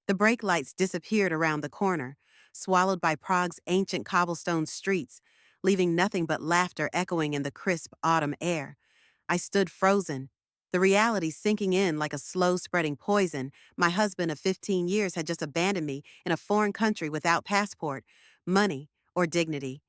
The brake lights disappeared around the corner, swallowed by Prague's ancient cobblestone streets, leaving nothing but laughter echoing in the crisp autumn air. I stood frozen, the reality sinking in like a slow-spreading poison. My husband of 15 years had just abandoned me in a foreign country without passport, money, or dignity.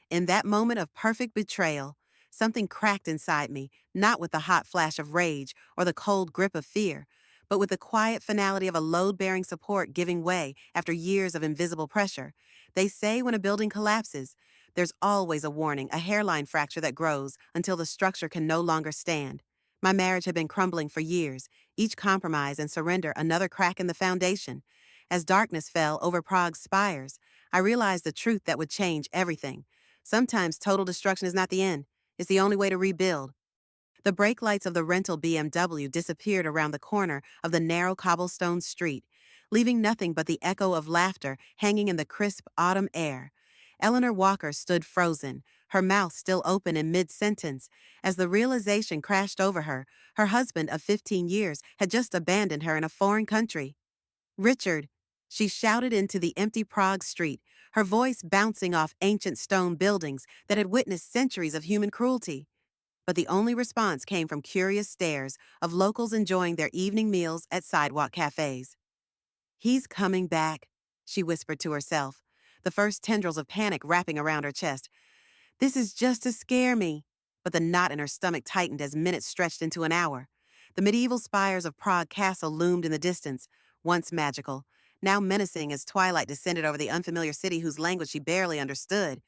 In that moment of perfect betrayal, something cracked inside me, not with the hot flash of rage or the cold grip of fear, but with the quiet finality of a load-bearing support giving way after years of invisible pressure. They say when a building collapses, there's always a warning, a hairline fracture that grows until the structure can no longer stand. My marriage had been crumbling for years, each compromise and surrender another crack in the foundation. As darkness fell over Prague's spires, I realized the truth that would change everything. Sometimes total destruction is not the end, it's the only way to rebuild. The brake lights of the rental BMW disappeared around the corner of the narrow cobblestone street, leaving nothing but the echo of laughter hanging in the crisp autumn air. Eleanor Walker stood frozen, her mouth still open in mid-sentence, as the realization crashed over her. Her husband of 15 years had just abandoned her in a foreign country. "Richard," she shouted into the empty Prague street, her voice bouncing off ancient stone buildings that had witnessed centuries of human cruelty. But the only response came from curious stares of locals enjoying their evening meals at sidewalk cafes. "He's coming back," she whispered to herself, the first tendrils of panic wrapping around her chest. "This is just to scare me." But the knot in her stomach tightened as minutes stretched into an hour. The medieval spires of Prague Castle loomed in the distance, once magical, now menacing as twilight descended over the unfamiliar city whose language she barely understood.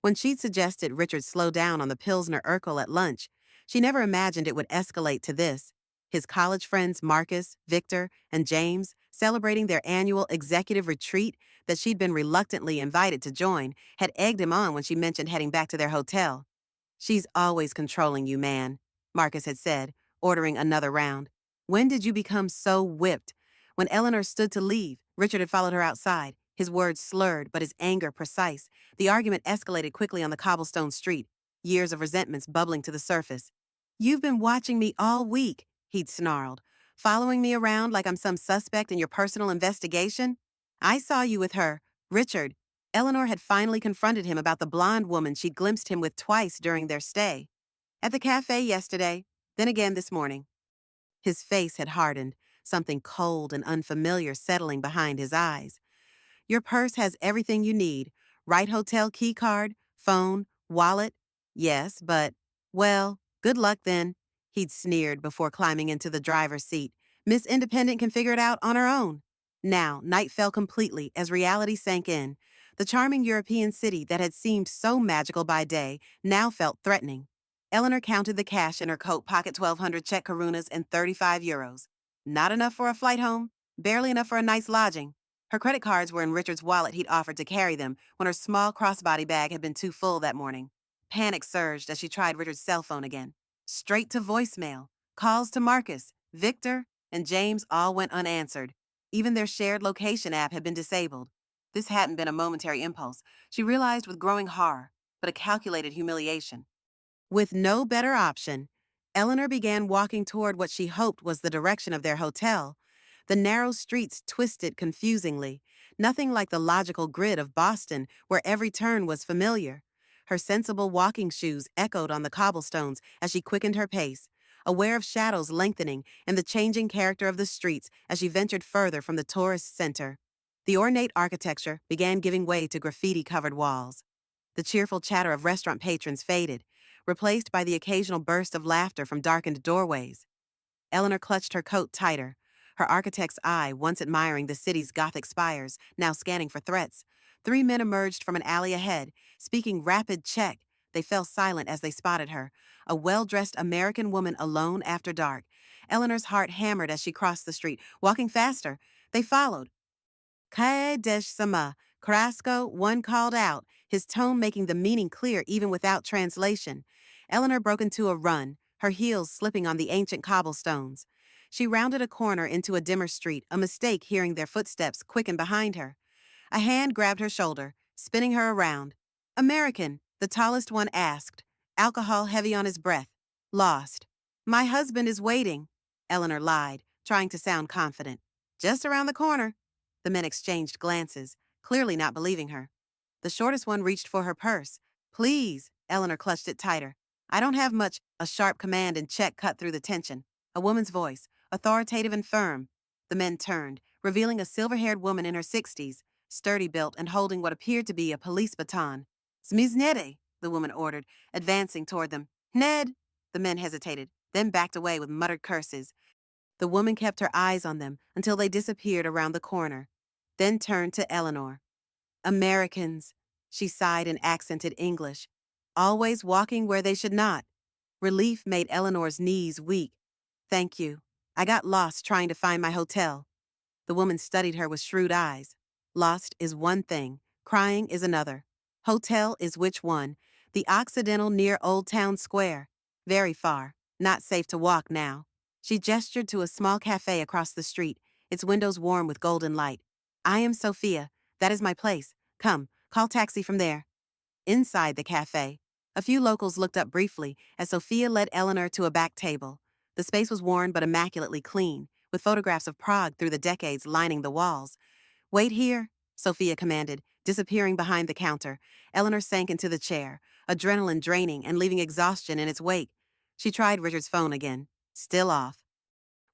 When she'd suggested Richard slow down on the Pilsner Urkel at lunch, she never imagined it would escalate to this. His college friends Marcus, Victor, and James, celebrating their annual executive retreat that she'd been reluctantly invited to join, had egged him on when she mentioned heading back to their hotel. "She's always controlling you, man," Marcus had said, ordering another round. "When did you become so whipped?" When Eleanor stood to leave, Richard had followed her outside, his words slurred but his anger precise. The argument escalated quickly on the cobblestone street, years of resentments bubbling to the surface. "You've been watching me all week," he'd snarled, "following me around like I'm some suspect in your personal investigation. I saw you with her, Richard." Eleanor had finally confronted him about the blonde woman she'd glimpsed him with twice during their stay. "At the cafe yesterday, then again this morning." His face had hardened, something cold and unfamiliar settling behind his eyes. "Your purse has everything you need. Right hotel key card, phone, wallet. Yes, but, well, good luck then," he'd sneered before climbing into the driver's seat. "Miss Independent can figure it out on her own." Now, night fell completely as reality sank in. The charming European city that had seemed so magical by day now felt threatening. Eleanor counted the cash in her coat pocket, 1,200 Czech korunas and 35 euros. Not enough for a flight home, barely enough for a night's lodging. Her credit cards were in Richard's wallet. He'd offered to carry them when her small crossbody bag had been too full that morning. Panic surged as she tried Richard's cell phone again. Straight to voicemail. Calls to Marcus, Victor, and James all went unanswered. Even their shared location app had been disabled. This hadn't been a momentary impulse, she realized with growing horror, but a calculated humiliation. With no better option, Eleanor began walking toward what she hoped was the direction of their hotel. The narrow streets twisted confusingly, nothing like the logical grid of Boston where every turn was familiar. Her sensible walking shoes echoed on the cobblestones as she quickened her pace, aware of shadows lengthening and the changing character of the streets as she ventured further from the tourist center. The ornate architecture began giving way to graffiti-covered walls. The cheerful chatter of restaurant patrons faded, replaced by the occasional burst of laughter from darkened doorways. Eleanor clutched her coat tighter, her architect's eye once admiring the city's Gothic spires, now scanning for threats. 3 men emerged from an alley ahead, speaking rapid Czech. They fell silent as they spotted her, a well-dressed American woman alone after dark. Eleanor's heart hammered as she crossed the street, walking faster. They followed. "Kae desh sama," Carrasco, one called out, his tone making the meaning clear even without translation. Eleanor broke into a run, her heels slipping on the ancient cobblestones. She rounded a corner into a dimmer street, a mistake hearing their footsteps quicken behind her. A hand grabbed her shoulder, spinning her around. "American," the tallest one asked, alcohol heavy on his breath. "Lost." "My husband is waiting," Eleanor lied, trying to sound confident. "Just around the corner." The men exchanged glances, clearly not believing her. The shortest one reached for her purse. Please, Eleanor clutched it tighter. I don't have much. A sharp command and check cut through the tension. A woman's voice, authoritative and firm. The men turned, revealing a silver-haired woman in her 60s, sturdy built and holding what appeared to be a police baton. Smiznede, the woman ordered, advancing toward them. Ned! The men hesitated, then backed away with muttered curses. The woman kept her eyes on them until they disappeared around the corner, then turned to Eleanor. Americans, she sighed in accented English, always walking where they should not. Relief made Eleanor's knees weak. Thank you. I got lost trying to find my hotel. The woman studied her with shrewd eyes. Lost is one thing, crying is another. Hotel is which one? The Occidental near Old Town Square. Very far. Not safe to walk now. She gestured to a small cafe across the street, its windows warm with golden light. I am Sophia. That is my place. Come, call taxi from there. Inside the cafe, a few locals looked up briefly as Sophia led Eleanor to a back table. The space was worn but immaculately clean, with photographs of Prague through the decades lining the walls. Wait here, Sophia commanded, disappearing behind the counter. Eleanor sank into the chair, adrenaline draining and leaving exhaustion in its wake. She tried Richard's phone again. Still off.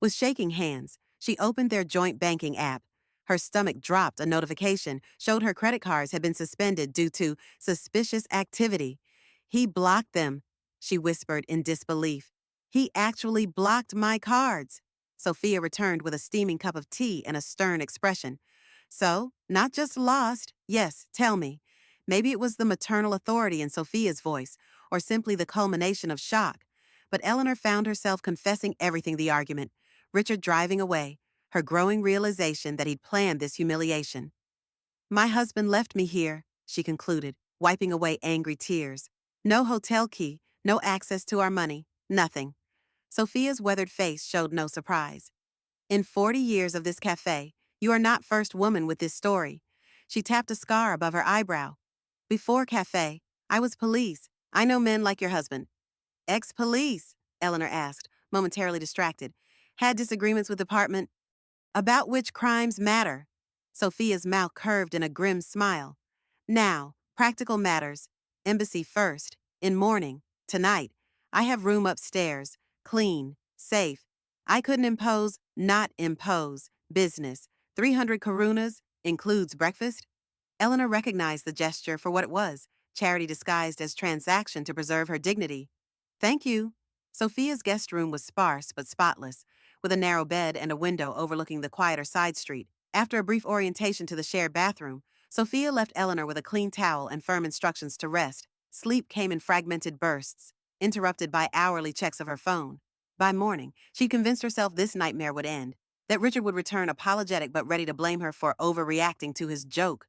With shaking hands, she opened their joint banking app. Her stomach dropped. A notification showed her credit cards had been suspended due to suspicious activity. He blocked them, she whispered in disbelief. He actually blocked my cards. Sophia returned with a steaming cup of tea and a stern expression. So, not just lost. Yes, tell me. Maybe it was the maternal authority in Sophia's voice, or simply the culmination of shock. But Eleanor found herself confessing everything: the argument, Richard driving away, her growing realization that he'd planned this humiliation. My husband left me here, she concluded, wiping away angry tears. No hotel key, no access to our money, nothing. Sophia's weathered face showed no surprise. In 40 years of this cafe, you are not first woman with this story. She tapped a scar above her eyebrow. Before cafe, I was police. I know men like your husband. Ex-police? Eleanor asked, momentarily distracted. Had disagreements with department? About which crimes matter? Sophia's mouth curved in a grim smile. Now, practical matters. Embassy first. In morning. Tonight. I have room upstairs. Clean. Safe. I couldn't impose, not impose. Business. 300 karunas. Includes breakfast? Eleanor recognized the gesture for what it was, charity disguised as transaction to preserve her dignity. Thank you. Sophia's guest room was sparse but spotless, with a narrow bed and a window overlooking the quieter side street. After a brief orientation to the shared bathroom, Sophia left Eleanor with a clean towel and firm instructions to rest. Sleep came in fragmented bursts, interrupted by hourly checks of her phone. By morning, she convinced herself this nightmare would end, that Richard would return apologetic but ready to blame her for overreacting to his joke.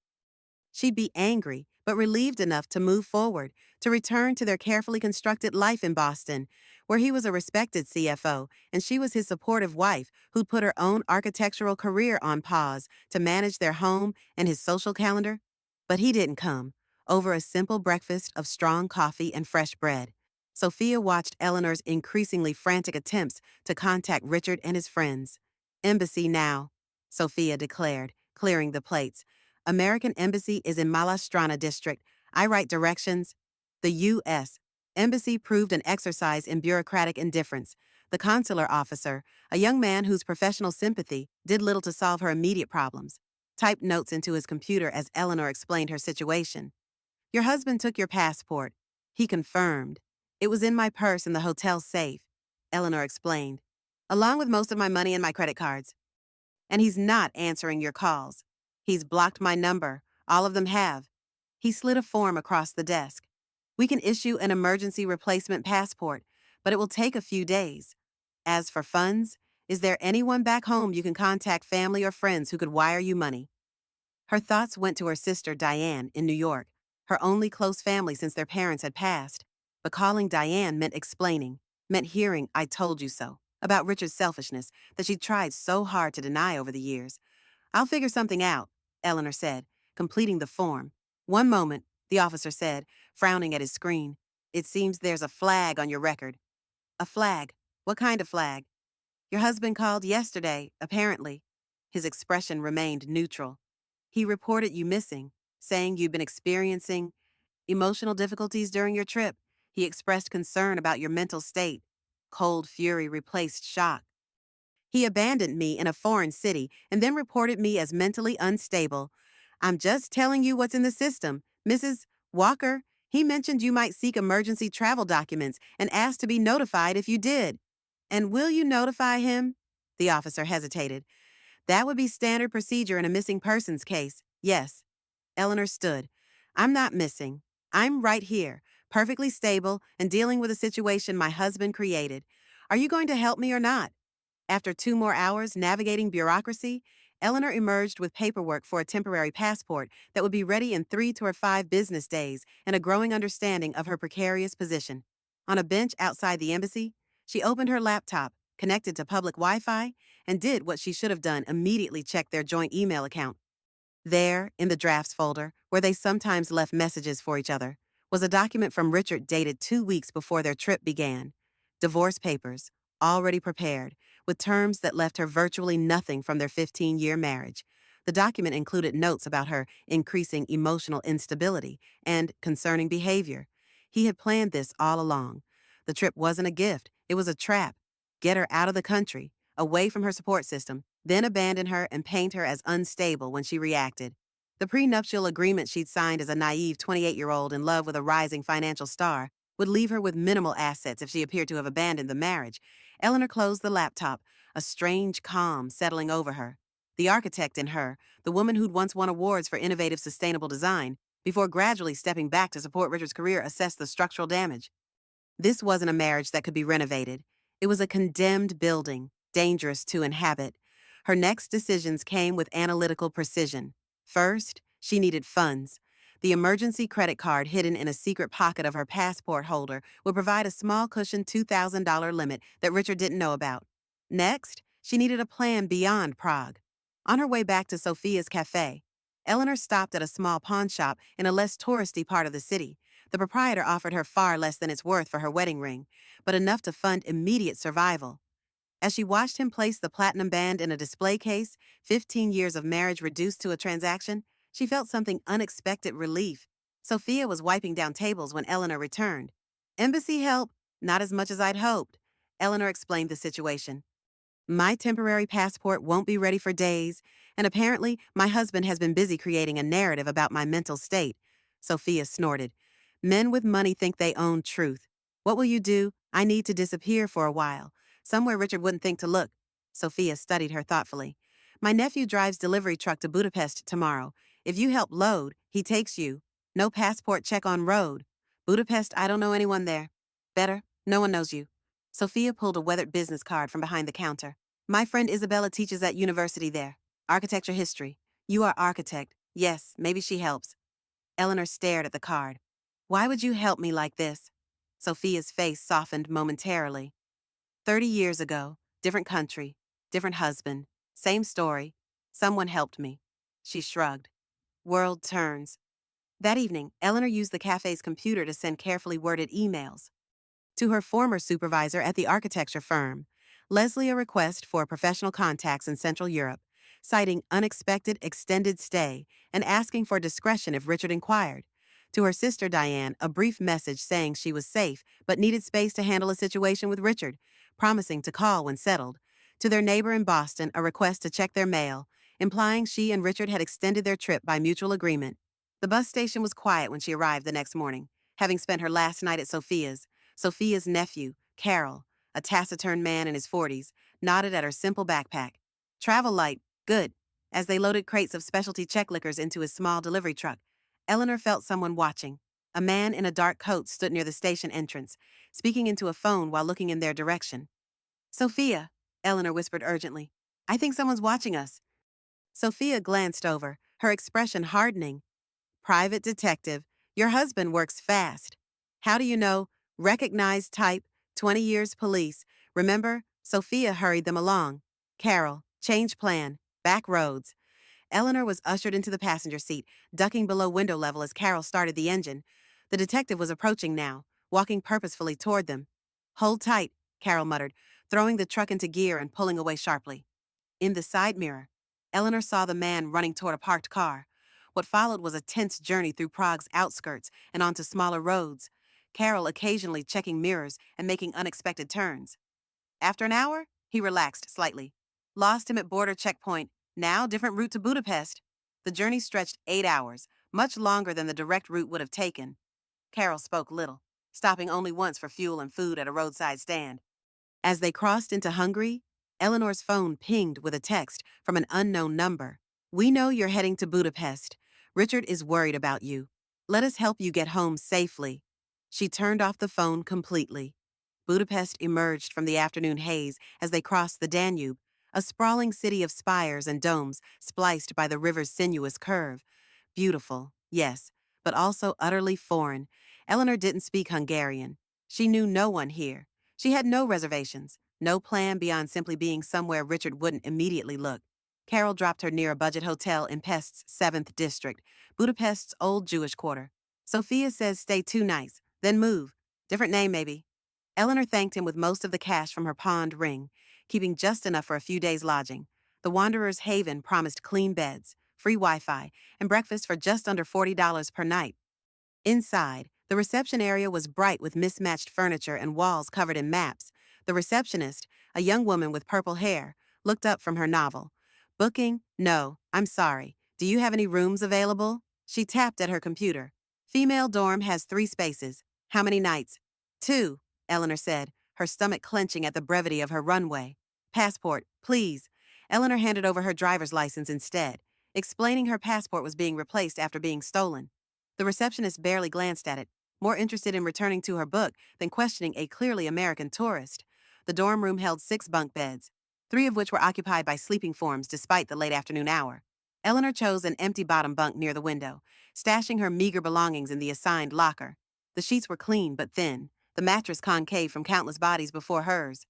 She'd be angry, but relieved enough to move forward, to return to their carefully constructed life in Boston, where he was a respected CFO and she was his supportive wife who'd put her own architectural career on pause to manage their home and his social calendar. But he didn't come, over a simple breakfast of strong coffee and fresh bread. Sophia watched Eleanor's increasingly frantic attempts to contact Richard and his friends. Embassy now, Sophia declared, clearing the plates. American Embassy is in Malastrana District. I write directions. The U.S. Embassy proved an exercise in bureaucratic indifference. The consular officer, a young man whose professional sympathy did little to solve her immediate problems, typed notes into his computer as Eleanor explained her situation. Your husband took your passport. He confirmed. It was in my purse in the hotel safe, Eleanor explained, along with most of my money and my credit cards. And he's not answering your calls. He's blocked my number. All of them have. He slid a form across the desk. We can issue an emergency replacement passport, but it will take a few days. As for funds, is there anyone back home you can contact, family or friends who could wire you money? Her thoughts went to her sister Diane in New York, her only close family since their parents had passed. But calling Diane meant explaining, meant hearing "I told you so" about Richard's selfishness that she'd tried so hard to deny over the years. I'll figure something out, Eleanor said, completing the form. One moment, the officer said, frowning at his screen. It seems there's a flag on your record. A flag? What kind of flag? Your husband called yesterday, apparently. His expression remained neutral. He reported you missing, saying you'd been experiencing emotional difficulties during your trip. He expressed concern about your mental state. Cold fury replaced shock. He abandoned me in a foreign city and then reported me as mentally unstable. I'm just telling you what's in the system. Mrs. Walker, he mentioned you might seek emergency travel documents and asked to be notified if you did. And will you notify him? The officer hesitated. That would be standard procedure in a missing persons case. Yes. Eleanor stood. I'm not missing. I'm right here, perfectly stable and dealing with a situation my husband created. Are you going to help me or not? After 2 more hours navigating bureaucracy, Eleanor emerged with paperwork for a temporary passport that would be ready in 3 to 5 business days and a growing understanding of her precarious position. On a bench outside the embassy, she opened her laptop, connected to public Wi-Fi, and did what she should have done: immediately check their joint email account. There, in the drafts folder, where they sometimes left messages for each other, was a document from Richard dated 2 weeks before their trip began. Divorce papers, already prepared, with terms that left her virtually nothing from their 15-year marriage. The document included notes about her increasing emotional instability and concerning behavior. He had planned this all along. The trip wasn't a gift, it was a trap. Get her out of the country, away from her support system, then abandon her and paint her as unstable when she reacted. The prenuptial agreement she'd signed as a naive 28-year-old in love with a rising financial star would leave her with minimal assets if she appeared to have abandoned the marriage. Eleanor closed the laptop, a strange calm settling over her. The architect in her, the woman who'd once won awards for innovative sustainable design, before gradually stepping back to support Richard's career, assessed the structural damage. This wasn't a marriage that could be renovated. It was a condemned building, dangerous to inhabit. Her next decisions came with analytical precision. First, she needed funds. The emergency credit card hidden in a secret pocket of her passport holder would provide a small cushioned $2,000 limit that Richard didn't know about. Next, she needed a plan beyond Prague. On her way back to Sophia's cafe, Eleanor stopped at a small pawn shop in a less touristy part of the city. The proprietor offered her far less than its worth for her wedding ring, but enough to fund immediate survival. As she watched him place the platinum band in a display case, 15 years of marriage reduced to a transaction, she felt something unexpected relief. Sophia was wiping down tables when Eleanor returned. Embassy help? Not as much as I'd hoped. Eleanor explained the situation. My temporary passport won't be ready for days, and apparently my husband has been busy creating a narrative about my mental state. Sophia snorted. Men with money think they own truth. What will you do? I need to disappear for a while. Somewhere Richard wouldn't think to look. Sophia studied her thoughtfully. My nephew drives delivery truck to Budapest tomorrow. If you help load, he takes you. No passport check on road. Budapest, I don't know anyone there. Better, no one knows you. Sophia pulled a weathered business card from behind the counter. My friend Isabella teaches at university there. Architecture history. You are architect. Yes, maybe she helps. Eleanor stared at the card. Why would you help me like this? Sophia's face softened momentarily. 30 years ago, different country, different husband, same story. Someone helped me. She shrugged. World turns. That evening, Eleanor used the cafe's computer to send carefully worded emails. To her former supervisor at the architecture firm, Leslie a request for professional contacts in Central Europe, citing unexpected extended stay and asking for discretion if Richard inquired. To her sister Diane, a brief message saying she was safe but needed space to handle a situation with Richard, promising to call when settled. To their neighbor in Boston, a request to check their mail, implying she and Richard had extended their trip by mutual agreement. The bus station was quiet when she arrived the next morning, having spent her last night at Sophia's. Sophia's nephew, Carol, a taciturn man in his 40s, nodded at her simple backpack. Travel light, good. As they loaded crates of specialty Czech liquors into his small delivery truck, Eleanor felt someone watching. A man in a dark coat stood near the station entrance, speaking into a phone while looking in their direction. Sophia, Eleanor whispered urgently. I think someone's watching us. Sophia glanced over, her expression hardening. Private detective, your husband works fast. How do you know? Recognized type, 20 years police. Remember? Sophia hurried them along. Carol, change plan, back roads. Eleanor was ushered into the passenger seat, ducking below window level as Carol started the engine. The detective was approaching now, walking purposefully toward them. Hold tight, Carol muttered, throwing the truck into gear and pulling away sharply. In the side mirror, Eleanor saw the man running toward a parked car. What followed was a tense journey through Prague's outskirts and onto smaller roads, Carol occasionally checking mirrors and making unexpected turns. After an hour, he relaxed slightly. Lost him at border checkpoint. Now, different route to Budapest. The journey stretched 8 hours, much longer than the direct route would have taken. Carol spoke little, stopping only once for fuel and food at a roadside stand. As they crossed into Hungary, Eleanor's phone pinged with a text from an unknown number. "We know you're heading to Budapest. Richard is worried about you. Let us help you get home safely." She turned off the phone completely. Budapest emerged from the afternoon haze as they crossed the Danube, a sprawling city of spires and domes spliced by the river's sinuous curve. Beautiful, yes, but also utterly foreign. Eleanor didn't speak Hungarian. She knew no one here. She had no reservations, no plan beyond simply being somewhere Richard wouldn't immediately look. Carol dropped her near a budget hotel in Pest's 7th district, Budapest's old Jewish quarter. Sophia says stay 2 nights, then move. Different name, maybe. Eleanor thanked him with most of the cash from her pawned ring, keeping just enough for a few days' lodging. The Wanderer's Haven promised clean beds, free Wi-Fi, and breakfast for just under $40 per night. Inside, the reception area was bright with mismatched furniture and walls covered in maps. The receptionist, a young woman with purple hair, looked up from her novel. "Booking? No, I'm sorry. Do you have any rooms available?" She tapped at her computer. "Female dorm has 3 spaces. How many nights?" "2," Eleanor said, her stomach clenching at the brevity of her runway. "Passport, please." Eleanor handed over her driver's license instead, explaining her passport was being replaced after being stolen. The receptionist barely glanced at it, more interested in returning to her book than questioning a clearly American tourist. The dorm room held 6 bunk beds, 3 of which were occupied by sleeping forms despite the late afternoon hour. Eleanor chose an empty bottom bunk near the window, stashing her meager belongings in the assigned locker. The sheets were clean but thin, the mattress concave from countless bodies before hers.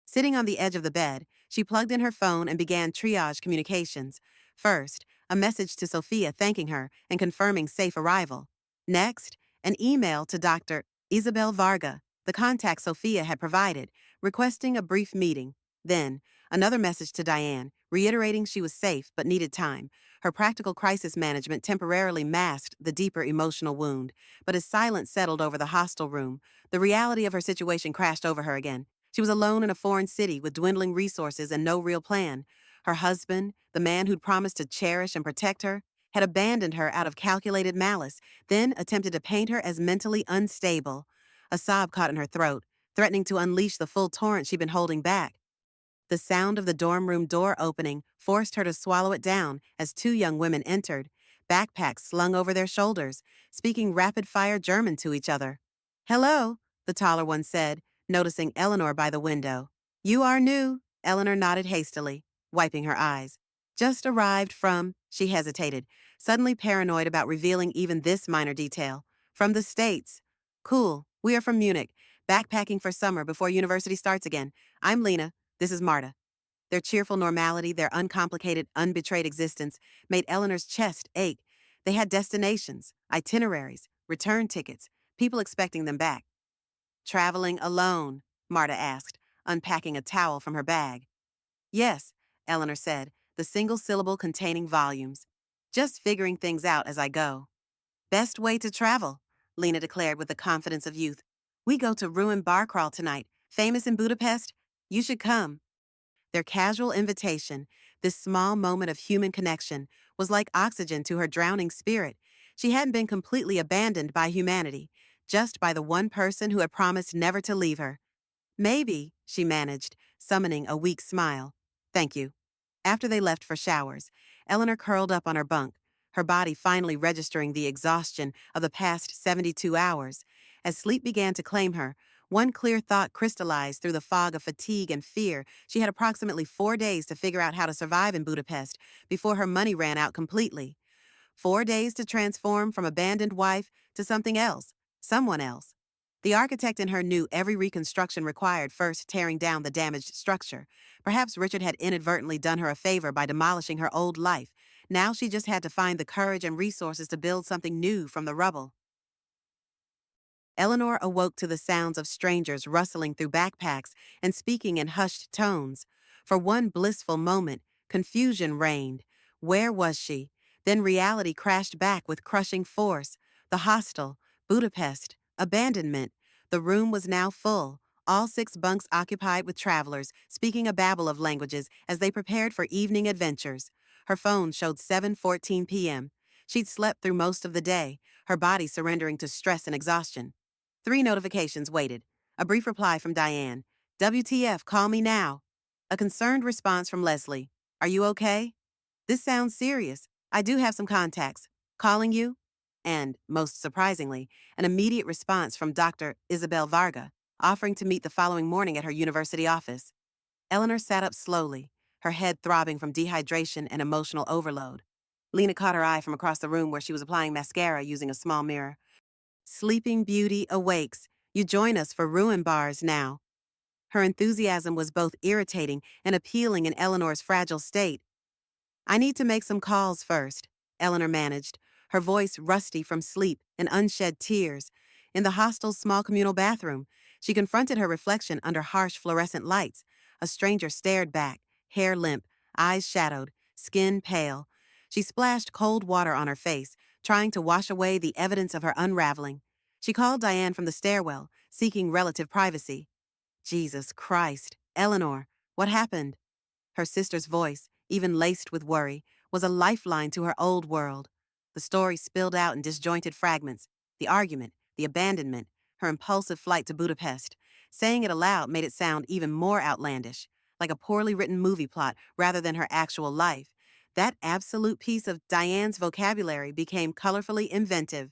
Sitting on the edge of the bed, she plugged in her phone and began triage communications. First, a message to Sophia thanking her and confirming safe arrival. Next, an email to Dr. Isabel Varga, the contact Sophia had provided, requesting a brief meeting. Then, another message to Diane, reiterating she was safe but needed time. Her practical crisis management temporarily masked the deeper emotional wound, but as silence settled over the hostel room, the reality of her situation crashed over her again. She was alone in a foreign city with dwindling resources and no real plan. Her husband, the man who'd promised to cherish and protect her, had abandoned her out of calculated malice, then attempted to paint her as mentally unstable. A sob caught in her throat, threatening to unleash the full torrent she'd been holding back. The sound of the dorm room door opening forced her to swallow it down as 2 young women entered, backpacks slung over their shoulders, speaking rapid-fire German to each other. "Hello," the taller one said, noticing Eleanor by the window. "You are new," Eleanor nodded hastily, wiping her eyes. "Just arrived from," she hesitated, suddenly paranoid about revealing even this minor detail. "From the States." "Cool. We are from Munich, backpacking for summer before university starts again. I'm Lena. This is Marta." Their cheerful normality, their uncomplicated, unbetrayed existence, made Eleanor's chest ache. They had destinations, itineraries, return tickets, people expecting them back. "Traveling alone?" Marta asked, unpacking a towel from her bag. "Yes," Eleanor said, the single syllable containing volumes. "Just figuring things out as I go." "Best way to travel," Lena declared with the confidence of youth. "We go to Ruin Bar Crawl tonight, famous in Budapest. You should come." Their casual invitation, this small moment of human connection, was like oxygen to her drowning spirit. She hadn't been completely abandoned by humanity, just by the one person who had promised never to leave her. "Maybe," she managed, summoning a weak smile. "Thank you." After they left for showers, Eleanor curled up on her bunk, her body finally registering the exhaustion of the past 72 hours. As sleep began to claim her, one clear thought crystallized through the fog of fatigue and fear. She had approximately 4 days to figure out how to survive in Budapest before her money ran out completely. 4 days to transform from abandoned wife to something else, someone else. The architect in her knew every reconstruction required first tearing down the damaged structure. Perhaps Richard had inadvertently done her a favor by demolishing her old life. Now she just had to find the courage and resources to build something new from the rubble. Eleanor awoke to the sounds of strangers rustling through backpacks and speaking in hushed tones. For one blissful moment, Confusion reigned. Where was she? Then reality crashed back with crushing force. The hostel, Budapest, abandonment. The room was now full, all 6 bunks occupied with travelers, speaking a babble of languages as they prepared for evening adventures. Her phone showed 7:14 p.m. She'd slept through most of the day, her body surrendering to stress and exhaustion. 3 notifications waited. A brief reply from Diane. WTF, call me now. A concerned response from Leslie. Are you okay? This sounds serious. I do have some contacts. Calling you? And, most surprisingly, an immediate response from Dr. Isabel Varga, offering to meet the following morning at her university office. Eleanor sat up slowly, her head throbbing from dehydration and emotional overload. Lena caught her eye from across the room where she was applying mascara using a small mirror. Sleeping Beauty awakes. You join us for ruin bars now. Her enthusiasm was both irritating and appealing in Eleanor's fragile state. I need to make some calls first, Eleanor managed, her voice rusty from sleep and unshed tears. In the hostel's small communal bathroom, she confronted her reflection under harsh fluorescent lights. A stranger stared back, hair limp, eyes shadowed, skin pale. She splashed cold water on her face, trying to wash away the evidence of her unraveling. She called Diane from the stairwell, seeking relative privacy. Jesus Christ, Eleanor, what happened? Her sister's voice, even laced with worry, was a lifeline to her old world. The story spilled out in disjointed fragments. The argument, the abandonment, her impulsive flight to Budapest. Saying it aloud made it sound even more outlandish, like a poorly written movie plot rather than her actual life. That absolute piece of Diane's vocabulary became colorfully inventive.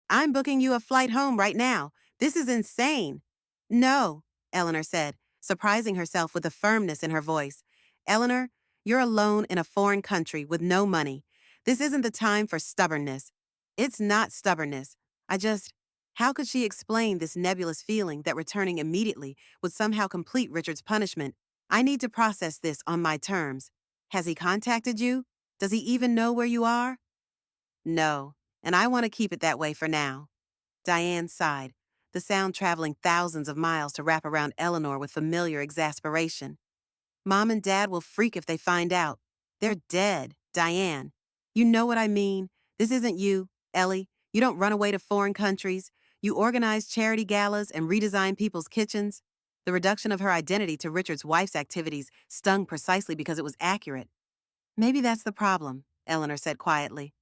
I'm booking you a flight home right now. This is insane. No, Eleanor said, surprising herself with the firmness in her voice. Eleanor, you're alone in a foreign country with no money. This isn't the time for stubbornness. It's not stubbornness. How could she explain this nebulous feeling that returning immediately would somehow complete Richard's punishment? I need to process this on my terms. Has he contacted you? Does he even know where you are? No, and I want to keep it that way for now. Diane sighed, the sound traveling thousands of miles to wrap around Eleanor with familiar exasperation. Mom and Dad will freak if they find out. They're dead, Diane. You know what I mean. This isn't you, Ellie. You don't run away to foreign countries. You organize charity galas and redesign people's kitchens. The reduction of her identity to Richard's wife's activities stung precisely because it was accurate. Maybe that's the problem, Eleanor said quietly.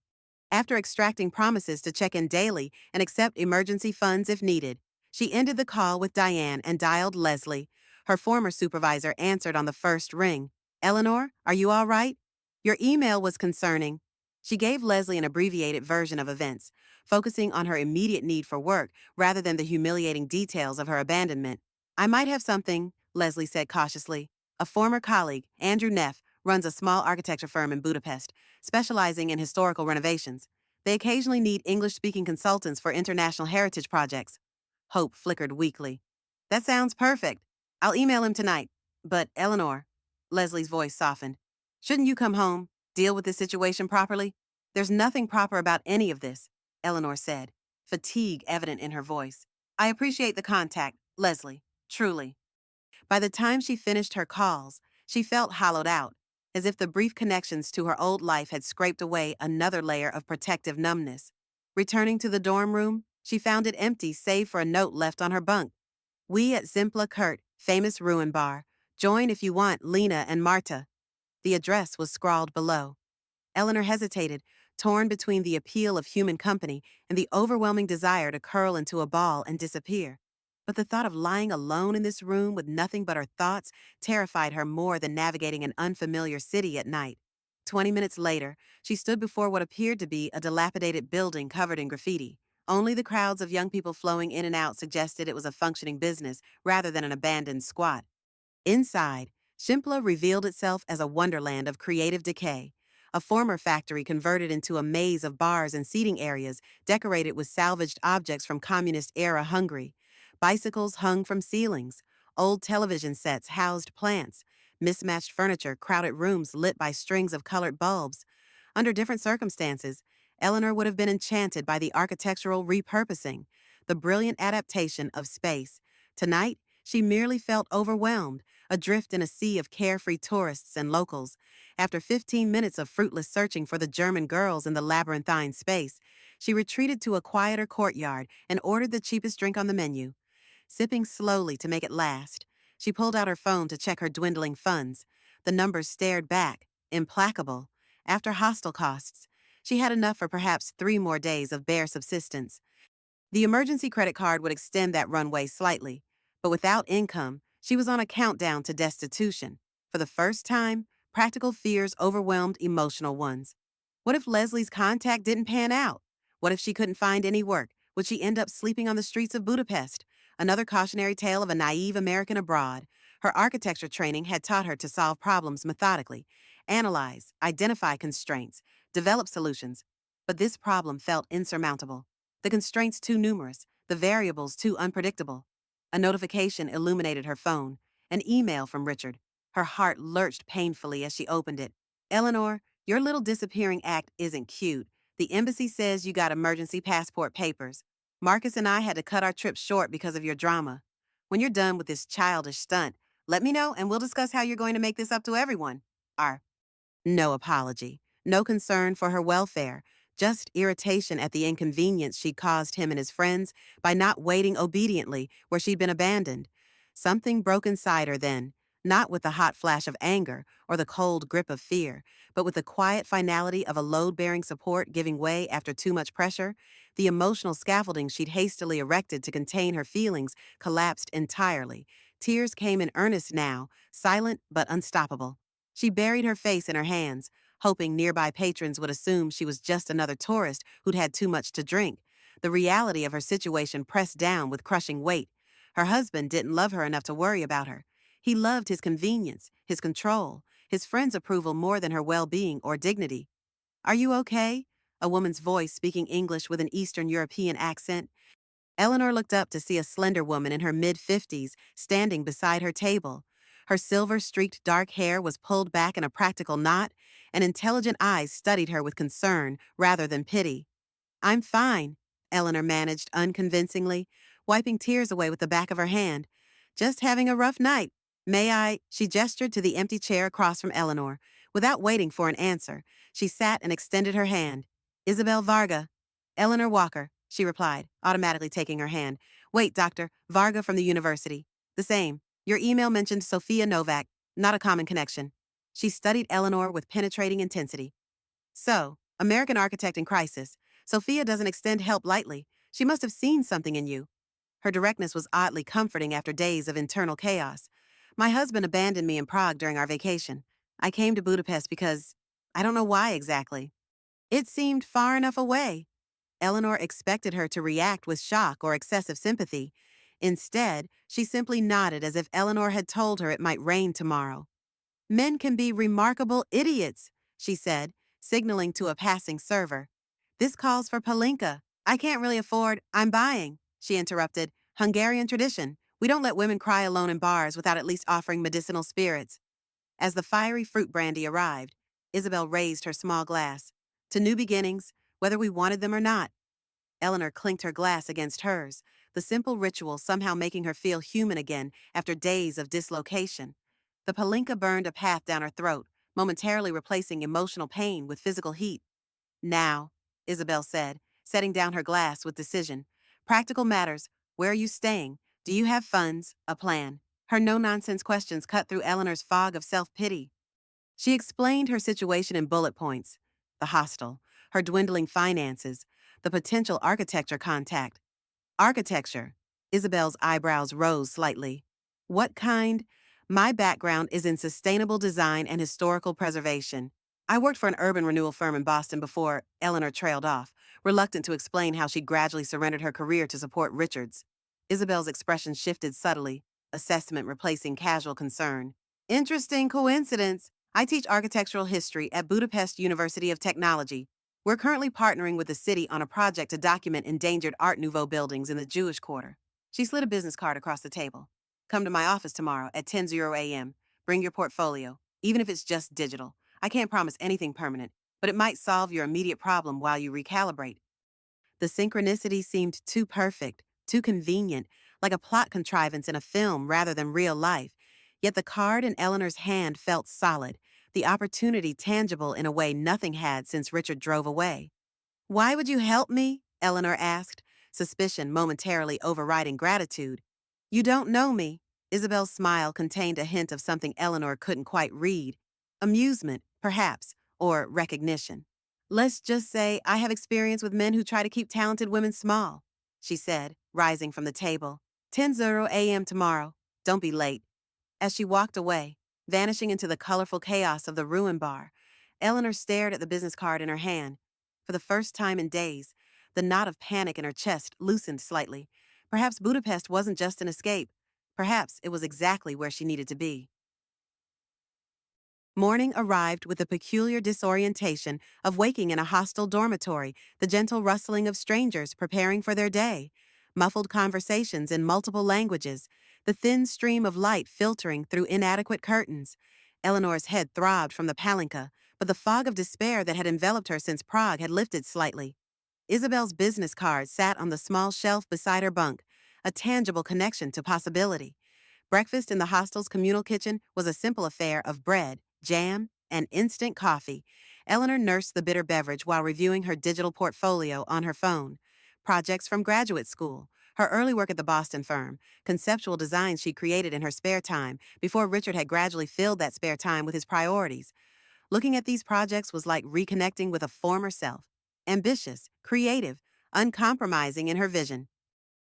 After extracting promises to check in daily and accept emergency funds if needed, she ended the call with Diane and dialed Leslie. Her former supervisor answered on the first ring. Eleanor, are you all right? Your email was concerning. She gave Leslie an abbreviated version of events, focusing on her immediate need for work rather than the humiliating details of her abandonment. I might have something, Leslie said cautiously. A former colleague, Andrew Neff, runs a small architecture firm in Budapest, specializing in historical renovations. They occasionally need English-speaking consultants for international heritage projects. Hope flickered weakly. That sounds perfect. I'll email him tonight. But, Eleanor, Leslie's voice softened. Shouldn't you come home, deal with this situation properly? There's nothing proper about any of this, Eleanor said, fatigue evident in her voice. I appreciate the contact, Leslie, truly. By the time she finished her calls, she felt hollowed out, as if the brief connections to her old life had scraped away another layer of protective numbness. Returning to the dorm room, she found it empty save for a note left on her bunk. We at Zimpla Kurt, famous ruin bar. Join if you want, Lena and Marta. The address was scrawled below. Eleanor hesitated, torn between the appeal of human company and the overwhelming desire to curl into a ball and disappear. But the thought of lying alone in this room with nothing but her thoughts terrified her more than navigating an unfamiliar city at night. 20 minutes later, she stood before what appeared to be a dilapidated building covered in graffiti. Only the crowds of young people flowing in and out suggested it was a functioning business rather than an abandoned squat. Inside, Shimpla revealed itself as a wonderland of creative decay. A former factory converted into a maze of bars and seating areas decorated with salvaged objects from communist-era Hungary. Bicycles hung from ceilings. Old television sets housed plants. Mismatched furniture crowded rooms lit by strings of colored bulbs. Under different circumstances, Eleanor would have been enchanted by the architectural repurposing, the brilliant adaptation of space. Tonight, she merely felt overwhelmed, adrift in a sea of carefree tourists and locals. After 15 minutes of fruitless searching for the German girls in the labyrinthine space, she retreated to a quieter courtyard and ordered the cheapest drink on the menu. Sipping slowly to make it last, she pulled out her phone to check her dwindling funds. The numbers stared back, implacable. After hostel costs, she had enough for perhaps 3 more days of bare subsistence. The emergency credit card would extend that runway slightly, but without income, she was on a countdown to destitution. For the first time, practical fears overwhelmed emotional ones. What if Leslie's contact didn't pan out? What if she couldn't find any work? Would she end up sleeping on the streets of Budapest? Another cautionary tale of a naive American abroad. Her architecture training had taught her to solve problems methodically, analyze, identify constraints, develop solutions. But this problem felt insurmountable. The constraints too numerous, the variables too unpredictable. A notification illuminated her phone, an email from Richard. Her heart lurched painfully as she opened it. Eleanor, your little disappearing act isn't cute. The embassy says you got emergency passport papers. Marcus and I had to cut our trip short because of your drama. When you're done with this childish stunt, let me know and we'll discuss how you're going to make this up to everyone. R. No apology, no concern for her welfare, just irritation at the inconvenience she'd caused him and his friends by not waiting obediently where she'd been abandoned. Something broke inside her then, not with the hot flash of anger or the cold grip of fear, but with the quiet finality of a load-bearing support giving way after too much pressure. The emotional scaffolding she'd hastily erected to contain her feelings collapsed entirely. Tears came in earnest now, silent but unstoppable. She buried her face in her hands, hoping nearby patrons would assume she was just another tourist who'd had too much to drink. The reality of her situation pressed down with crushing weight. Her husband didn't love her enough to worry about her. He loved his convenience, his control, his friends' approval more than her well-being or dignity. Are you okay? A woman's voice speaking English with an Eastern European accent. Eleanor looked up to see a slender woman in her mid-50s standing beside her table. Her silver-streaked dark hair was pulled back in a practical knot, and intelligent eyes studied her with concern rather than pity. I'm fine, Eleanor managed unconvincingly, wiping tears away with the back of her hand. Just having a rough night. May I? She gestured to the empty chair across from Eleanor. Without waiting for an answer, she sat and extended her hand. Isabel Varga. Eleanor Walker, she replied, automatically taking her hand. Wait, doctor, Varga from the university. The same. Your email mentioned Sophia Novak, not a common connection. She studied Eleanor with penetrating intensity. So, American architect in crisis. Sophia doesn't extend help lightly. She must have seen something in you. Her directness was oddly comforting after days of internal chaos. My husband abandoned me in Prague during our vacation. I came to Budapest because I don't know why exactly. It seemed far enough away. Eleanor expected her to react with shock or excessive sympathy. Instead, she simply nodded as if Eleanor had told her it might rain tomorrow. Men can be remarkable idiots, she said, signaling to a passing server. This calls for palinka. I can't really afford. I'm buying, she interrupted. Hungarian tradition. We don't let women cry alone in bars without at least offering medicinal spirits. As the fiery fruit brandy arrived, Isabel raised her small glass. To new beginnings, whether we wanted them or not. Eleanor clinked her glass against hers, the simple ritual somehow making her feel human again after days of dislocation. The palinka burned a path down her throat, momentarily replacing emotional pain with physical heat. Now, Isabel said, setting down her glass with decision. Practical matters. Where are you staying? Do you have funds? A plan? Her no-nonsense questions cut through Eleanor's fog of self-pity. She explained her situation in bullet points. The hostel, her dwindling finances, the potential architecture contact. Architecture. Isabel's eyebrows rose slightly. What kind? My background is in sustainable design and historical preservation. I worked for an urban renewal firm in Boston before Eleanor trailed off, reluctant to explain how she gradually surrendered her career to support Richards. Isabel's expression shifted subtly, assessment replacing casual concern. Interesting coincidence. I teach architectural history at Budapest University of Technology. We're currently partnering with the city on a project to document endangered Art Nouveau buildings in the Jewish Quarter. She slid a business card across the table. Come to my office tomorrow at 10:00 a.m. Bring your portfolio, even if it's just digital. I can't promise anything permanent, but it might solve your immediate problem while you recalibrate. The synchronicity seemed too perfect, too convenient, like a plot contrivance in a film rather than real life. Yet the card in Eleanor's hand felt solid, the opportunity tangible in a way nothing had since Richard drove away. Why would you help me? Eleanor asked, suspicion momentarily overriding gratitude. You don't know me. Isabel's smile contained a hint of something Eleanor couldn't quite read. Amusement, perhaps, or recognition. Let's just say I have experience with men who try to keep talented women small, she said, rising from the table. 10:00 a.m. tomorrow. Don't be late. As she walked away, vanishing into the colorful chaos of the ruin bar, Eleanor stared at the business card in her hand. For the first time in days, the knot of panic in her chest loosened slightly. Perhaps Budapest wasn't just an escape. Perhaps it was exactly where she needed to be. Morning arrived with the peculiar disorientation of waking in a hostile dormitory, the gentle rustling of strangers preparing for their day, muffled conversations in multiple languages, the thin stream of light filtering through inadequate curtains. Eleanor's head throbbed from the palanca, but the fog of despair that had enveloped her since Prague had lifted slightly. Isabel's business card sat on the small shelf beside her bunk, a tangible connection to possibility. Breakfast in the hostel's communal kitchen was a simple affair of bread, jam, and instant coffee. Eleanor nursed the bitter beverage while reviewing her digital portfolio on her phone. Projects from graduate school, her early work at the Boston firm, conceptual designs she created in her spare time before Richard had gradually filled that spare time with his priorities. Looking at these projects was like reconnecting with a former self. Ambitious, creative, uncompromising in her vision.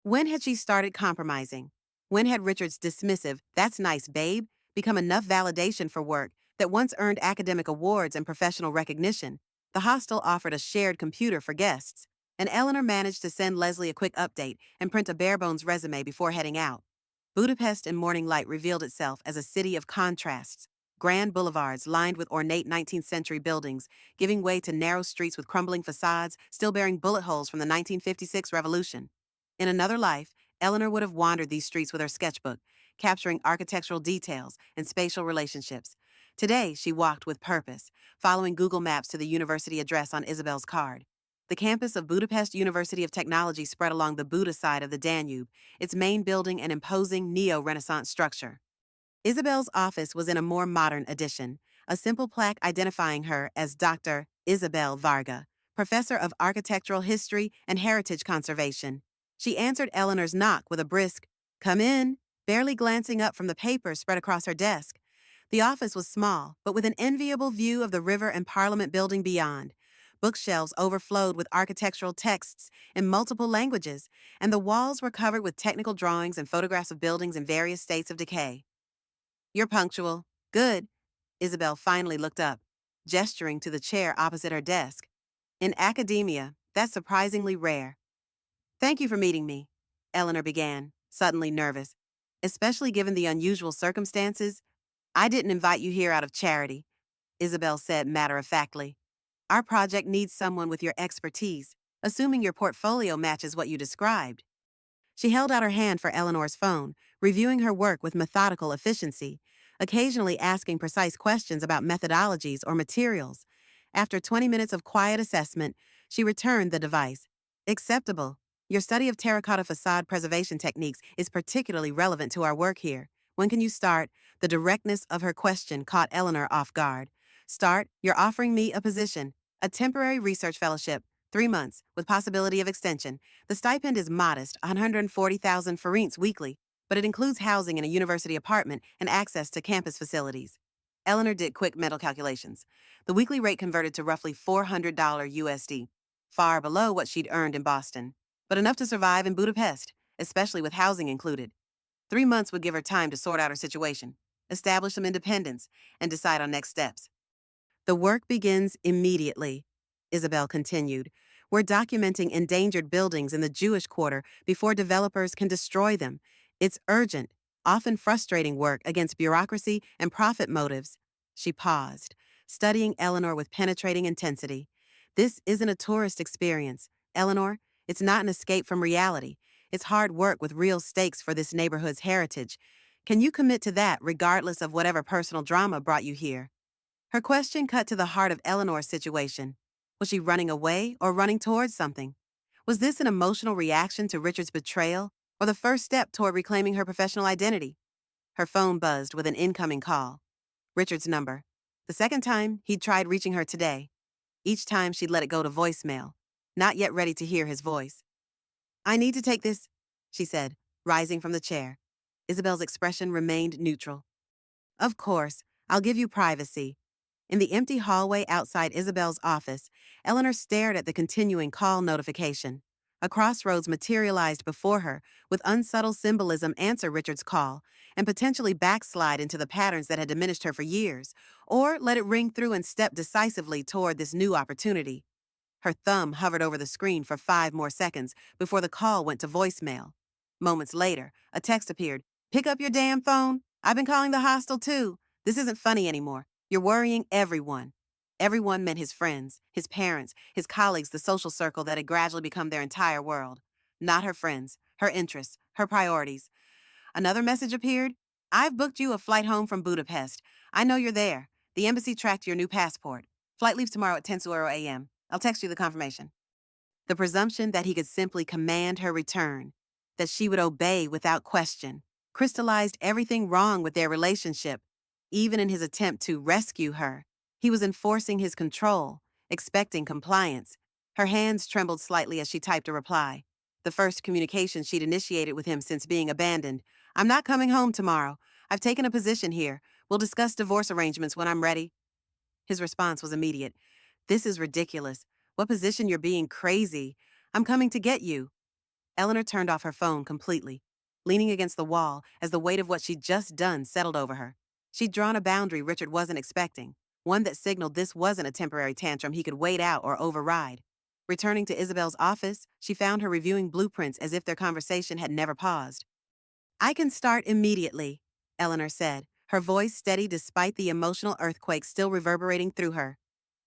When had she started compromising? When had Richard's dismissive, "That's nice, babe," become enough validation for work that once earned academic awards and professional recognition? The hostel offered a shared computer for guests, and Eleanor managed to send Leslie a quick update and print a bare-bones resume before heading out. Budapest in morning light revealed itself as a city of contrasts. Grand boulevards lined with ornate 19th century buildings, giving way to narrow streets with crumbling facades still bearing bullet holes from the 1956 revolution. In another life, Eleanor would have wandered these streets with her sketchbook, capturing architectural details and spatial relationships. Today, she walked with purpose, following Google Maps to the university address on Isabel's card. The campus of Budapest University of Technology spread along the Buda side of the Danube, its main building an imposing neo-Renaissance structure. Isabel's office was in a more modern edition, a simple plaque identifying her as Dr. Isabel Varga, professor of architectural history and heritage conservation. She answered Eleanor's knock with a brisk, "Come in," barely glancing up from the papers spread across her desk. The office was small, but with an enviable view of the river and Parliament building beyond. Bookshelves overflowed with architectural texts in multiple languages, and the walls were covered with technical drawings and photographs of buildings in various states of decay. "You're punctual. Good." Isabel finally looked up, gesturing to the chair opposite her desk. "In academia, that's surprisingly rare." "Thank you for meeting me," Eleanor began, suddenly nervous. "Especially given the unusual circumstances. I didn't invite you here out of charity," Isabel said matter-of-factly. "Our project needs someone with your expertise, assuming your portfolio matches what you described." She held out her hand for Eleanor's phone, reviewing her work with methodical efficiency, occasionally asking precise questions about methodologies or materials. After 20 minutes of quiet assessment, she returned the device. "Acceptable. Your study of terracotta facade preservation techniques is particularly relevant to our work here. When can you start?" The directness of her question caught Eleanor off guard. "Start, you're offering me a position, a temporary research fellowship, 3 months, with possibility of extension. The stipend is modest, 140,000 forints weekly, but it includes housing in a university apartment and access to campus facilities." Eleanor did quick mental calculations. The weekly rate converted to roughly $400 USD, far below what she'd earned in Boston, but enough to survive in Budapest, especially with housing included. 3 months would give her time to sort out her situation, establish some independence, and decide on next steps. "The work begins immediately," Isabel continued. "We're documenting endangered buildings in the Jewish quarter before developers can destroy them. It's urgent, often frustrating work against bureaucracy and profit motives." She paused, studying Eleanor with penetrating intensity. "This isn't a tourist experience, Eleanor. It's not an escape from reality. It's hard work with real stakes for this neighborhood's heritage. Can you commit to that regardless of whatever personal drama brought you here?" Her question cut to the heart of Eleanor's situation. Was she running away or running towards something? Was this an emotional reaction to Richard's betrayal or the first step toward reclaiming her professional identity? Her phone buzzed with an incoming call. Richard's number. The second time, he'd tried reaching her today. Each time, she'd let it go to voicemail, not yet ready to hear his voice. I need to take this, she said, rising from the chair. Isabel's expression remained neutral. Of course, I'll give you privacy. In the empty hallway outside Isabel's office, Eleanor stared at the continuing call notification. A crossroads materialized before her, with unsubtle symbolism answer Richard's call, and potentially backslide into the patterns that had diminished her for years, or let it ring through and step decisively toward this new opportunity. Her thumb hovered over the screen for 5 more seconds before the call went to voicemail. Moments later, a text appeared. Pick up your damn phone. I've been calling the hostel too. This isn't funny anymore. You're worrying everyone. Everyone meant his friends, his parents, his colleagues, the social circle that had gradually become their entire world. Not her friends, her interests, her priorities. Another message appeared. I've booked you a flight home from Budapest. I know you're there. The embassy tracked your new passport. Flight leaves tomorrow at 10:00 a.m. I'll text you the confirmation. The presumption that he could simply command her return, that she would obey without question, crystallized everything wrong with their relationship. Even in his attempt to rescue her, he was enforcing his control, expecting compliance. Her hands trembled slightly as she typed a reply. The first communication she'd initiated with him since being abandoned. I'm not coming home tomorrow. I've taken a position here. We'll discuss divorce arrangements when I'm ready. His response was immediate. This is ridiculous. What position you're being crazy? I'm coming to get you. Eleanor turned off her phone completely, leaning against the wall as the weight of what she'd just done settled over her. She'd drawn a boundary Richard wasn't expecting, one that signaled this wasn't a temporary tantrum he could wait out or override. Returning to Isabel's office, she found her reviewing blueprints as if their conversation had never paused. I can start immediately, Eleanor said, her voice steady despite the emotional earthquake still reverberating through her.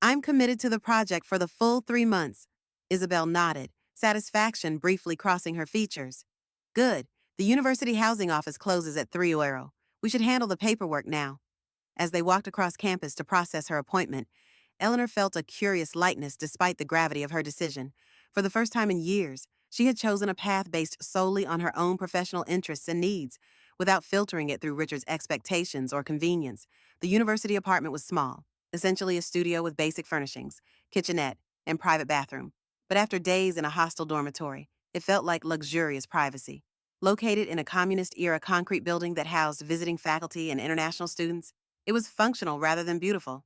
I'm committed to the project for the full 3 months. Isabel nodded, satisfaction briefly crossing her features. Good. The university housing office closes at 3:00. We should handle the paperwork now. As they walked across campus to process her appointment, Eleanor felt a curious lightness despite the gravity of her decision. For the first time in years, she had chosen a path based solely on her own professional interests and needs, without filtering it through Richard's expectations or convenience. The university apartment was small, essentially a studio with basic furnishings, kitchenette, and private bathroom. But after days in a hostel dormitory, it felt like luxurious privacy. Located in a communist-era concrete building that housed visiting faculty and international students, it was functional rather than beautiful.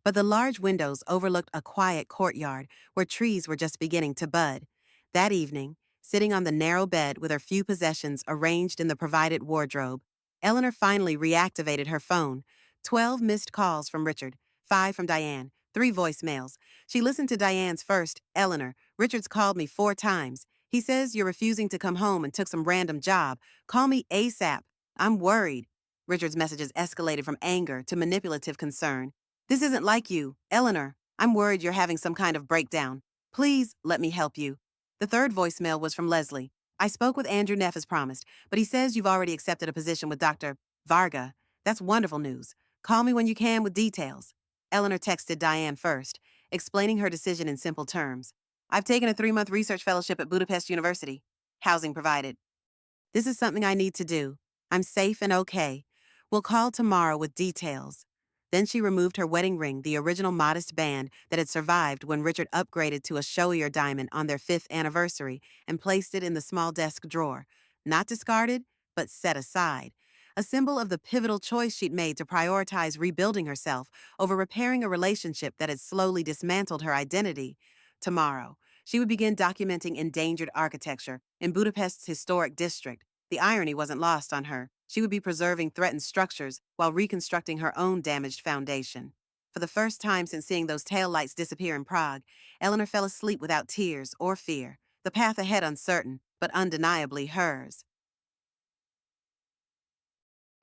But the large windows overlooked a quiet courtyard where trees were just beginning to bud. That evening, sitting on the narrow bed with her few possessions arranged in the provided wardrobe, Eleanor finally reactivated her phone. 12 missed calls from Richard, 5 from Diane, 3 voicemails. She listened to Diane's first. Eleanor, Richard's called me 4 times. He says you're refusing to come home and took some random job. Call me ASAP. I'm worried. Richard's messages escalated from anger to manipulative concern. This isn't like you. Eleanor, I'm worried you're having some kind of breakdown. Please let me help you. The third voicemail was from Leslie. I spoke with Andrew Neff as promised, but he says you've already accepted a position with Dr. Varga. That's wonderful news. Call me when you can with details. Eleanor texted Diane first, explaining her decision in simple terms. I've taken a 3-month research fellowship at Budapest University. Housing provided. This is something I need to do. I'm safe and okay. We'll call tomorrow with details. Then she removed her wedding ring, the original modest band that had survived when Richard upgraded to a showier diamond on their 5th anniversary, and placed it in the small desk drawer. Not discarded, but set aside. A symbol of the pivotal choice she'd made to prioritize rebuilding herself over repairing a relationship that had slowly dismantled her identity. Tomorrow, she would begin documenting endangered architecture in Budapest's historic district. The irony wasn't lost on her. She would be preserving threatened structures while reconstructing her own damaged foundation. For the first time since seeing those taillights disappear in Prague, Eleanor fell asleep without tears or fear, the path ahead uncertain, but undeniably hers.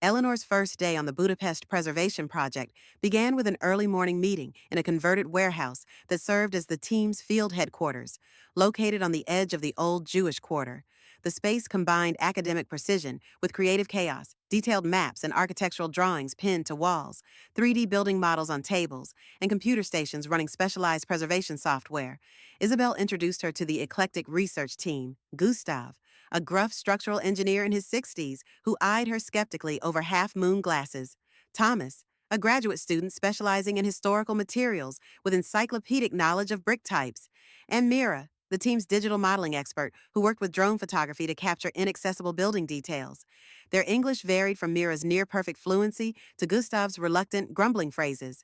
Eleanor's first day on the Budapest Preservation Project began with an early morning meeting in a converted warehouse that served as the team's field headquarters, located on the edge of the old Jewish quarter. The space combined academic precision with creative chaos, detailed maps and architectural drawings pinned to walls, 3D building models on tables, and computer stations running specialized preservation software. Isabel introduced her to the eclectic research team, Gustav, a gruff structural engineer in his 60s who eyed her skeptically over half moon glasses. Thomas, a graduate student specializing in historical materials with encyclopedic knowledge of brick types. And Mira, the team's digital modeling expert who worked with drone photography to capture inaccessible building details. Their English varied from Mira's near perfect fluency to Gustav's reluctant, grumbling phrases.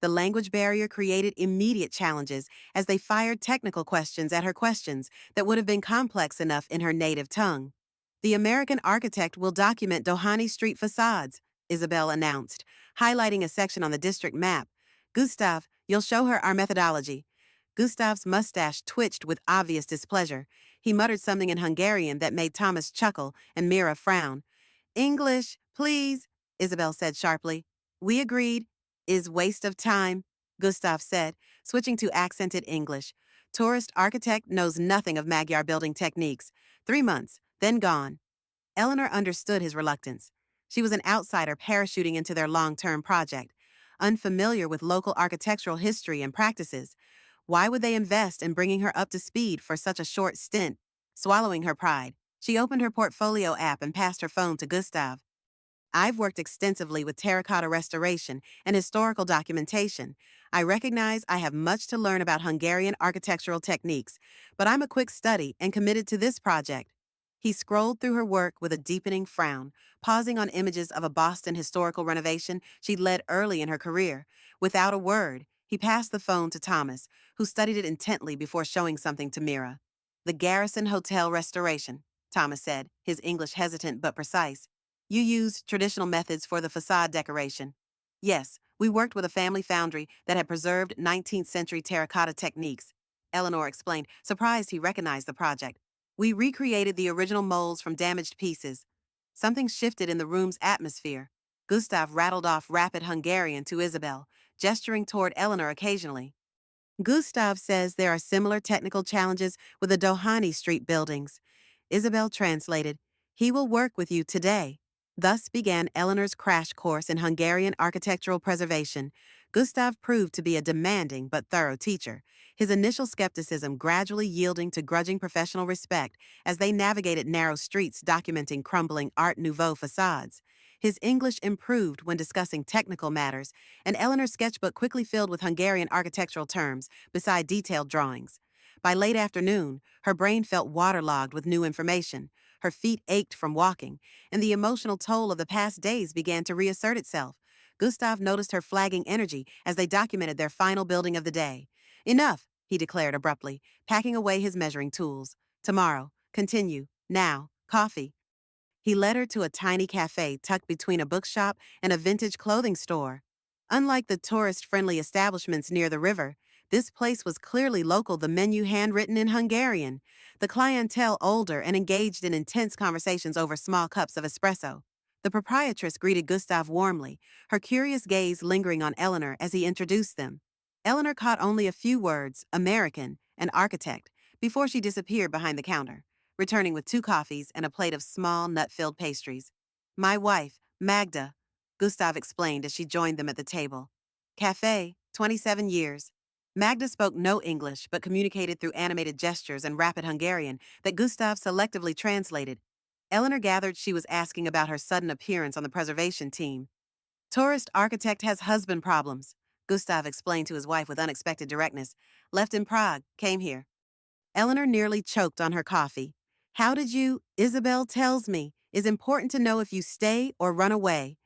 The language barrier created immediate challenges as they fired technical questions at her questions that would have been complex enough in her native tongue. The American architect will document Doheny Street facades, Isabel announced, highlighting a section on the district map. Gustav, you'll show her our methodology. Gustav's mustache twitched with obvious displeasure. He muttered something in Hungarian that made Thomas chuckle and Mira frown. English, please, Isabel said sharply. We agreed. Is waste of time, Gustav said, switching to accented English. Tourist architect knows nothing of Magyar building techniques. 3 months, then gone. Eleanor understood his reluctance. She was an outsider parachuting into their long-term project, unfamiliar with local architectural history and practices. Why would they invest in bringing her up to speed for such a short stint? Swallowing her pride, she opened her portfolio app and passed her phone to Gustav. I've worked extensively with terracotta restoration and historical documentation. I recognize I have much to learn about Hungarian architectural techniques, but I'm a quick study and committed to this project. He scrolled through her work with a deepening frown, pausing on images of a Boston historical renovation she'd led early in her career. Without a word, he passed the phone to Thomas, who studied it intently before showing something to Mira. The Garrison Hotel restoration, Thomas said, his English hesitant but precise. You used traditional methods for the facade decoration. Yes, we worked with a family foundry that had preserved 19th century terracotta techniques, Eleanor explained, surprised he recognized the project. We recreated the original molds from damaged pieces. Something shifted in the room's atmosphere. Gustav rattled off rapid Hungarian to Isabel, gesturing toward Eleanor occasionally. Gustav says there are similar technical challenges with the Doheny Street buildings. Isabel translated, He will work with you today. Thus began Eleanor's crash course in Hungarian architectural preservation. Gustav proved to be a demanding but thorough teacher, his initial skepticism gradually yielding to grudging professional respect as they navigated narrow streets documenting crumbling Art Nouveau facades. His English improved when discussing technical matters, and Eleanor's sketchbook quickly filled with Hungarian architectural terms, beside detailed drawings. By late afternoon, her brain felt waterlogged with new information. Her feet ached from walking, and the emotional toll of the past days began to reassert itself. Gustav noticed her flagging energy as they documented their final building of the day. Enough, he declared abruptly, packing away his measuring tools. Tomorrow. Continue. Now. Coffee. He led her to a tiny cafe tucked between a bookshop and a vintage clothing store. Unlike the tourist-friendly establishments near the river, this place was clearly local, the menu handwritten in Hungarian, the clientele older and engaged in intense conversations over small cups of espresso. The proprietress greeted Gustav warmly, her curious gaze lingering on Eleanor as he introduced them. Eleanor caught only a few words, American and architect, before she disappeared behind the counter, returning with 2 coffees and a plate of small, nut-filled pastries. My wife, Magda, Gustav explained as she joined them at the table. Cafe, 27 years. Magda spoke no English but communicated through animated gestures and rapid Hungarian that Gustav selectively translated. Eleanor gathered she was asking about her sudden appearance on the preservation team. Tourist architect has husband problems, Gustav explained to his wife with unexpected directness. Left in Prague, came here. Eleanor nearly choked on her coffee. How did you, Isabel tells me, is important to know if you stay or run away.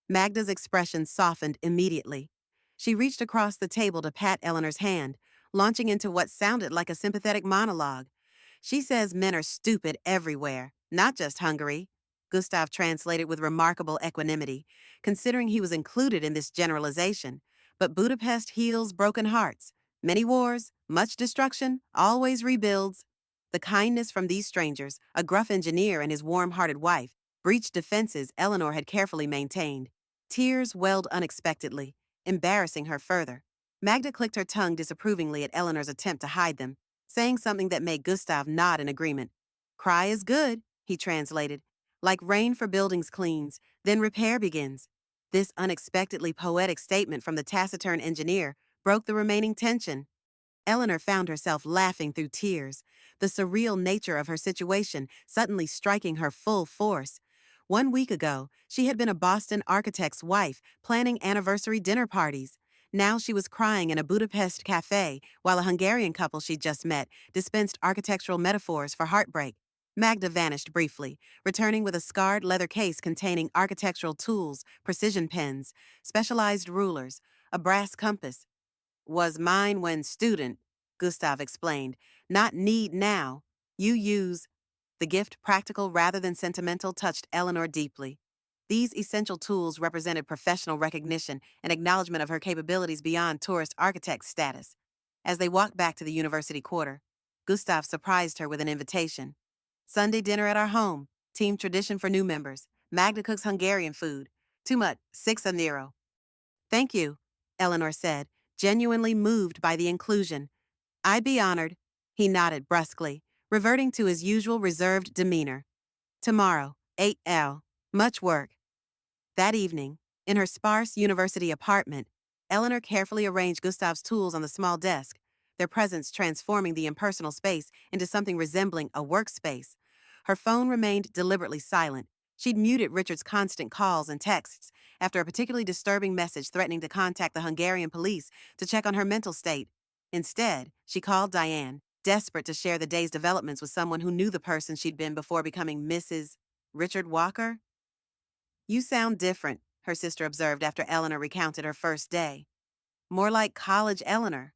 Magda's expression softened immediately. She reached across the table to pat Eleanor's hand, launching into what sounded like a sympathetic monologue. She says men are stupid everywhere, not just Hungary. Gustav translated with remarkable equanimity, considering he was included in this generalization. But Budapest heals broken hearts. Many wars, much destruction, always rebuilds. The kindness from these strangers, a gruff engineer and his warm-hearted wife, breached defenses Eleanor had carefully maintained. Tears welled unexpectedly, embarrassing her further. Magda clicked her tongue disapprovingly at Eleanor's attempt to hide them, saying something that made Gustav nod in agreement. Cry is good, he translated. Like rain for buildings cleans, then repair begins. This unexpectedly poetic statement from the taciturn engineer broke the remaining tension. Eleanor found herself laughing through tears, the surreal nature of her situation suddenly striking her full force. 1 week ago, she had been a Boston architect's wife, planning anniversary dinner parties. Now she was crying in a Budapest cafe while a Hungarian couple she'd just met dispensed architectural metaphors for heartbreak. Magda vanished briefly, returning with a scarred leather case containing architectural tools, precision pens, specialized rulers, a brass compass. Was mine when student, Gustav explained. Not need now. You use. The gift, practical rather than sentimental, touched Eleanor deeply. These essential tools represented professional recognition and acknowledgement of her capabilities beyond tourist architect status. As they walked back to the university quarter, Gustav surprised her with an invitation. Sunday dinner at our home, team tradition for new members. Magda cooks Hungarian food. Too much, 6 €. Thank you, Eleanor said, genuinely moved by the inclusion. I'd be honored. He nodded brusquely, reverting to his usual reserved demeanor. Tomorrow, 8 L. Much work. That evening, in her sparse university apartment, Eleanor carefully arranged Gustav's tools on the small desk, their presence transforming the impersonal space into something resembling a workspace. Her phone remained deliberately silent. She'd muted Richard's constant calls and texts after a particularly disturbing message threatening to contact the Hungarian police to check on her mental state. Instead, she called Diane, desperate to share the day's developments with someone who knew the person she'd been before becoming Mrs. Richard Walker. You sound different, her sister observed after Eleanor recounted her first day. More like college Eleanor.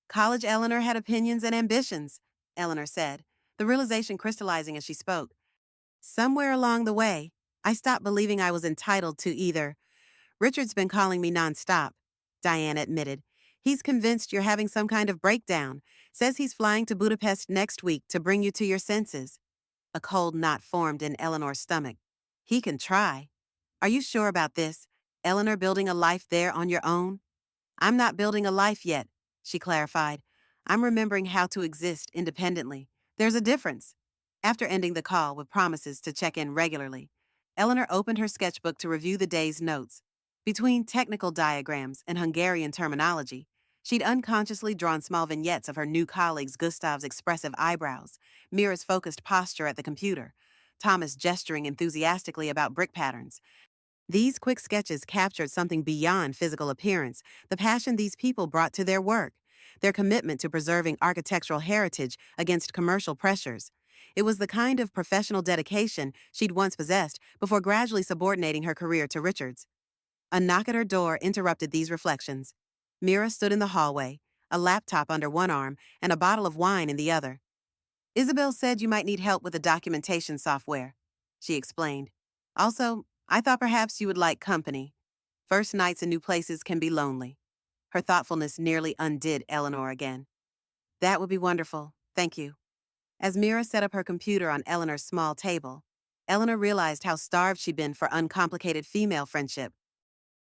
College Eleanor had opinions and ambitions, Eleanor said, the realization crystallizing as she spoke. Somewhere along the way, I stopped believing I was entitled to either. Richard's been calling me nonstop, Diane admitted. He's convinced you're having some kind of breakdown. Says he's flying to Budapest next week to bring you to your senses. A cold knot formed in Eleanor's stomach. He can try. Are you sure about this? Eleanor building a life there on your own? I'm not building a life yet, she clarified. I'm remembering how to exist independently. There's a difference. After ending the call with promises to check in regularly, Eleanor opened her sketchbook to review the day's notes. Between technical diagrams and Hungarian terminology, she'd unconsciously drawn small vignettes of her new colleagues Gustav's expressive eyebrows, Mira's focused posture at the computer, Thomas gesturing enthusiastically about brick patterns. These quick sketches captured something beyond physical appearance, the passion these people brought to their work, their commitment to preserving architectural heritage against commercial pressures. It was the kind of professional dedication she'd once possessed before gradually subordinating her career to Richard's. A knock at her door interrupted these reflections. Mira stood in the hallway, a laptop under one arm and a bottle of wine in the other. Isabel said you might need help with the documentation software, she explained. Also, I thought perhaps you would like company. First nights in new places can be lonely. Her thoughtfulness nearly undid Eleanor again. That would be wonderful, thank you. As Mira set up her computer on Eleanor's small table, Eleanor realized how starved she'd been for uncomplicated female friendship.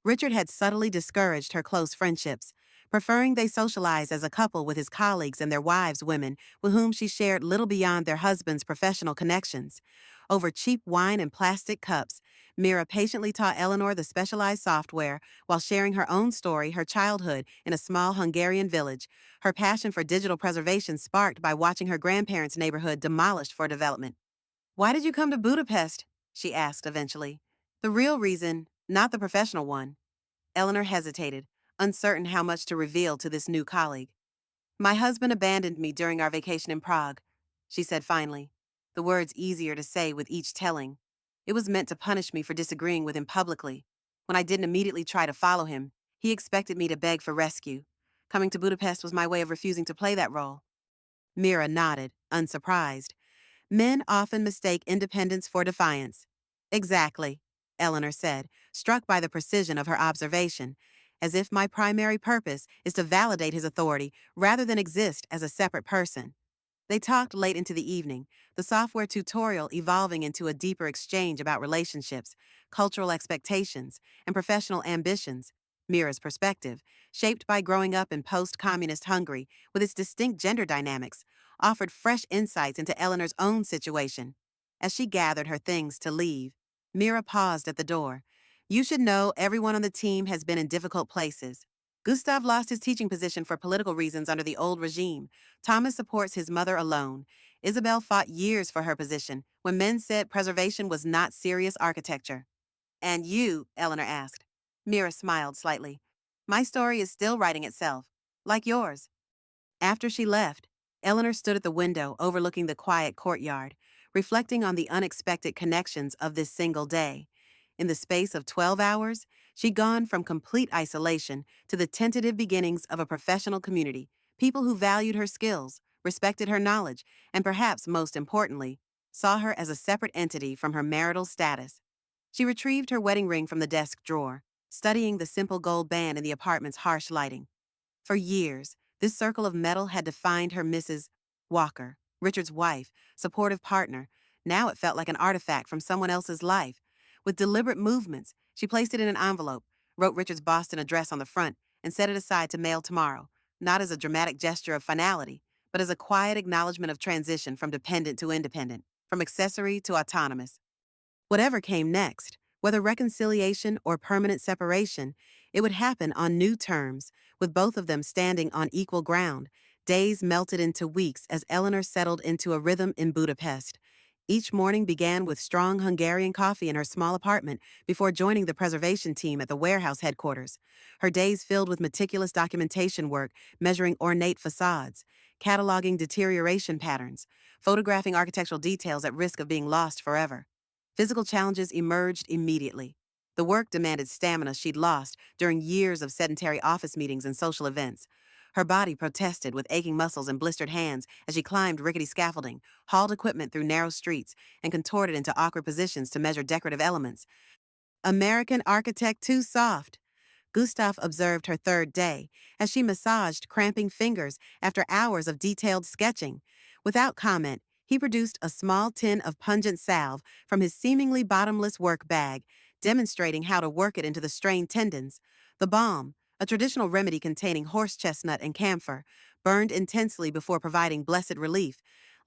Richard had subtly discouraged her close friendships, preferring they socialize as a couple with his colleagues and their wives, women with whom she shared little beyond their husbands' professional connections. Over cheap wine and plastic cups, Mira patiently taught Eleanor the specialized software while sharing her own story, her childhood in a small Hungarian village, her passion for digital preservation sparked by watching her grandparents' neighborhood demolished for development. Why did you come to Budapest? She asked eventually. The real reason, not the professional one. Eleanor hesitated, uncertain how much to reveal to this new colleague. My husband abandoned me during our vacation in Prague, she said finally, the words easier to say with each telling. It was meant to punish me for disagreeing with him publicly. When I didn't immediately try to follow him, he expected me to beg for rescue. Coming to Budapest was my way of refusing to play that role. Mira nodded, unsurprised. Men often mistake independence for defiance. Exactly, Eleanor said, struck by the precision of her observation, as if my primary purpose is to validate his authority rather than exist as a separate person. They talked late into the evening, the software tutorial evolving into a deeper exchange about relationships, cultural expectations, and professional ambitions. Mira's perspective, shaped by growing up in post-communist Hungary with its distinct gender dynamics, offered fresh insights into Eleanor's own situation. As she gathered her things to leave, Mira paused at the door. You should know everyone on the team has been in difficult places. Gustav lost his teaching position for political reasons under the old regime. Thomas supports his mother alone. Isabel fought years for her position when men said preservation was not serious architecture. And you? Eleanor asked. Mira smiled slightly. My story is still writing itself, like yours. After she left, Eleanor stood at the window overlooking the quiet courtyard, reflecting on the unexpected connections of this single day. In the space of 12 hours, she'd gone from complete isolation to the tentative beginnings of a professional community, people who valued her skills, respected her knowledge, and perhaps most importantly, saw her as a separate entity from her marital status. She retrieved her wedding ring from the desk drawer, studying the simple gold band in the apartment's harsh lighting. For years, this circle of metal had defined her Mrs. Walker, Richard's wife, supportive partner. Now it felt like an artifact from someone else's life. With deliberate movements, she placed it in an envelope, wrote Richard's Boston address on the front, and set it aside to mail tomorrow, not as a dramatic gesture of finality, but as a quiet acknowledgement of transition from dependent to independent, from accessory to autonomous. Whatever came next, whether reconciliation or permanent separation, it would happen on new terms, with both of them standing on equal ground. Days melted into weeks as Eleanor settled into a rhythm in Budapest. Each morning began with strong Hungarian coffee in her small apartment before joining the preservation team at the warehouse headquarters. Her days filled with meticulous documentation work, measuring ornate facades, cataloging deterioration patterns, photographing architectural details at risk of being lost forever. Physical challenges emerged immediately. The work demanded stamina she'd lost during years of sedentary office meetings and social events. Her body protested with aching muscles and blistered hands as she climbed rickety scaffolding, hauled equipment through narrow streets, and contorted into awkward positions to measure decorative elements. American architect too soft. Gustav observed her third day as she massaged cramping fingers after hours of detailed sketching. Without comment, he produced a small tin of pungent salve from his seemingly bottomless work bag, demonstrating how to work it into the strained tendons. The balm, a traditional remedy containing horse chestnut and camphor, burned intensely before providing blessed relief.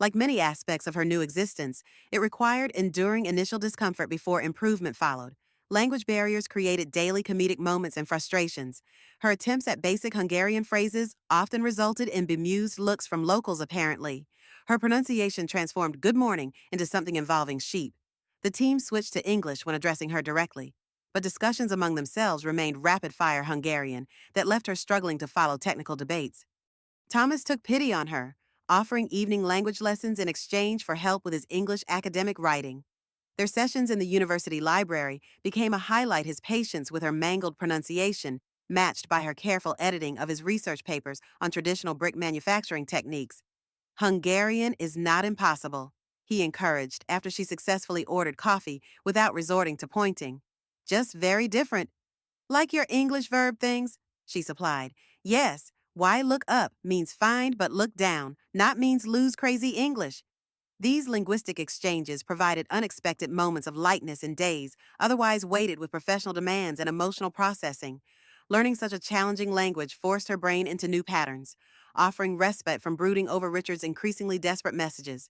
Like many aspects of her new existence, it required enduring initial discomfort before improvement followed. Language barriers created daily comedic moments and frustrations. Her attempts at basic Hungarian phrases often resulted in bemused looks from locals, apparently. Her pronunciation transformed good morning into something involving sheep. The team switched to English when addressing her directly, but discussions among themselves remained rapid-fire Hungarian that left her struggling to follow technical debates. Thomas took pity on her, offering evening language lessons in exchange for help with his English academic writing. Their sessions in the university library became a highlight. His patience with her mangled pronunciation, matched by her careful editing of his research papers on traditional brick manufacturing techniques. Hungarian is not impossible, he encouraged after she successfully ordered coffee without resorting to pointing. Just very different. Like your English verb things, she supplied. Yes, why look up means find but look down, not means lose crazy English. These linguistic exchanges provided unexpected moments of lightness in days otherwise weighted with professional demands and emotional processing. Learning such a challenging language forced her brain into new patterns, offering respite from brooding over Richard's increasingly desperate messages.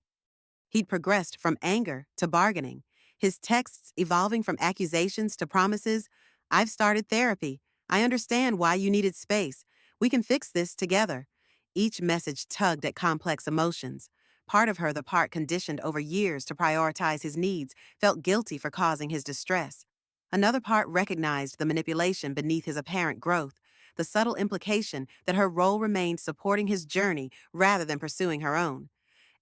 He'd progressed from anger to bargaining, his texts evolving from accusations to promises. I've started therapy. I understand why you needed space. We can fix this together. Each message tugged at complex emotions. Part of her, the part conditioned over years to prioritize his needs, felt guilty for causing his distress. Another part recognized the manipulation beneath his apparent growth, the subtle implication that her role remained supporting his journey rather than pursuing her own.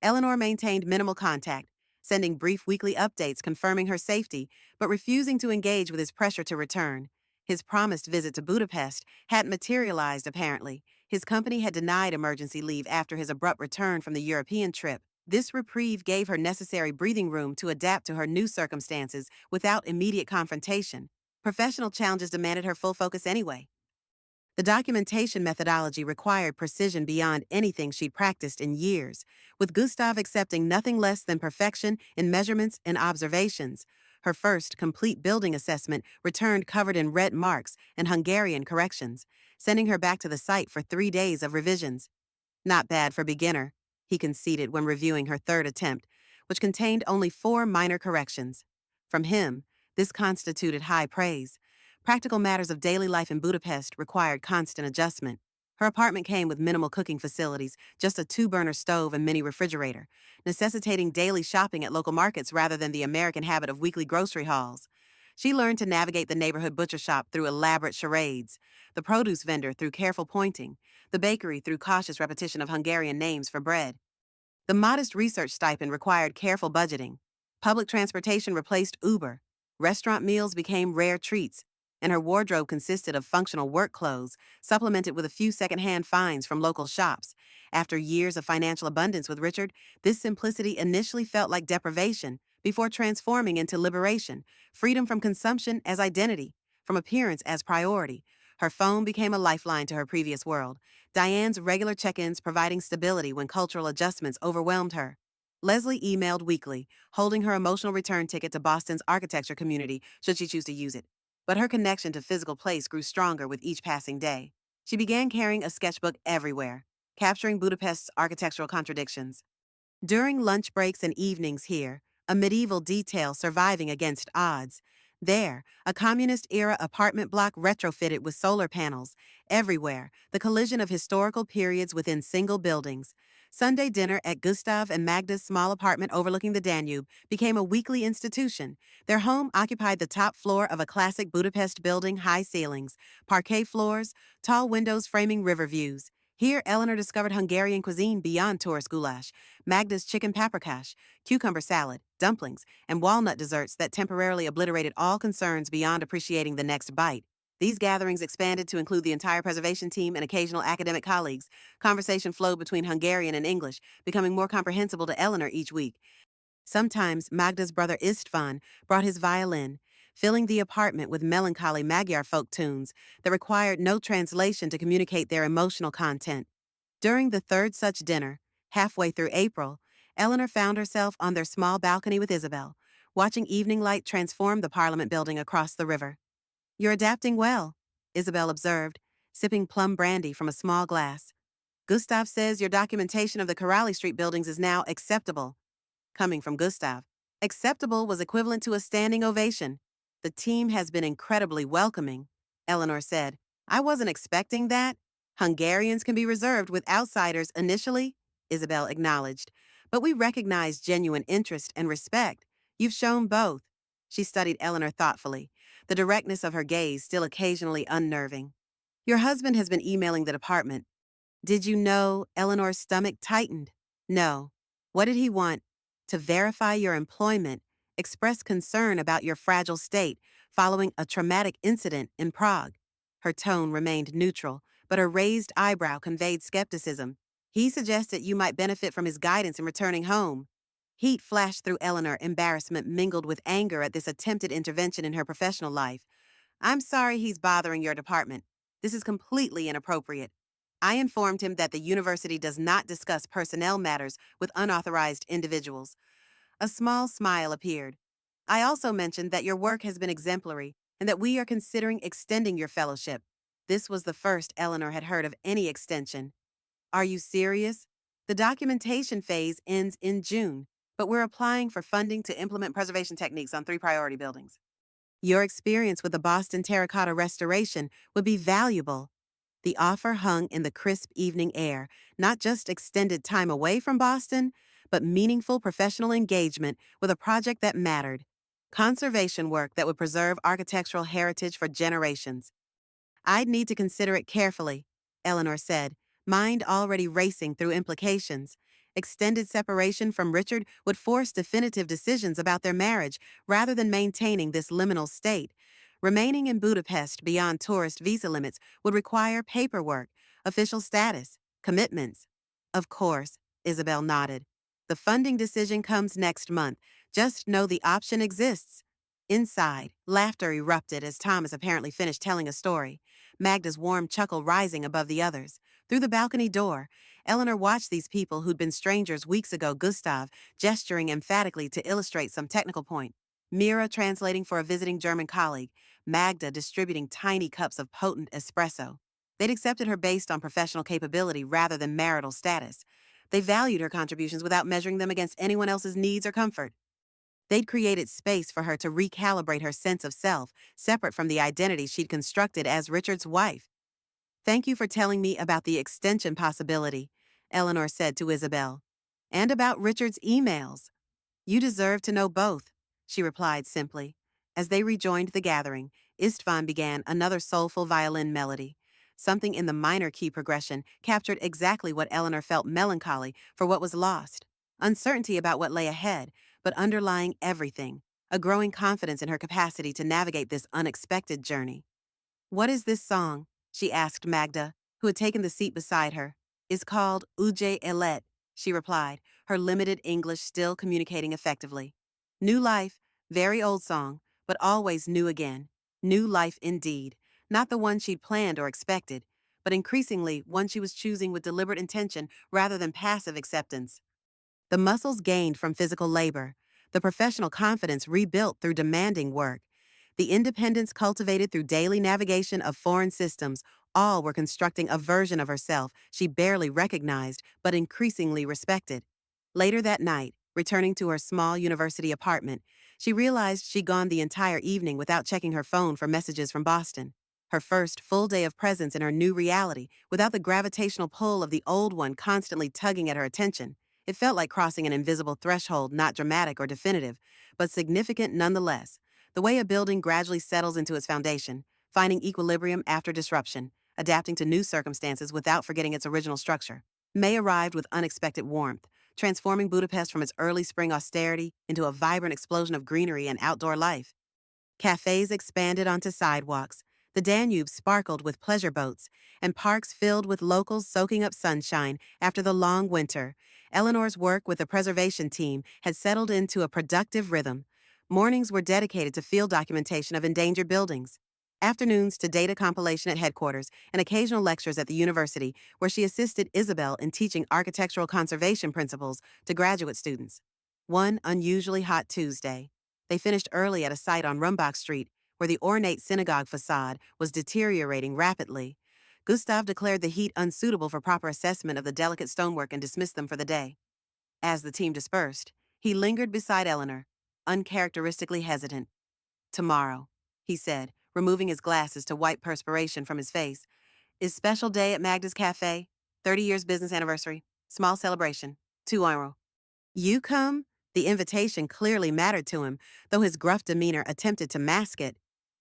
Eleanor maintained minimal contact, sending brief weekly updates confirming her safety, but refusing to engage with his pressure to return. His promised visit to Budapest hadn't materialized, apparently. His company had denied emergency leave after his abrupt return from the European trip. This reprieve gave her necessary breathing room to adapt to her new circumstances without immediate confrontation. Professional challenges demanded her full focus anyway. The documentation methodology required precision beyond anything she'd practiced in years, with Gustav accepting nothing less than perfection in measurements and observations. Her first complete building assessment returned covered in red marks and Hungarian corrections, sending her back to the site for 3 days of revisions. Not bad for beginner, he conceded when reviewing her third attempt, which contained only 4 minor corrections. From him, this constituted high praise. Practical matters of daily life in Budapest required constant adjustment. Her apartment came with minimal cooking facilities, just a two-burner stove and mini refrigerator, necessitating daily shopping at local markets rather than the American habit of weekly grocery hauls. She learned to navigate the neighborhood butcher shop through elaborate charades, the produce vendor through careful pointing, the bakery through cautious repetition of Hungarian names for bread. The modest research stipend required careful budgeting. Public transportation replaced Uber. Restaurant meals became rare treats, and her wardrobe consisted of functional work clothes, supplemented with a few secondhand finds from local shops. After years of financial abundance with Richard, this simplicity initially felt like deprivation before transforming into liberation, freedom from consumption as identity, from appearance as priority. Her phone became a lifeline to her previous world. Diane's regular check-ins providing stability when cultural adjustments overwhelmed her. Leslie emailed weekly, holding her emotional return ticket to Boston's architecture community should she choose to use it. But her connection to physical place grew stronger with each passing day. She began carrying a sketchbook everywhere, capturing Budapest's architectural contradictions. During lunch breaks and evenings here, a medieval detail surviving against odds. There, a communist-era apartment block retrofitted with solar panels. Everywhere, the collision of historical periods within single buildings. Sunday dinner at Gustav and Magda's small apartment overlooking the Danube became a weekly institution. Their home occupied the top floor of a classic Budapest building, high ceilings, parquet floors, tall windows framing river views. Here, Eleanor discovered Hungarian cuisine beyond tourist goulash, Magda's chicken paprikash, cucumber salad, dumplings, and walnut desserts that temporarily obliterated all concerns beyond appreciating the next bite. These gatherings expanded to include the entire preservation team and occasional academic colleagues. Conversation flowed between Hungarian and English, becoming more comprehensible to Eleanor each week. Sometimes Magda's brother Istvan brought his violin, filling the apartment with melancholy Magyar folk tunes that required no translation to communicate their emotional content. During the third such dinner, halfway through April, Eleanor found herself on their small balcony with Isabel, watching evening light transform the Parliament building across the river. "You're adapting well," Isabel observed, sipping plum brandy from a small glass. "Gustav says your documentation of the Corrali Street buildings is now acceptable." Coming from Gustav, acceptable was equivalent to a standing ovation. "The team has been incredibly welcoming," Eleanor said. "I wasn't expecting that. Hungarians can be reserved with outsiders initially," Isabel acknowledged. "But we recognize genuine interest and respect. You've shown both." She studied Eleanor thoughtfully, the directness of her gaze still occasionally unnerving. "Your husband has been emailing the department. Did you know?" Eleanor's stomach tightened. "No. What did he want?" "To verify your employment, express concern about your fragile state following a traumatic incident in Prague." Her tone remained neutral, but her raised eyebrow conveyed skepticism. "He suggested you might benefit from his guidance in returning home." Heat flashed through Eleanor, embarrassment mingled with anger at this attempted intervention in her professional life. "I'm sorry he's bothering your department. This is completely inappropriate. I informed him that the university does not discuss personnel matters with unauthorized individuals." A small smile appeared. "I also mentioned that your work has been exemplary and that we are considering extending your fellowship." This was the first Eleanor had heard of any extension. "Are you serious? The documentation phase ends in June, but we're applying for funding to implement preservation techniques on 3 priority buildings. Your experience with the Boston terracotta restoration would be valuable." The offer hung in the crisp evening air, not just extended time away from Boston, but meaningful professional engagement with a project that mattered. Conservation work that would preserve architectural heritage for generations. "I'd need to consider it carefully," Eleanor said, mind already racing through implications. Extended separation from Richard would force definitive decisions about their marriage rather than maintaining this liminal state. Remaining in Budapest beyond tourist visa limits would require paperwork, official status, commitments. "Of course," Isabel nodded. "The funding decision comes next month. Just know the option exists." Inside, laughter erupted as Thomas apparently finished telling a story, Magda's warm chuckle rising above the others. Through the balcony door, Eleanor watched these people who'd been strangers weeks ago, Gustav gesturing emphatically to illustrate some technical point, Mira translating for a visiting German colleague, Magda distributing tiny cups of potent espresso. They'd accepted her based on professional capability rather than marital status. They valued her contributions without measuring them against anyone else's needs or comfort. They'd created space for her to recalibrate her sense of self, separate from the identity she'd constructed as Richard's wife. Thank you for telling me about the extension possibility, Eleanor said to Isabel. And about Richard's emails. You deserve to know both, she replied simply. As they rejoined the gathering, Istvan began another soulful violin melody. Something in the minor key progression captured exactly what Eleanor felt: melancholy for what was lost, uncertainty about what lay ahead, but underlying everything, a growing confidence in her capacity to navigate this unexpected journey. What is this song? She asked Magda, who had taken the seat beside her. Is called Uje Elet, she replied, her limited English still communicating effectively. New life, very old song, but always new again. New life indeed, not the one she'd planned or expected, but increasingly one she was choosing with deliberate intention rather than passive acceptance. The muscles gained from physical labor, the professional confidence rebuilt through demanding work, the independence cultivated through daily navigation of foreign systems, all were constructing a version of herself she barely recognized but increasingly respected. Later that night, returning to her small university apartment, she realized she'd gone the entire evening without checking her phone for messages from Boston. Her first full day of presence in her new reality, without the gravitational pull of the old one constantly tugging at her attention. It felt like crossing an invisible threshold, not dramatic or definitive, but significant nonetheless. The way a building gradually settles into its foundation, finding equilibrium after disruption, adapting to new circumstances without forgetting its original structure. May arrived with unexpected warmth, transforming Budapest from its early spring austerity into a vibrant explosion of greenery and outdoor life. Cafes expanded onto sidewalks, the Danube sparkled with pleasure boats, and parks filled with locals soaking up sunshine after the long winter. Eleanor's work with the preservation team had settled into a productive rhythm. Mornings were dedicated to field documentation of endangered buildings. Afternoons to data compilation at headquarters and occasional lectures at the university, where she assisted Isabel in teaching architectural conservation principles to graduate students. One unusually hot Tuesday, they finished early at a site on Rumbach Street where the ornate synagogue facade was deteriorating rapidly. Gustav declared the heat unsuitable for proper assessment of the delicate stonework and dismissed them for the day. As the team dispersed, he lingered beside Eleanor, uncharacteristically hesitant. Tomorrow, he said, removing his glasses to wipe perspiration from his face, is special day at Magda's Cafe, 30 years business anniversary, small celebration, €2. You come? The invitation clearly mattered to him, though his gruff demeanor attempted to mask it.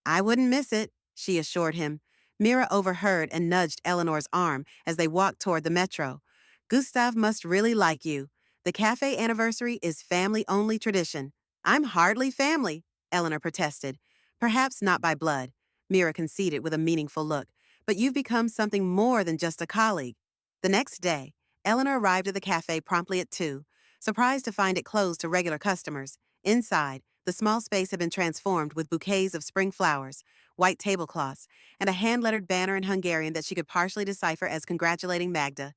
I wouldn't miss it, she assured him. Mira overheard and nudged Eleanor's arm as they walked toward the metro. Gustav must really like you. The cafe anniversary is family-only tradition. I'm hardly family, Eleanor protested. Perhaps not by blood, Mira conceded with a meaningful look, but you've become something more than just a colleague. The next day, Eleanor arrived at the cafe promptly at 2, surprised to find it closed to regular customers. Inside, the small space had been transformed with bouquets of spring flowers, white tablecloths, and a hand-lettered banner in Hungarian that she could partially decipher as congratulating Magda.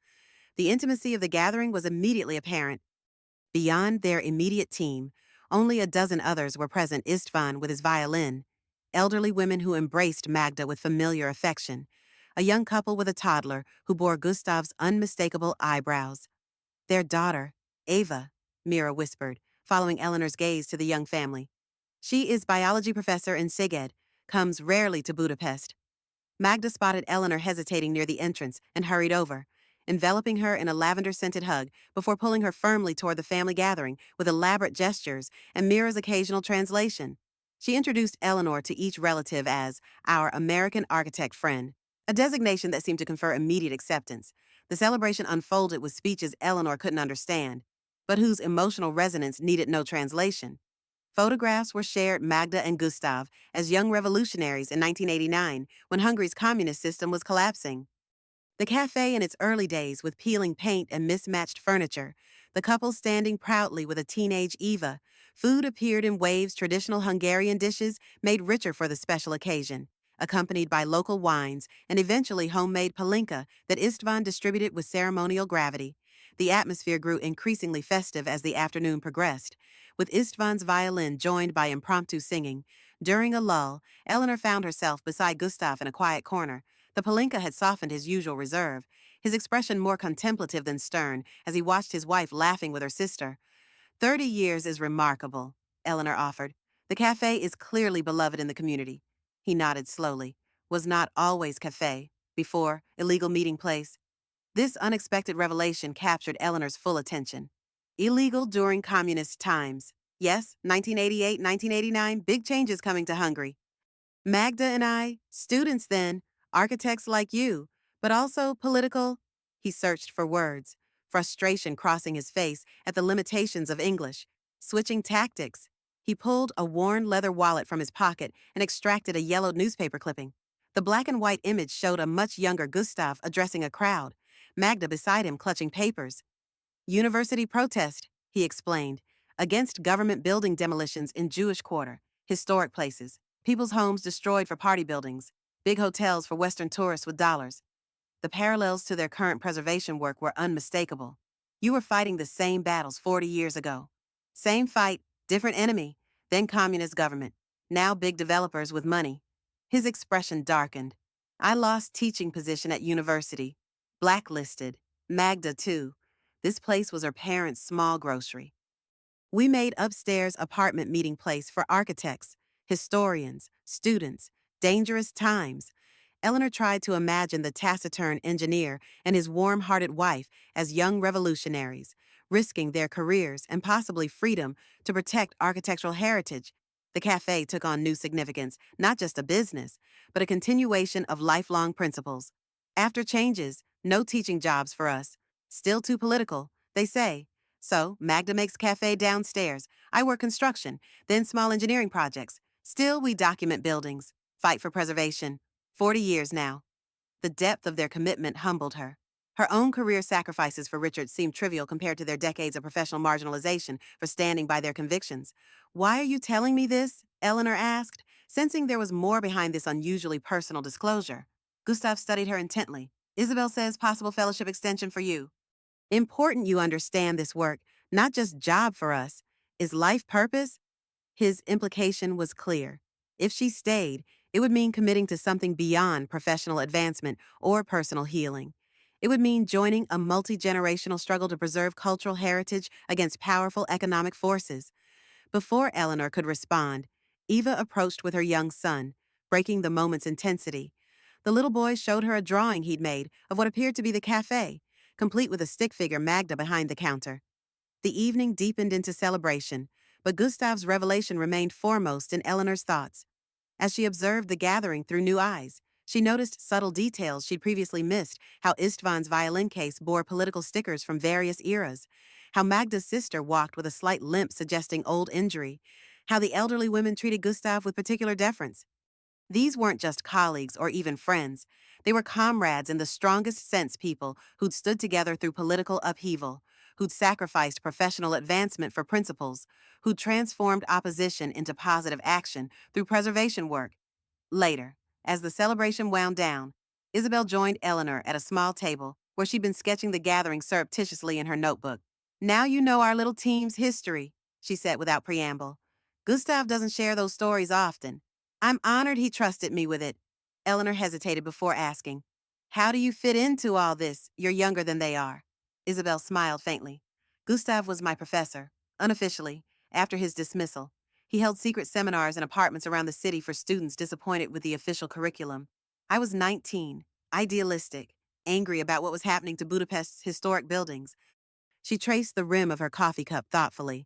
The intimacy of the gathering was immediately apparent. Beyond their immediate team, only a dozen others were present: Istvan with his violin, elderly women who embraced Magda with familiar affection, a young couple with a toddler who bore Gustav's unmistakable eyebrows. Their daughter, Ava, Mira whispered, following Eleanor's gaze to the young family. She is biology professor in Szeged, comes rarely to Budapest. Magda spotted Eleanor hesitating near the entrance and hurried over, enveloping her in a lavender-scented hug before pulling her firmly toward the family gathering with elaborate gestures and Mira's occasional translation. She introduced Eleanor to each relative as our American architect friend, a designation that seemed to confer immediate acceptance. The celebration unfolded with speeches Eleanor couldn't understand, but whose emotional resonance needed no translation. Photographs were shared Magda and Gustav as young revolutionaries in 1989 when Hungary's communist system was collapsing. The cafe in its early days with peeling paint and mismatched furniture, the couple standing proudly with a teenage Eva. Food appeared in waves: traditional Hungarian dishes made richer for the special occasion, accompanied by local wines and eventually homemade palinka that Istvan distributed with ceremonial gravity. The atmosphere grew increasingly festive as the afternoon progressed, with Istvan's violin joined by impromptu singing. During a lull, Eleanor found herself beside Gustav in a quiet corner. The palinka had softened his usual reserve, his expression more contemplative than stern as he watched his wife laughing with her sister. 30 years is remarkable, Eleanor offered. The cafe is clearly beloved in the community. He nodded slowly. Was not always cafe. Before, illegal meeting place. This unexpected revelation captured Eleanor's full attention. Illegal during communist times. Yes, 1988, 1989, big changes coming to Hungary. Magda and I, students then, architects like you, but also political. He searched for words, frustration crossing his face at the limitations of English, switching tactics. He pulled a worn leather wallet from his pocket and extracted a yellowed newspaper clipping. The black and white image showed a much younger Gustav addressing a crowd, Magda beside him clutching papers. University protest, he explained, against government building demolitions in Jewish quarter, historic places, people's homes destroyed for party buildings, big hotels for Western tourists with dollars. The parallels to their current preservation work were unmistakable. You were fighting the same battles 40 years ago. Same fight, different enemy, then communist government, now big developers with money. His expression darkened. I lost teaching position at university. Blacklisted. Magda, too. This place was her parents' small grocery. We made upstairs apartment meeting place for architects, historians, students, dangerous times. Eleanor tried to imagine the taciturn engineer and his warm-hearted wife as young revolutionaries, risking their careers and possibly freedom to protect architectural heritage. The cafe took on new significance, not just a business, but a continuation of lifelong principles. After changes, no teaching jobs for us. Still too political, they say. So, Magda makes cafe downstairs. I work construction, then small engineering projects. Still, we document buildings, fight for preservation. 40 years now. The depth of their commitment humbled her. Her own career sacrifices for Richard seemed trivial compared to their decades of professional marginalization for standing by their convictions. Why are you telling me this? Eleanor asked, sensing there was more behind this unusually personal disclosure. Gustav studied her intently. Isabel says possible fellowship extension for you. Important you understand this work, not just job for us. Is life purpose? His implication was clear. If she stayed, it would mean committing to something beyond professional advancement or personal healing. It would mean joining a multi-generational struggle to preserve cultural heritage against powerful economic forces. Before Eleanor could respond, Eva approached with her young son, breaking the moment's intensity. The little boy showed her a drawing he'd made of what appeared to be the cafe, complete with a stick figure Magda behind the counter. The evening deepened into celebration, but Gustav's revelation remained foremost in Eleanor's thoughts. As she observed the gathering through new eyes, she noticed subtle details she'd previously missed, how Istvan's violin case bore political stickers from various eras, how Magda's sister walked with a slight limp suggesting old injury, how the elderly women treated Gustav with particular deference. These weren't just colleagues or even friends. They were comrades in the strongest sense people who'd stood together through political upheaval, who'd sacrificed professional advancement for principles, who'd transformed opposition into positive action through preservation work. Later, as the celebration wound down, Isabel joined Eleanor at a small table where she'd been sketching the gathering surreptitiously in her notebook. Now you know our little team's history, she said without preamble. Gustav doesn't share those stories often. I'm honored he trusted me with it. Eleanor hesitated before asking, how do you fit into all this? You're younger than they are. Isabel smiled faintly. Gustav was my professor, unofficially, after his dismissal. He held secret seminars in apartments around the city for students disappointed with the official curriculum. I was 19, idealistic, angry about what was happening to Budapest's historic buildings. She traced the rim of her coffee cup thoughtfully.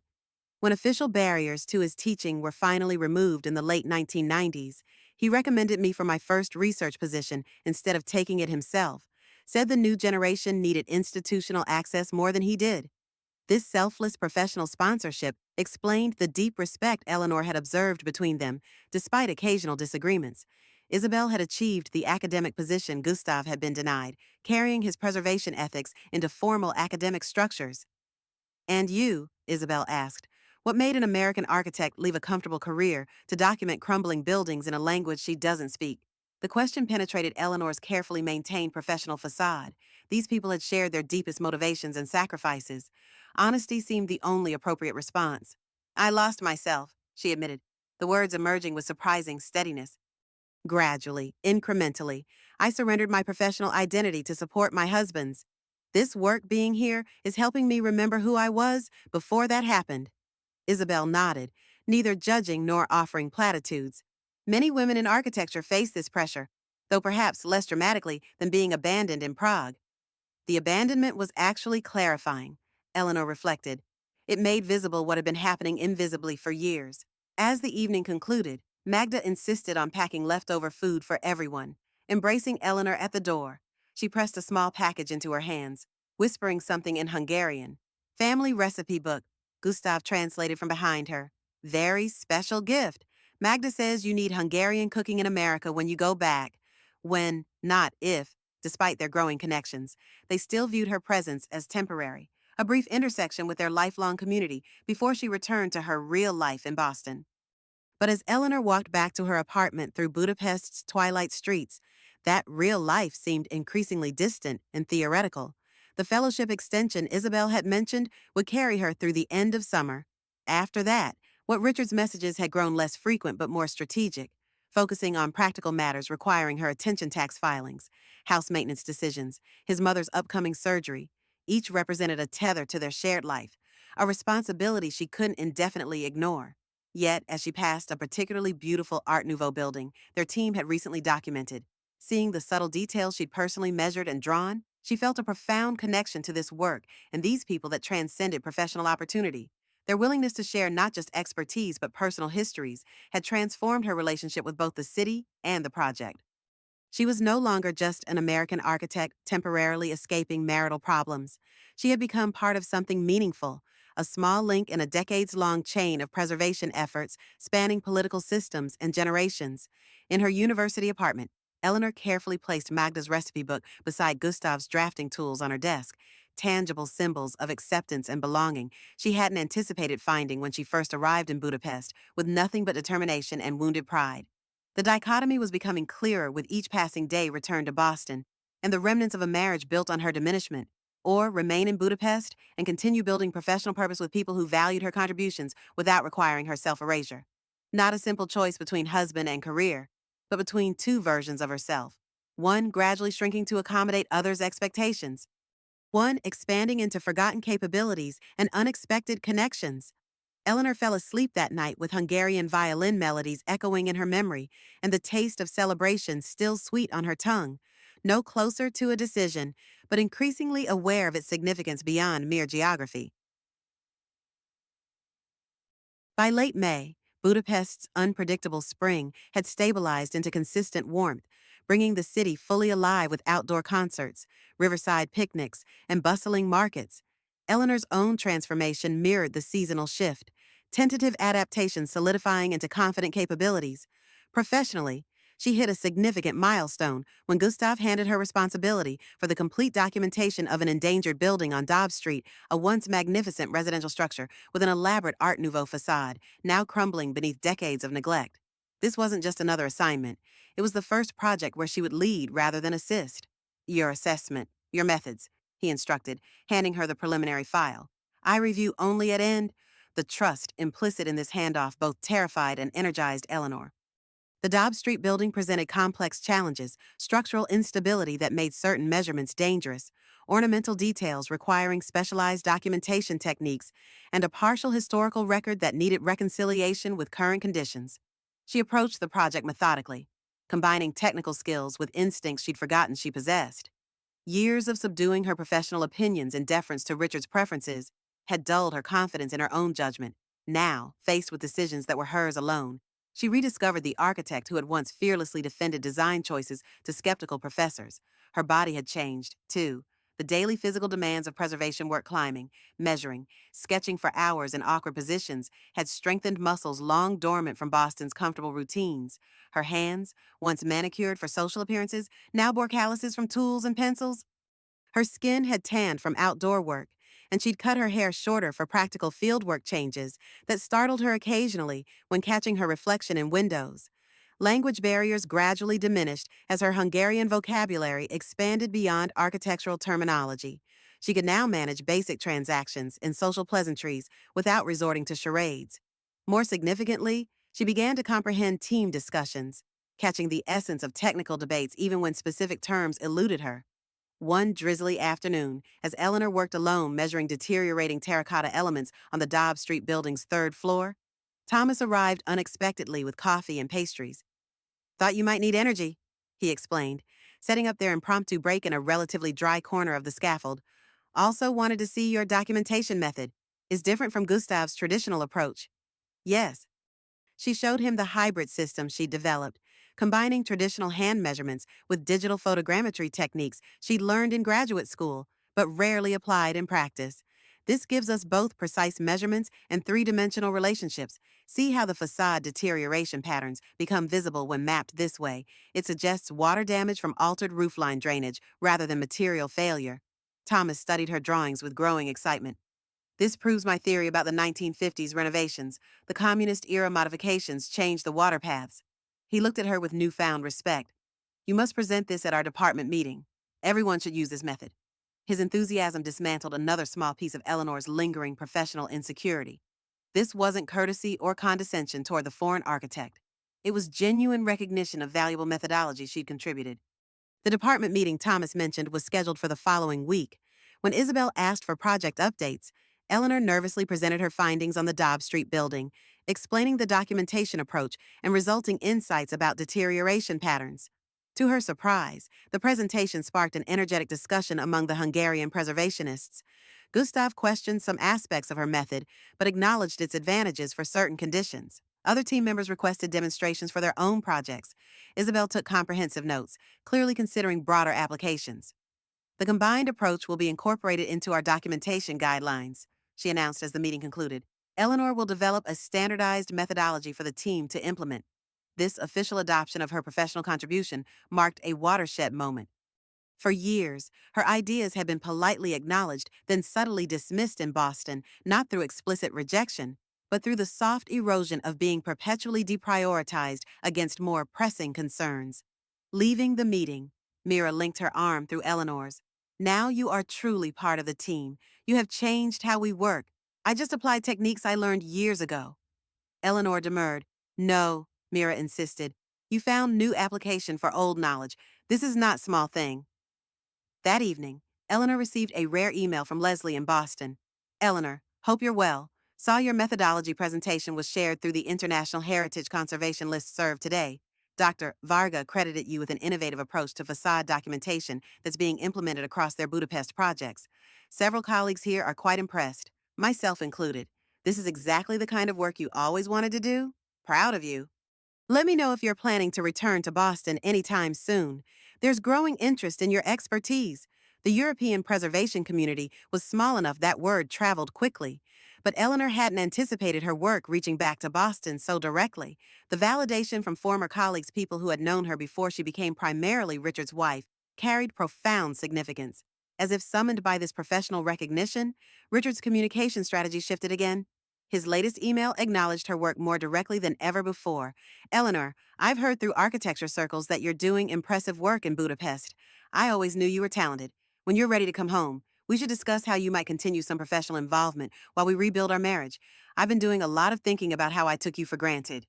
When official barriers to his teaching were finally removed in the late 1990s, he recommended me for my first research position instead of taking it himself, said the new generation needed institutional access more than he did. This selfless professional sponsorship explained the deep respect Eleanor had observed between them, despite occasional disagreements. Isabel had achieved the academic position Gustav had been denied, carrying his preservation ethics into formal academic structures. And you, Isabel asked, what made an American architect leave a comfortable career to document crumbling buildings in a language she doesn't speak? The question penetrated Eleanor's carefully maintained professional facade. These people had shared their deepest motivations and sacrifices. Honesty seemed the only appropriate response. I lost myself, she admitted, the words emerging with surprising steadiness. Gradually, incrementally, I surrendered my professional identity to support my husband's. This work being here is helping me remember who I was before that happened. Isabel nodded, neither judging nor offering platitudes. Many women in architecture face this pressure, though perhaps less dramatically than being abandoned in Prague. The abandonment was actually clarifying, Eleanor reflected. It made visible what had been happening invisibly for years. As the evening concluded, Magda insisted on packing leftover food for everyone. Embracing Eleanor at the door, she pressed a small package into her hands, whispering something in Hungarian. Family recipe book, Gustav translated from behind her. Very special gift. Magda says you need Hungarian cooking in America when you go back. When, not if, despite their growing connections. They still viewed her presence as temporary, a brief intersection with their lifelong community before she returned to her real life in Boston. But as Eleanor walked back to her apartment through Budapest's twilight streets, that real life seemed increasingly distant and theoretical. The fellowship extension Isabel had mentioned would carry her through the end of summer. After that, what Richard's messages had grown less frequent but more strategic, focusing on practical matters requiring her attention tax filings, house maintenance decisions, his mother's upcoming surgery. Each represented a tether to their shared life, a responsibility she couldn't indefinitely ignore. Yet, as she passed a particularly beautiful Art Nouveau building their team had recently documented, seeing the subtle details she'd personally measured and drawn, she felt a profound connection to this work and these people that transcended professional opportunity. Their willingness to share not just expertise but personal histories had transformed her relationship with both the city and the project. She was no longer just an American architect temporarily escaping marital problems. She had become part of something meaningful, a small link in a decades-long chain of preservation efforts spanning political systems and generations. In her university apartment, Eleanor carefully placed Magda's recipe book beside Gustav's drafting tools on her desk, tangible symbols of acceptance and belonging she hadn't anticipated finding when she first arrived in Budapest with nothing but determination and wounded pride. The dichotomy was becoming clearer with each passing day returned to Boston, and the remnants of a marriage built on her diminishment, or remain in Budapest and continue building professional purpose with people who valued her contributions without requiring her self-erasure. Not a simple choice between husband and career, but between two versions of herself. One gradually shrinking to accommodate others' expectations. One expanding into forgotten capabilities and unexpected connections. Eleanor fell asleep that night with Hungarian violin melodies echoing in her memory and the taste of celebration still sweet on her tongue. No closer to a decision, but increasingly aware of its significance beyond mere geography. By late May, Budapest's unpredictable spring had stabilized into consistent warmth, bringing the city fully alive with outdoor concerts, riverside picnics, and bustling markets. Eleanor's own transformation mirrored the seasonal shift, tentative adaptation solidifying into confident capabilities. Professionally, she hit a significant milestone when Gustav handed her responsibility for the complete documentation of an endangered building on Dobbs Street, a once magnificent residential structure with an elaborate Art Nouveau facade, now crumbling beneath decades of neglect. This wasn't just another assignment. It was the first project where she would lead rather than assist. Your assessment, your methods, he instructed, handing her the preliminary file. I review only at end. The trust implicit in this handoff both terrified and energized Eleanor. The Dobbs Street building presented complex challenges, structural instability that made certain measurements dangerous, ornamental details requiring specialized documentation techniques, and a partial historical record that needed reconciliation with current conditions. She approached the project methodically, combining technical skills with instincts she'd forgotten she possessed. Years of subduing her professional opinions in deference to Richard's preferences had dulled her confidence in her own judgment. Now, faced with decisions that were hers alone, she rediscovered the architect who had once fearlessly defended design choices to skeptical professors. Her body had changed, too. The daily physical demands of preservation work climbing, measuring, sketching for hours in awkward positions had strengthened muscles long dormant from Boston's comfortable routines. Her hands, once manicured for social appearances, now bore calluses from tools and pencils. Her skin had tanned from outdoor work, and she'd cut her hair shorter for practical fieldwork changes that startled her occasionally when catching her reflection in windows. Language barriers gradually diminished as her Hungarian vocabulary expanded beyond architectural terminology. She could now manage basic transactions and social pleasantries without resorting to charades. More significantly, she began to comprehend team discussions, catching the essence of technical debates even when specific terms eluded her. One drizzly afternoon, as Eleanor worked alone measuring deteriorating terracotta elements on the Dobbs Street building's third floor, Thomas arrived unexpectedly with coffee and pastries. Thought you might need energy, he explained, setting up their impromptu break in a relatively dry corner of the scaffold. Also wanted to see your documentation method. Is different from Gustav's traditional approach. Yes. She showed him the hybrid system she'd developed, combining traditional hand measurements with digital photogrammetry techniques she'd learned in graduate school, but rarely applied in practice. This gives us both precise measurements and three-dimensional relationships. See how the facade deterioration patterns become visible when mapped this way. It suggests water damage from altered roofline drainage rather than material failure. Thomas studied her drawings with growing excitement. This proves my theory about the 1950s renovations. The communist-era modifications changed the water paths. He looked at her with newfound respect. You must present this at our department meeting. Everyone should use this method. His enthusiasm dismantled another small piece of Eleanor's lingering professional insecurity. This wasn't courtesy or condescension toward the foreign architect. It was genuine recognition of valuable methodology she'd contributed. The department meeting Thomas mentioned was scheduled for the following week. When Isabel asked for project updates, Eleanor nervously presented her findings on the Dobbs Street building, explaining the documentation approach and resulting insights about deterioration patterns. To her surprise, the presentation sparked an energetic discussion among the Hungarian preservationists. Gustav questioned some aspects of her method, but acknowledged its advantages for certain conditions. Other team members requested demonstrations for their own projects. Isabel took comprehensive notes, clearly considering broader applications. The combined approach will be incorporated into our documentation guidelines, she announced as the meeting concluded. Eleanor will develop a standardized methodology for the team to implement. This official adoption of her professional contribution marked a watershed moment. For years, her ideas had been politely acknowledged, then subtly dismissed in Boston, not through explicit rejection, but through the soft erosion of being perpetually deprioritized against more pressing concerns. Leaving the meeting, Mira linked her arm through Eleanor's. Now you are truly part of the team. You have changed how we work. I just applied techniques I learned years ago. Eleanor demurred. No, Mira insisted. You found new application for old knowledge. This is not small thing. That evening, Eleanor received a rare email from Leslie in Boston. Eleanor, hope you're well. Saw your methodology presentation was shared through the International Heritage Conservation Listserv today. Dr. Varga credited you with an innovative approach to facade documentation that's being implemented across their Budapest projects. Several colleagues here are quite impressed, myself included. This is exactly the kind of work you always wanted to do. Proud of you. Let me know if you're planning to return to Boston anytime soon. There's growing interest in your expertise. The European preservation community was small enough that word traveled quickly. But Eleanor hadn't anticipated her work reaching back to Boston so directly. The validation from former colleagues, people who had known her before she became primarily Richard's wife, carried profound significance. As if summoned by this professional recognition, Richard's communication strategy shifted again. His latest email acknowledged her work more directly than ever before. Eleanor, I've heard through architecture circles that you're doing impressive work in Budapest. I always knew you were talented. When you're ready to come home, we should discuss how you might continue some professional involvement while we rebuild our marriage. I've been doing a lot of thinking about how I took you for granted.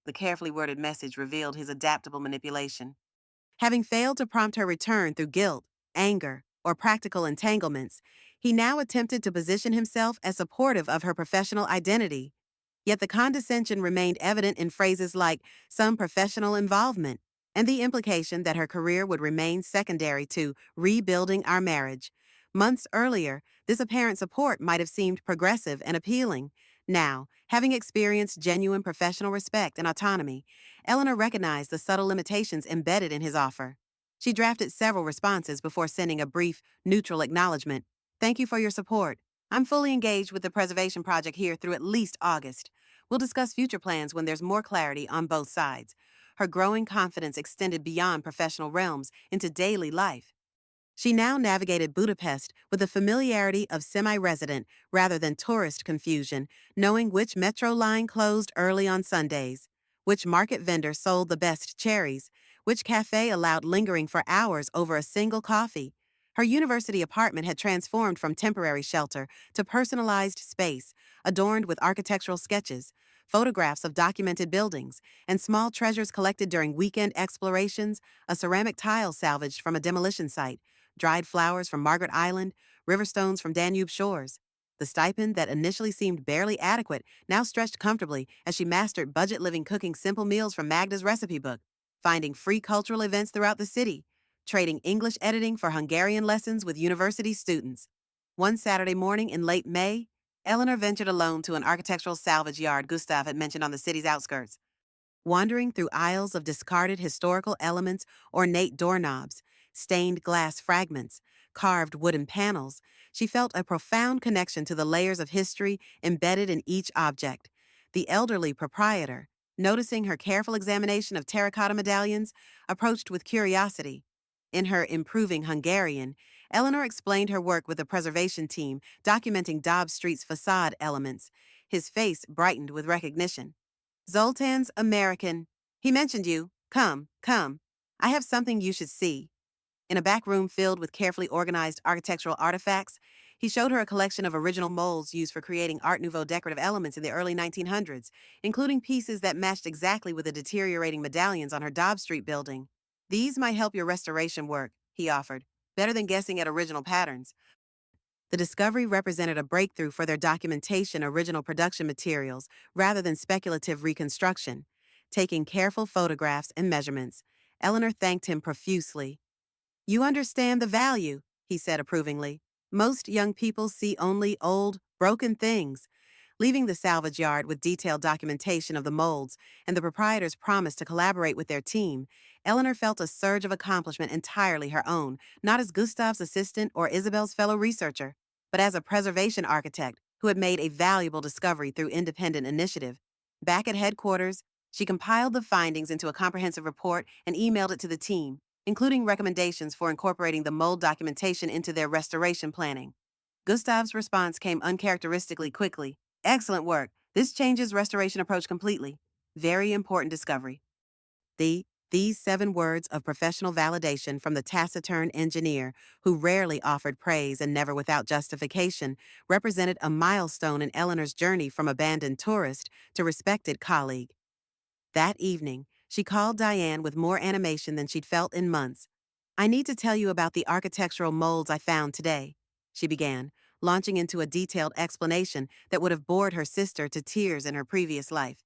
The carefully worded message revealed his adaptable manipulation. Having failed to prompt her return through guilt, anger, or practical entanglements, he now attempted to position himself as supportive of her professional identity. Yet the condescension remained evident in phrases like some professional involvement and the implication that her career would remain secondary to rebuilding our marriage. Months earlier, this apparent support might have seemed progressive and appealing. Now, having experienced genuine professional respect and autonomy, Eleanor recognized the subtle limitations embedded in his offer. She drafted several responses before sending a brief, neutral acknowledgement. Thank you for your support. I'm fully engaged with the preservation project here through at least August. We'll discuss future plans when there's more clarity on both sides. Her growing confidence extended beyond professional realms into daily life. She now navigated Budapest with the familiarity of semi-resident rather than tourist confusion, knowing which metro line closed early on Sundays, which market vendor sold the best cherries, which cafe allowed lingering for hours over a single coffee. Her university apartment had transformed from temporary shelter to personalized space, adorned with architectural sketches, photographs of documented buildings, and small treasures collected during weekend explorations, a ceramic tile salvaged from a demolition site, dried flowers from Margaret Island, river stones from Danube shores. The stipend that initially seemed barely adequate now stretched comfortably as she mastered budget living, cooking simple meals from Magda's recipe book, finding free cultural events throughout the city, trading English editing for Hungarian lessons with university students. One Saturday morning in late May, Eleanor ventured alone to an architectural salvage yard Gustav had mentioned on the city's outskirts. Wandering through aisles of discarded historical elements, ornate doorknobs, stained glass fragments, carved wooden panels, she felt a profound connection to the layers of history embedded in each object. The elderly proprietor, noticing her careful examination of terracotta medallions, approached with curiosity. In her improving Hungarian, Eleanor explained her work with the preservation team, documenting Dobbs Street's facade elements. His face brightened with recognition. Zoltan's American. He mentioned you. Come, come. I have something you should see. In a back room filled with carefully organized architectural artifacts, he showed her a collection of original molds used for creating Art Nouveau decorative elements in the early 1900s, including pieces that matched exactly with the deteriorating medallions on her Dobbs Street building. These might help your restoration work, he offered, better than guessing at original patterns. The discovery represented a breakthrough for their documentation original production materials rather than speculative reconstruction. Taking careful photographs and measurements, Eleanor thanked him profusely. You understand the value, he said approvingly. Most young people see only old, broken things. Leaving the salvage yard with detailed documentation of the molds and the proprietor's promise to collaborate with their team, Eleanor felt a surge of accomplishment entirely her own, not as Gustav's assistant or Isabel's fellow researcher, but as a preservation architect who had made a valuable discovery through independent initiative. Back at headquarters, she compiled the findings into a comprehensive report and emailed it to the team, including recommendations for incorporating the mold documentation into their restoration planning. Gustav's response came uncharacteristically quickly. Excellent work. This changes restoration approach completely. Very important discovery. These 7 words of professional validation from the taciturn engineer, who rarely offered praise and never without justification, represented a milestone in Eleanor's journey from abandoned tourist to respected colleague. That evening, she called Diane with more animation than she'd felt in months. I need to tell you about the architectural molds I found today, she began, launching into a detailed explanation that would have bored her sister to tears in her previous life.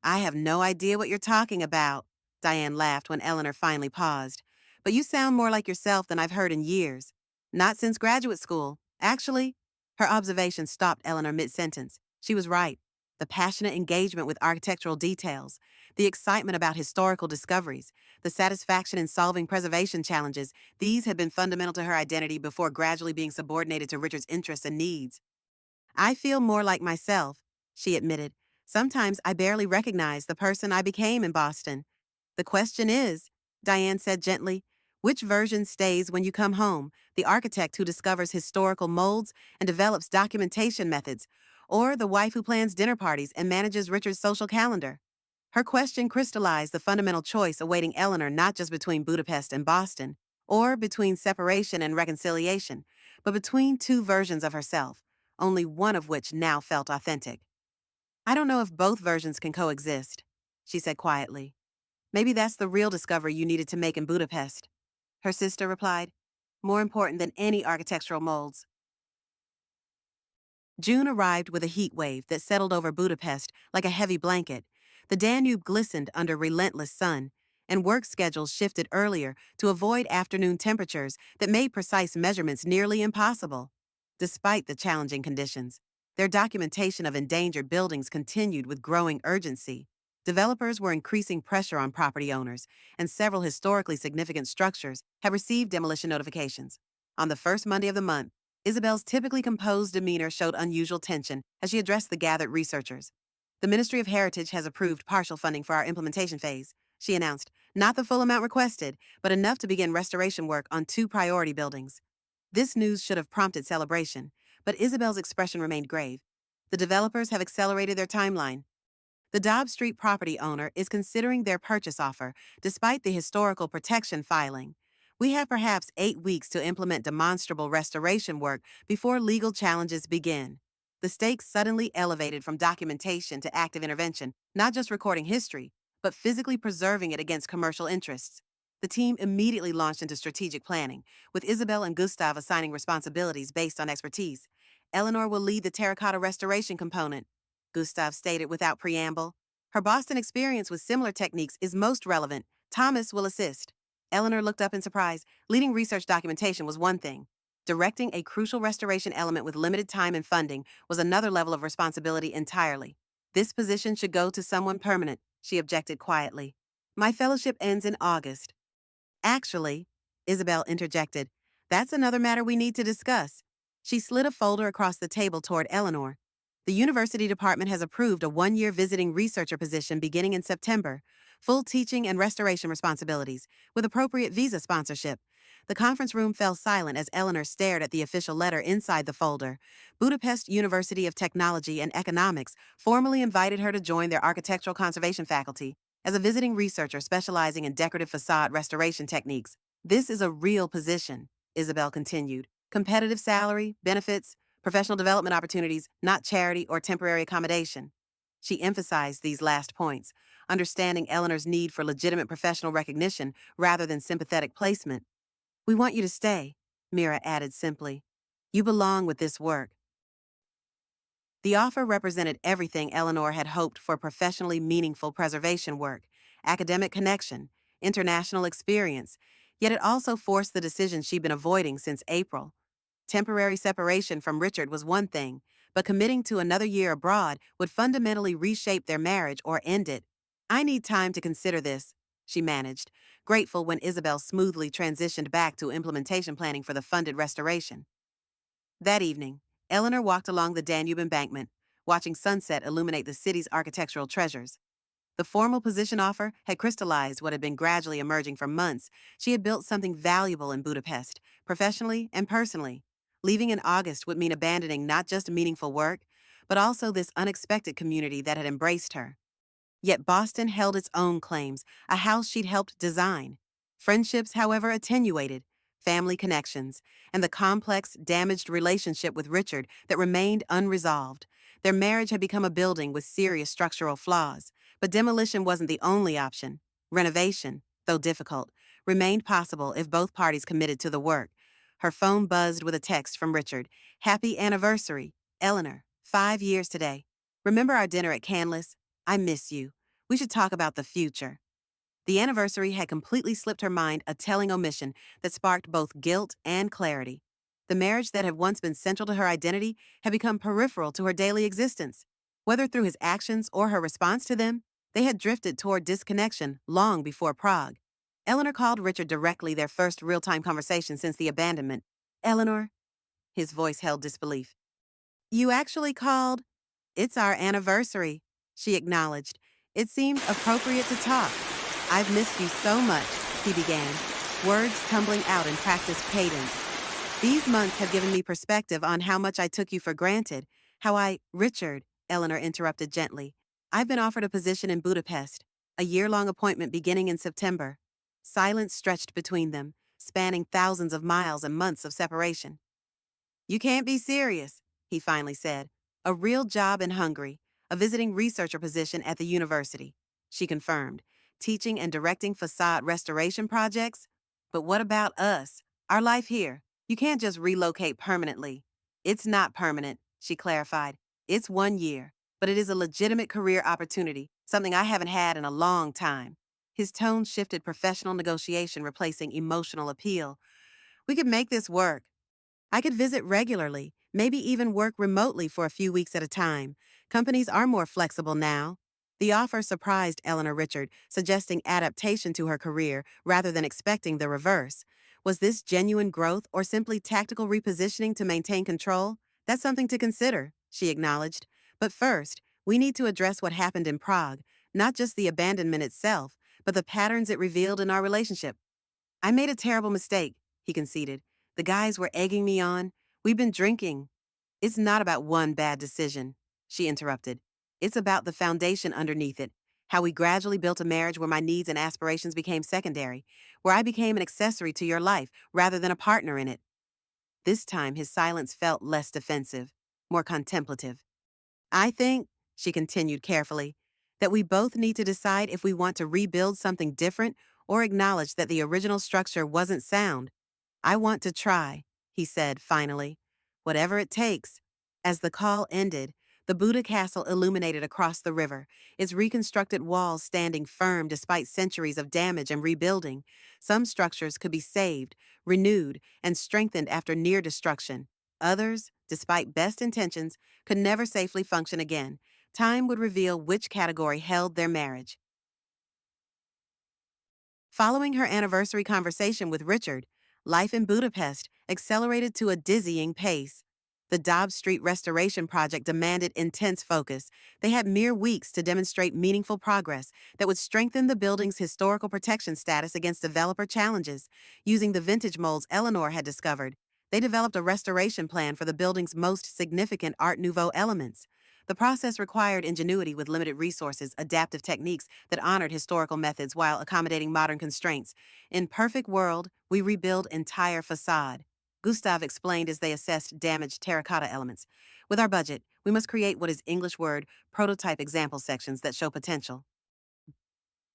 I have no idea what you're talking about, Diane laughed when Eleanor finally paused. But you sound more like yourself than I've heard in years. Not since graduate school. Actually, her observation stopped Eleanor mid-sentence. She was right. The passionate engagement with architectural details, the excitement about historical discoveries, the satisfaction in solving preservation challenges, these had been fundamental to her identity before gradually being subordinated to Richard's interests and needs. I feel more like myself, she admitted. Sometimes I barely recognize the person I became in Boston. The question is, Diane said gently, which version stays when you come home, the architect who discovers historical molds and develops documentation methods, or the wife who plans dinner parties and manages Richard's social calendar? Her question crystallized the fundamental choice awaiting Eleanor not just between Budapest and Boston, or between separation and reconciliation, but between 2 versions of herself, only one of which now felt authentic. I don't know if both versions can coexist, she said quietly. Maybe that's the real discovery you needed to make in Budapest, her sister replied. More important than any architectural molds. June arrived with a heat wave that settled over Budapest like a heavy blanket. The Danube glistened under relentless sun, and work schedules shifted earlier to avoid afternoon temperatures that made precise measurements nearly impossible. Despite the challenging conditions, their documentation of endangered buildings continued with growing urgency. Developers were increasing pressure on property owners, and several historically significant structures have received demolition notifications. On the first Monday of the month, Isabel's typically composed demeanor showed unusual tension as she addressed the gathered researchers. The Ministry of Heritage has approved partial funding for our implementation phase, she announced. Not the full amount requested, but enough to begin restoration work on 2 priority buildings. This news should have prompted celebration, but Isabel's expression remained grave. The developers have accelerated their timeline. The Dobbs Street property owner is considering their purchase offer, despite the historical protection filing. We have perhaps 8 weeks to implement demonstrable restoration work before legal challenges begin. The stakes suddenly elevated from documentation to active intervention, not just recording history, but physically preserving it against commercial interests. The team immediately launched into strategic planning, with Isabel and Gustav assigning responsibilities based on expertise. Eleanor will lead the terracotta restoration component, Gustav stated without preamble. Her Boston experience with similar techniques is most relevant. Thomas will assist. Eleanor looked up in surprise. Leading research documentation was one thing. Directing a crucial restoration element with limited time and funding was another level of responsibility entirely. This position should go to someone permanent, she objected quietly. My fellowship ends in August. Actually, Isabel interjected, that's another matter we need to discuss. She slid a folder across the table toward Eleanor. The university department has approved a one-year visiting researcher position beginning in September, full teaching and restoration responsibilities, with appropriate visa sponsorship. The conference room fell silent as Eleanor stared at the official letter inside the folder. Budapest University of Technology and Economics formally invited her to join their architectural conservation faculty as a visiting researcher specializing in decorative facade restoration techniques. This is a real position, Isabel continued. Competitive salary, benefits, professional development opportunities, not charity or temporary accommodation. She emphasized these last points, understanding Eleanor's need for legitimate professional recognition rather than sympathetic placement. We want you to stay, Mira added simply. You belong with this work. The offer represented everything Eleanor had hoped for professionally meaningful preservation work, academic connection, international experience, yet it also forced the decision she'd been avoiding since April. Temporary separation from Richard was one thing, but committing to another year abroad would fundamentally reshape their marriage or end it. I need time to consider this, she managed, grateful when Isabel smoothly transitioned back to implementation planning for the funded restoration. That evening, Eleanor walked along the Danube embankment, watching sunset illuminate the city's architectural treasures. The formal position offer had crystallized what had been gradually emerging for months. She had built something valuable in Budapest, professionally and personally. Leaving in August would mean abandoning not just meaningful work, but also this unexpected community that had embraced her. Yet Boston held its own claims, a house she'd helped design. Friendships, however, attenuated, family connections, and the complex, damaged relationship with Richard that remained unresolved. Their marriage had become a building with serious structural flaws, but demolition wasn't the only option. Renovation, though difficult, remained possible if both parties committed to the work. Her phone buzzed with a text from Richard. Happy anniversary, Eleanor, 5 years today. Remember our dinner at Canlis? I miss you. We should talk about the future. The anniversary had completely slipped her mind, a telling omission that sparked both guilt and clarity. The marriage that had once been central to her identity had become peripheral to her daily existence. Whether through his actions or her response to them, they had drifted toward disconnection long before Prague. Eleanor called Richard directly, their first real-time conversation since the abandonment. Eleanor? His voice held disbelief. You actually called? It's our anniversary, she acknowledged. It seemed appropriate to talk. I've missed you so much, he began, words tumbling out in practiced cadence. These months have given me perspective on how much I took you for granted, Richard, Eleanor interrupted gently. I've been offered a position in Budapest, a year-long appointment beginning in September. Silence stretched between them, spanning thousands of miles and months of separation. You can't be serious, he finally said. A real job in Hungary, a visiting researcher position at the university, she confirmed. Teaching and directing facade restoration projects? But what about us? Our life here? You can't just relocate permanently. It's not permanent, she clarified. It's 1 year, but it is a legitimate career opportunity, something I haven't had in a long time. His tone shifted professional negotiation, replacing emotional appeal. We could make this work. I could visit regularly, maybe even work remotely for a few weeks at a time. Companies are more flexible now. The offer surprised Eleanor Richard, suggesting adaptation to her career rather than expecting the reverse. Was this genuine growth or simply tactical repositioning to maintain control? That's something to consider, she acknowledged. But first, we need to address what happened in Prague, not just the abandonment itself, but the patterns it revealed in our relationship. I made a terrible mistake, he conceded. The guys were egging me on. We've been drinking. It's not about one bad decision, she interrupted. It's about the foundation underneath it, how we gradually built a marriage where my needs and aspirations became secondary, where I became an accessory to your life rather than a partner in it. This time his silence felt less defensive, more contemplative. I think, she continued carefully, that we both need to decide if we want to rebuild something different or acknowledge that the original structure wasn't sound. I want to try, he said finally. Whatever it takes. As the call ended, the Buddha castle illuminated across the river, its reconstructed walls standing firm despite centuries of damage and rebuilding. Some structures could be saved, renewed, and strengthened after near destruction. Others, despite best intentions, could never safely function again. Time would reveal which category held their marriage. Following her anniversary conversation with Richard, life in Budapest accelerated to a dizzying pace. The Dobbs Street restoration project demanded intense focus. They had mere weeks to demonstrate meaningful progress that would strengthen the building's historical protection status against developer challenges. Using the vintage molds Eleanor had discovered, they developed a restoration plan for the building's most significant Art Nouveau elements. The process required ingenuity with limited resources, adaptive techniques that honored historical methods while accommodating modern constraints. In perfect world, we rebuild entire facade. Gustav explained as they assessed damaged terracotta elements. With our budget, we must create what is English word prototype example sections that show potential.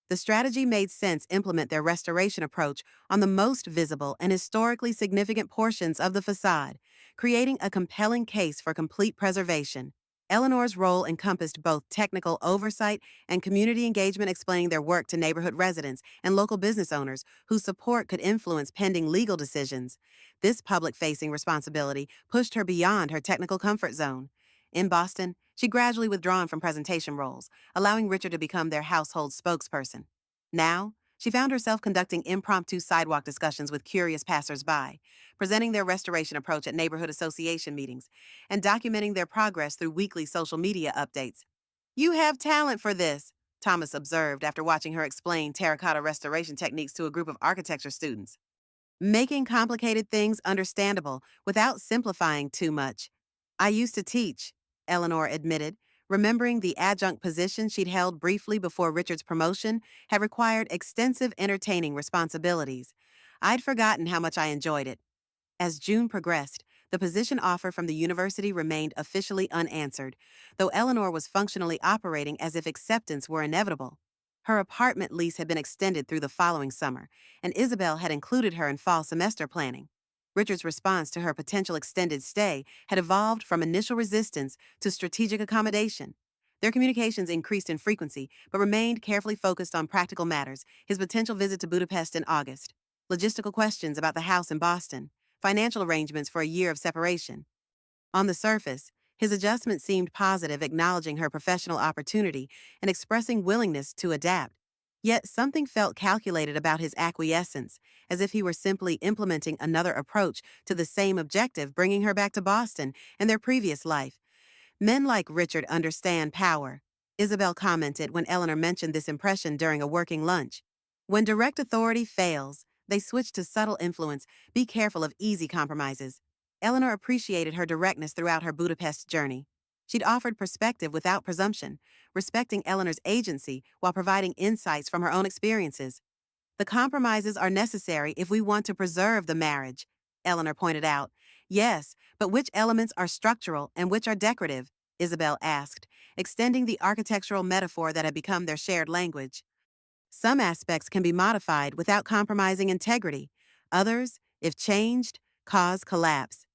The strategy made sense implement their restoration approach on the most visible and historically significant portions of the facade, creating a compelling case for complete preservation. Eleanor's role encompassed both technical oversight and community engagement, explaining their work to neighborhood residents and local business owners whose support could influence pending legal decisions. This public-facing responsibility pushed her beyond her technical comfort zone. In Boston, she gradually withdrawn from presentation roles, allowing Richard to become their household spokesperson. Now, she found herself conducting impromptu sidewalk discussions with curious passersby, presenting their restoration approach at neighborhood association meetings, and documenting their progress through weekly social media updates. "You have talent for this," Thomas observed after watching her explain terracotta restoration techniques to a group of architecture students. Making complicated things understandable without simplifying too much. "I used to teach," Eleanor admitted, remembering the adjunct position she'd held briefly before Richard's promotion had required extensive entertaining responsibilities. "I'd forgotten how much I enjoyed it." As June progressed, the position offer from the university remained officially unanswered, though Eleanor was functionally operating as if acceptance were inevitable. Her apartment lease had been extended through the following summer, and Isabel had included her in fall semester planning. Richard's response to her potential extended stay had evolved from initial resistance to strategic accommodation. Their communications increased in frequency, but remained carefully focused on practical matters: his potential visit to Budapest in August, logistical questions about the house in Boston, financial arrangements for a year of separation. On the surface, his adjustment seemed positive, acknowledging her professional opportunity and expressing willingness to adapt. Yet something felt calculated about his acquiescence, as if he were simply implementing another approach to the same objective, bringing her back to Boston and their previous life. "Men like Richard understand power," Isabel commented when Eleanor mentioned this impression during a working lunch. "When direct authority fails, they switch to subtle influence. Be careful of easy compromises." Eleanor appreciated her directness throughout her Budapest journey. She'd offered perspective without presumption, respecting Eleanor's agency while providing insights from her own experiences. "The compromises are necessary if we want to preserve the marriage," Eleanor pointed out. "Yes, but which elements are structural and which are decorative?" Isabel asked, extending the architectural metaphor that had become their shared language. "Some aspects can be modified without compromising integrity. Others, if changed, cause collapse."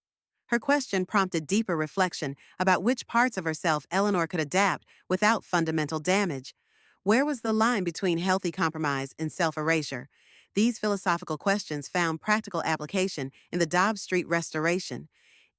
Her question prompted deeper reflection about which parts of herself Eleanor could adapt without fundamental damage. Where was the line between healthy compromise and self-erasure? These philosophical questions found practical application in the Dobbs Street restoration.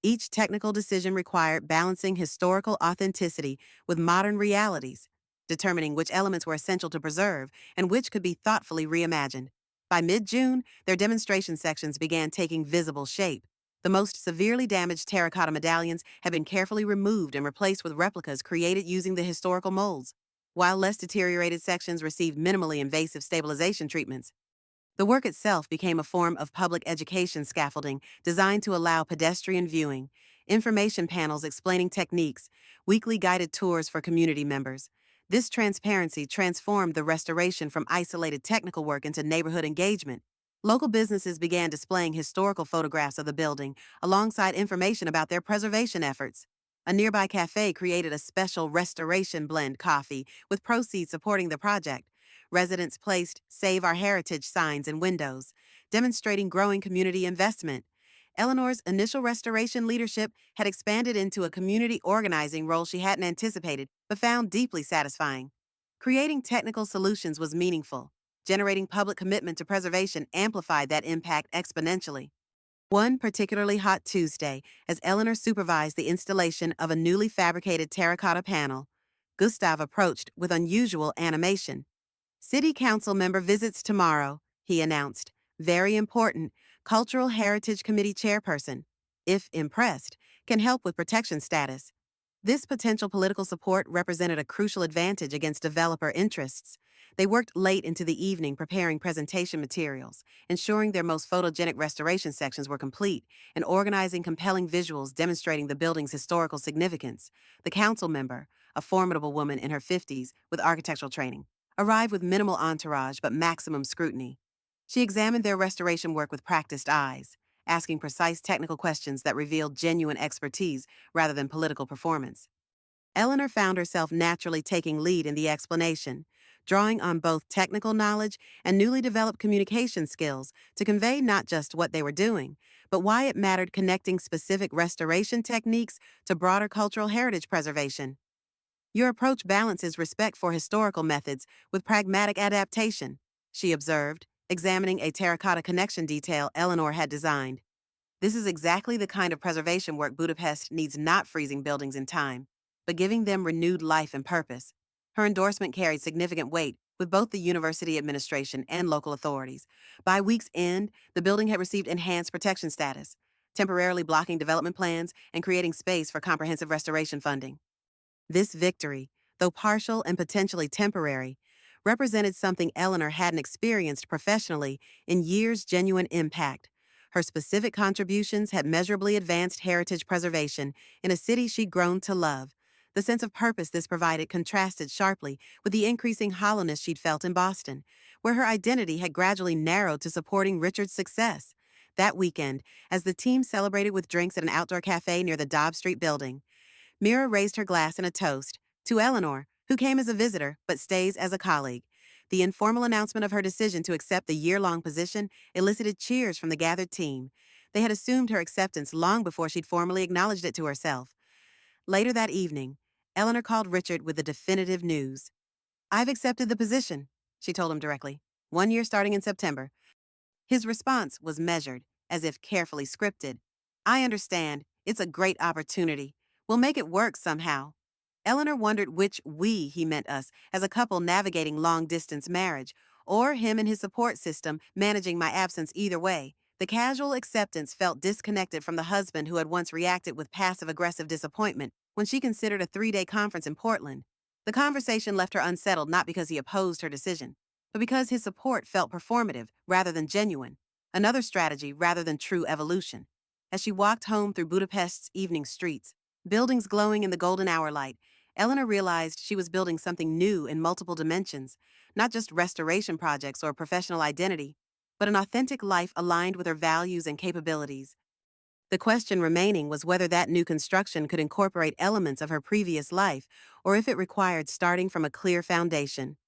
Each technical decision required balancing historical authenticity with modern realities, determining which elements were essential to preserve and which could be thoughtfully reimagined. By mid-June, their demonstration sections began taking visible shape. The most severely damaged terracotta medallions had been carefully removed and replaced with replicas created using the historical molds, while less deteriorated sections received minimally invasive stabilization treatments. The work itself became a form of public education scaffolding designed to allow pedestrian viewing, information panels explaining techniques, weekly guided tours for community members. This transparency transformed the restoration from isolated technical work into neighborhood engagement. Local businesses began displaying historical photographs of the building alongside information about their preservation efforts. A nearby cafe created a special restoration blend coffee with proceeds supporting the project. Residents placed "Save Our Heritage" signs in windows, demonstrating growing community investment. Eleanor's initial restoration leadership had expanded into a community organizing role she hadn't anticipated but found deeply satisfying. Creating technical solutions was meaningful. Generating public commitment to preservation amplified that impact exponentially. One particularly hot Tuesday, as Eleanor supervised the installation of a newly fabricated terracotta panel, Gustav approached with unusual animation. City Council member visits tomorrow, he announced. Very important, Cultural Heritage Committee chairperson. If impressed, can help with protection status. This potential political support represented a crucial advantage against developer interests. They worked late into the evening preparing presentation materials, ensuring their most photogenic restoration sections were complete, and organizing compelling visuals demonstrating the building's historical significance. The council member, a formidable woman in her 50s with architectural training, arrived with minimal entourage but maximum scrutiny. She examined their restoration work with practiced eyes, asking precise technical questions that revealed genuine expertise rather than political performance. Eleanor found herself naturally taking lead in the explanation, drawing on both technical knowledge and newly developed communication skills to convey not just what they were doing, but why it mattered connecting specific restoration techniques to broader cultural heritage preservation. Your approach balances respect for historical methods with pragmatic adaptation, she observed, examining a terracotta connection detail Eleanor had designed. This is exactly the kind of preservation work Budapest needs, not freezing buildings in time, but giving them renewed life and purpose. Her endorsement carried significant weight with both the university administration and local authorities. By week's end, the building had received enhanced protection status, temporarily blocking development plans and creating space for comprehensive restoration funding. This victory, though partial and potentially temporary, represented something Eleanor hadn't experienced professionally in years' genuine impact. Her specific contributions had measurably advanced heritage preservation in a city she'd grown to love. The sense of purpose this provided contrasted sharply with the increasing hollowness she'd felt in Boston, where her identity had gradually narrowed to supporting Richard's success. That weekend, as the team celebrated with drinks at an outdoor cafe near the Dobb Street building, Mira raised her glass in a toast to Eleanor, who came as a visitor but stays as a colleague. The informal announcement of her decision to accept the year-long position elicited cheers from the gathered team. They had assumed her acceptance long before she'd formally acknowledged it to herself. Later that evening, Eleanor called Richard with the definitive news. "I've accepted the position," she told him directly. 1 year starting in September. His response was measured, as if carefully scripted. "I understand. It's a great opportunity. We'll make it work somehow." Eleanor wondered which we he meant us, as a couple navigating long-distance marriage, or him and his support system managing my absence either way. The casual acceptance felt disconnected from the husband who had once reacted with passive-aggressive disappointment when she considered a 3-day conference in Portland. The conversation left her unsettled not because he opposed her decision, but because his support felt performative rather than genuine, another strategy rather than true evolution. As she walked home through Budapest's evening streets, buildings glowing in the golden hour light, Eleanor realized she was building something new in multiple dimensions, not just restoration projects or professional identity, but an authentic life aligned with her values and capabilities. The question remaining was whether that new construction could incorporate elements of her previous life, or if it required starting from a clear foundation.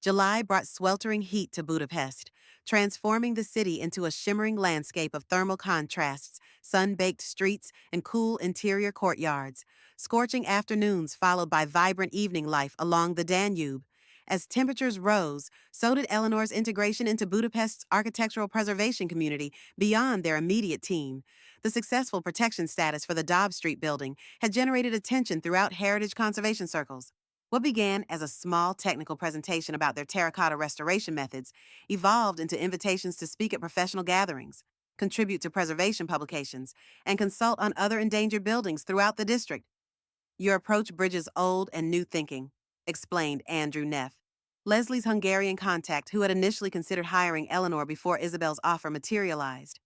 July brought sweltering heat to Budapest, transforming the city into a shimmering landscape of thermal contrasts, sun-baked streets, and cool interior courtyards. Scorching afternoons followed by vibrant evening life along the Danube. As temperatures rose, so did Eleanor's integration into Budapest's architectural preservation community beyond their immediate team. The successful protection status for the Dobb Street building had generated attention throughout heritage conservation circles. What began as a small technical presentation about their terracotta restoration methods evolved into invitations to speak at professional gatherings, contribute to preservation publications, and consult on other endangered buildings throughout the district. "Your approach bridges old and new thinking," explained Andrew Neff, Leslie's Hungarian contact who had initially considered hiring Eleanor before Isabel's offer materialized.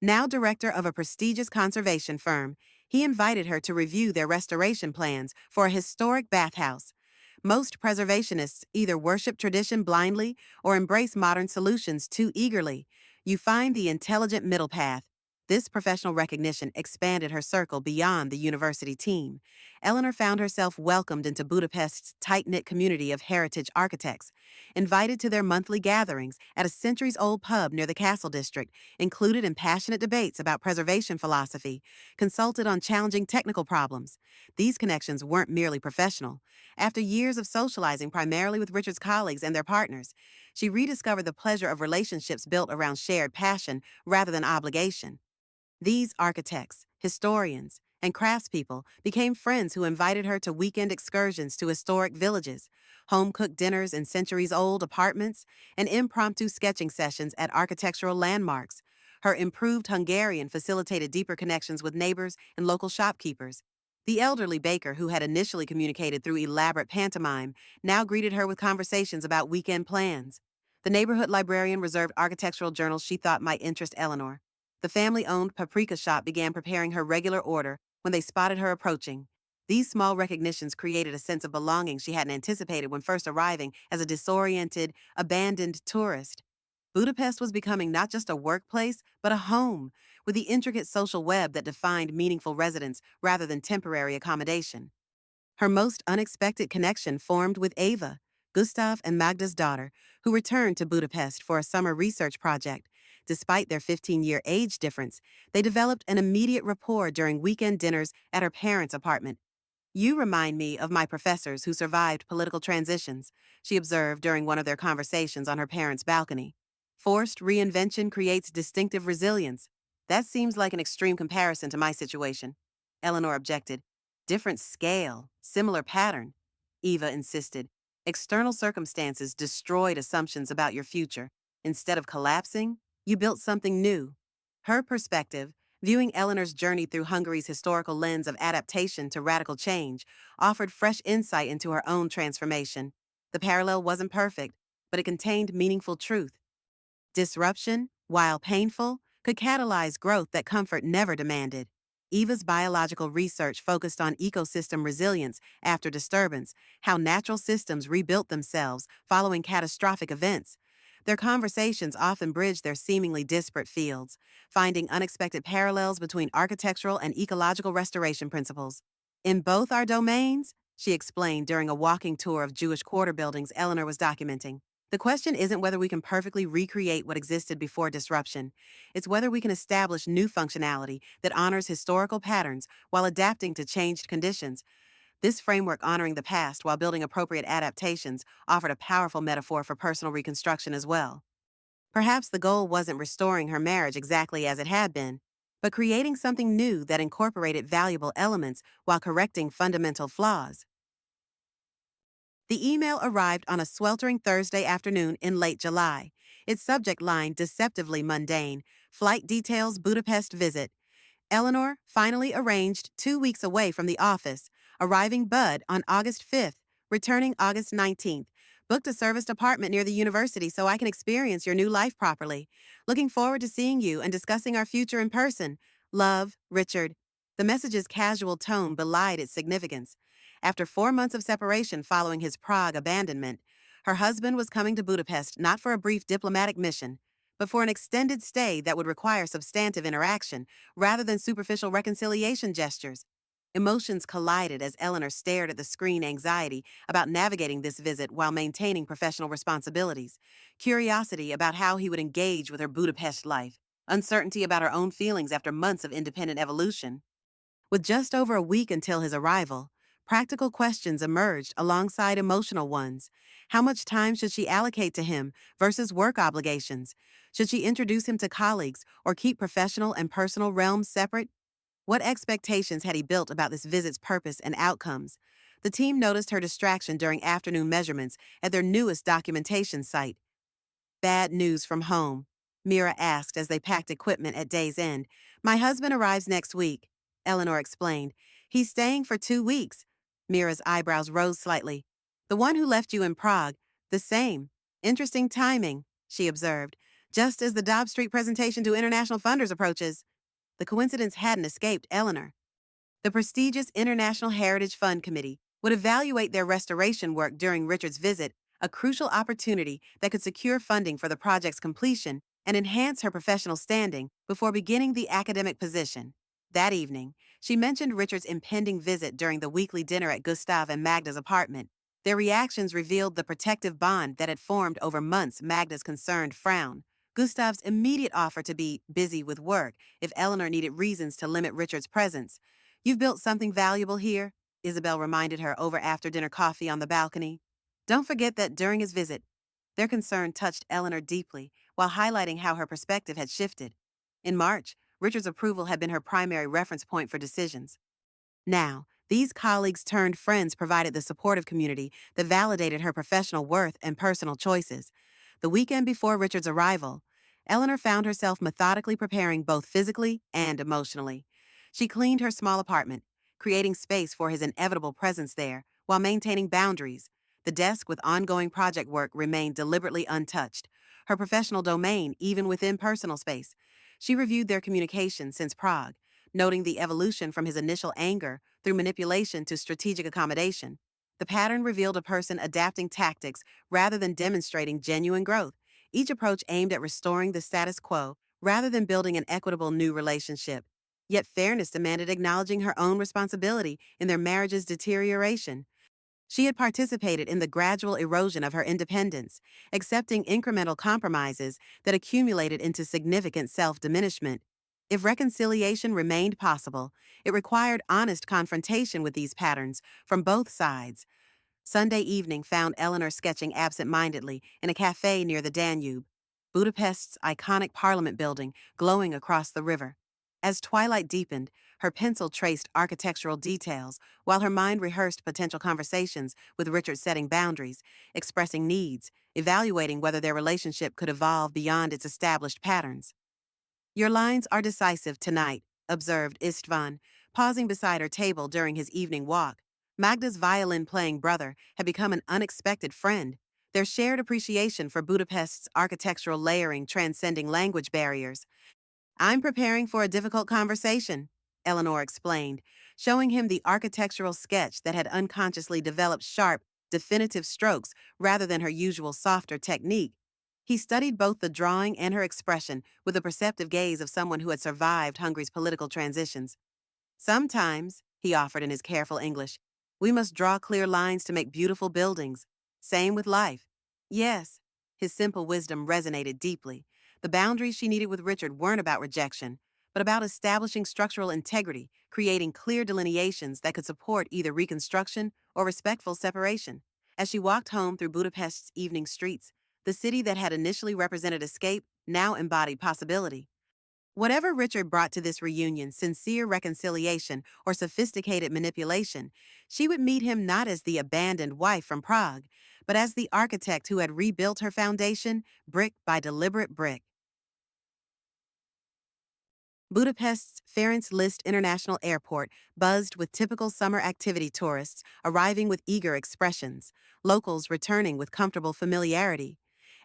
Now director of a prestigious conservation firm, he invited her to review their restoration plans for a historic bathhouse. Most preservationists either worship tradition blindly or embrace modern solutions too eagerly. You find the intelligent middle path. This professional recognition expanded her circle beyond the university team. Eleanor found herself welcomed into Budapest's tight-knit community of heritage architects, invited to their monthly gatherings at a centuries-old pub near the Castle District, included in passionate debates about preservation philosophy, consulted on challenging technical problems. These connections weren't merely professional. After years of socializing primarily with Richard's colleagues and their partners, she rediscovered the pleasure of relationships built around shared passion rather than obligation. These architects, historians, and craftspeople became friends who invited her to weekend excursions to historic villages, home-cooked dinners in centuries-old apartments, and impromptu sketching sessions at architectural landmarks. Her improved Hungarian facilitated deeper connections with neighbors and local shopkeepers. The elderly baker, who had initially communicated through elaborate pantomime, now greeted her with conversations about weekend plans. The neighborhood librarian reserved architectural journals she thought might interest Eleanor. The family-owned paprika shop began preparing her regular order when they spotted her approaching. These small recognitions created a sense of belonging she hadn't anticipated when first arriving as a disoriented, abandoned tourist. Budapest was becoming not just a workplace, but a home, with the intricate social web that defined meaningful residence rather than temporary accommodation. Her most unexpected connection formed with Ava, Gustav and Magda's daughter, who returned to Budapest for a summer research project. Despite their 15-year age difference, they developed an immediate rapport during weekend dinners at her parents' apartment. "You remind me of my professors who survived political transitions," she observed during one of their conversations on her parents' balcony. "Forced reinvention creates distinctive resilience. That seems like an extreme comparison to my situation," Eleanor objected. "Different scale, similar pattern," Eva insisted. "External circumstances destroyed assumptions about your future. Instead of collapsing, you built something new." Her perspective, viewing Eleanor's journey through Hungary's historical lens of adaptation to radical change, offered fresh insight into her own transformation. The parallel wasn't perfect, but it contained meaningful truth. Disruption, while painful, could catalyze growth that comfort never demanded. Eva's biological research focused on ecosystem resilience after disturbance, how natural systems rebuilt themselves following catastrophic events. Their conversations often bridged their seemingly disparate fields, finding unexpected parallels between architectural and ecological restoration principles. "In both our domains," she explained during a walking tour of Jewish quarter buildings Eleanor was documenting, "the question isn't whether we can perfectly recreate what existed before disruption. It's whether we can establish new functionality that honors historical patterns while adapting to changed conditions." This framework, honoring the past while building appropriate adaptations, offered a powerful metaphor for personal reconstruction as well. Perhaps the goal wasn't restoring her marriage exactly as it had been, but creating something new that incorporated valuable elements while correcting fundamental flaws. The email arrived on a sweltering Thursday afternoon in late July. Its subject line deceptively mundane: "Flight details Budapest visit." Eleanor finally arranged 2 weeks away from the office, arriving Bud on August 5th, returning August 19th. "Booked a serviced apartment near the university so I can experience your new life properly. Looking forward to seeing you and discussing our future in person. Love, Richard." The message's casual tone belied its significance. After 4 months of separation following his Prague abandonment, her husband was coming to Budapest not for a brief diplomatic mission, but for an extended stay that would require substantive interaction rather than superficial reconciliation gestures. Emotions collided as Eleanor stared at the screen, anxiety about navigating this visit while maintaining professional responsibilities, curiosity about how he would engage with her Budapest life, uncertainty about her own feelings after months of independent evolution. With just over a week until his arrival, practical questions emerged alongside emotional ones. How much time should she allocate to him versus work obligations? Should she introduce him to colleagues or keep professional and personal realms separate? What expectations had he built about this visit's purpose and outcomes? The team noticed her distraction during afternoon measurements at their newest documentation site. "Bad news from home," Mira asked as they packed equipment at day's end. "My husband arrives next week," Eleanor explained. "He's staying for 2 weeks." Mira's eyebrows rose slightly. "The one who left you in Prague, the same. Interesting timing," she observed, "just as the Dobb Street presentation to international funders approaches." The coincidence hadn't escaped Eleanor. The prestigious International Heritage Fund Committee would evaluate their restoration work during Richard's visit, a crucial opportunity that could secure funding for the project's completion and enhance her professional standing before beginning the academic position. That evening, she mentioned Richard's impending visit during the weekly dinner at Gustav and Magda's apartment. Their reactions revealed the protective bond that had formed over months. Magda's concerned frown, Gustav's immediate offer to be busy with work if Eleanor needed reasons to limit Richard's presence. You've built something valuable here, Isabel reminded her over after dinner coffee on the balcony. Don't forget that during his visit, their concern touched Eleanor deeply while highlighting how her perspective had shifted. In March, Richard's approval had been her primary reference point for decisions. Now, these colleagues turned friends provided the supportive community that validated her professional worth and personal choices. The weekend before Richard's arrival, Eleanor found herself methodically preparing both physically and emotionally. She cleaned her small apartment, creating space for his inevitable presence there while maintaining boundaries. The desk with ongoing project work remained deliberately untouched, her professional domain even within personal space. She reviewed their communication since Prague, noting the evolution from his initial anger through manipulation to strategic accommodation. The pattern revealed a person adapting tactics rather than demonstrating genuine growth, each approach aimed at restoring the status quo rather than building an equitable new relationship. Yet fairness demanded acknowledging her own responsibility in their marriage's deterioration. She had participated in the gradual erosion of her independence, accepting incremental compromises that accumulated into significant self-diminishment. If reconciliation remained possible, it required honest confrontation with these patterns from both sides. Sunday evening found Eleanor sketching absent-mindedly in a cafe near the Danube, Budapest's iconic parliament building glowing across the river. As twilight deepened, her pencil traced architectural details while her mind rehearsed potential conversations with Richard, setting boundaries, expressing needs, evaluating whether their relationship could evolve beyond its established patterns. Your lines are decisive tonight, observed Istvan, pausing beside her table during his evening walk. Magda's violin-playing brother had become an unexpected friend, their shared appreciation for Budapest's architectural layering transcending language barriers. I'm preparing for a difficult conversation, Eleanor explained, showing him the architectural sketch that had unconsciously developed sharp, definitive strokes rather than her usual softer technique. He studied both the drawing and her expression with the perceptive gaze of someone who had survived Hungary's political transitions. Sometimes, he offered in his careful English, we must draw clear lines to make beautiful buildings. Same with life. Yes, his simple wisdom resonated deeply. The boundaries she needed with Richard weren't about rejection, but about establishing structural integrity, creating clear delineations that could support either reconstruction or respectful separation. As she walked home through Budapest's evening streets, the city that had initially represented escape now embodied possibility. Whatever Richard brought to this reunion, sincere reconciliation or sophisticated manipulation, she would meet him not as the abandoned wife from Prague, but as the architect who had rebuilt her foundation, brick by deliberate brick. Budapest's Ferenc Liszt International Airport buzzed with typical summer activity tourists arriving with eager expressions, locals returning with comfortable familiarity.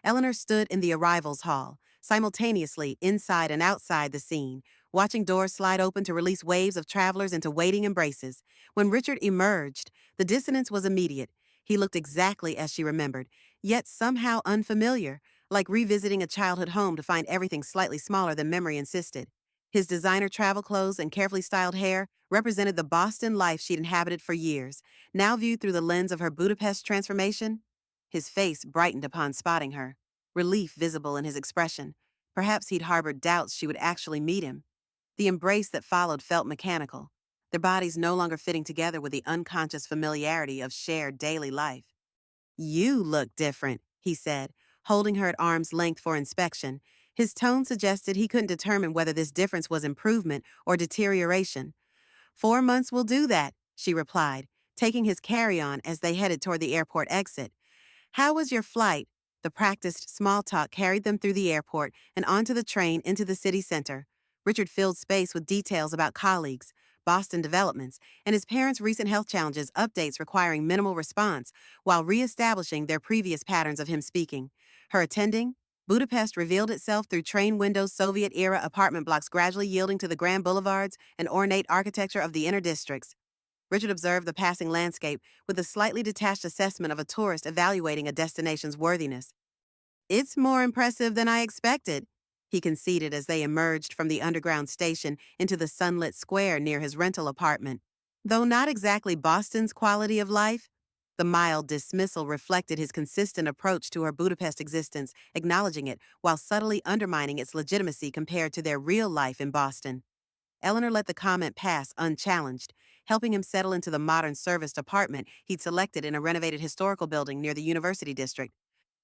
Eleanor stood in the arrivals hall, simultaneously inside and outside the scene, watching doors slide open to release waves of travelers into waiting embraces. When Richard emerged, the dissonance was immediate. He looked exactly as she remembered, yet somehow unfamiliar, like revisiting a childhood home to find everything slightly smaller than memory insisted. His designer travel clothes and carefully styled hair represented the Boston life she'd inhabited for years, now viewed through the lens of her Budapest transformation. His face brightened upon spotting her, relief visible in his expression. Perhaps he'd harbored doubts she would actually meet him. The embrace that followed felt mechanical, their bodies no longer fitting together with the unconscious familiarity of shared daily life. You look different, he said, holding her at arm's length for inspection. His tone suggested he couldn't determine whether this difference was improvement or deterioration. 4 months will do that, she replied, taking his carry-on as they headed toward the airport exit. How was your flight? The practiced small talk carried them through the airport and onto the train into the city center. Richard filled space with details about colleagues, Boston developments, and his parents' recent health challenges, updates requiring minimal response, while reestablishing their previous patterns of him speaking. Her attending, Budapest revealed itself through train windows, Soviet-era apartment blocks gradually yielding to the grand boulevards and ornate architecture of the inner districts. Richard observed the passing landscape with a slightly detached assessment of a tourist evaluating a destination's worthiness. It's more impressive than I expected, he conceded as they emerged from the underground station into the sunlit square near his rental apartment. Though not exactly Boston's quality of life, the mild dismissal reflected his consistent approach to her Budapest existence, acknowledging it while subtly undermining its legitimacy compared to their real life in Boston. Eleanor let the comment pass unchallenged, helping him settle into the modern serviced apartment he'd selected in a renovated historical building near the University District.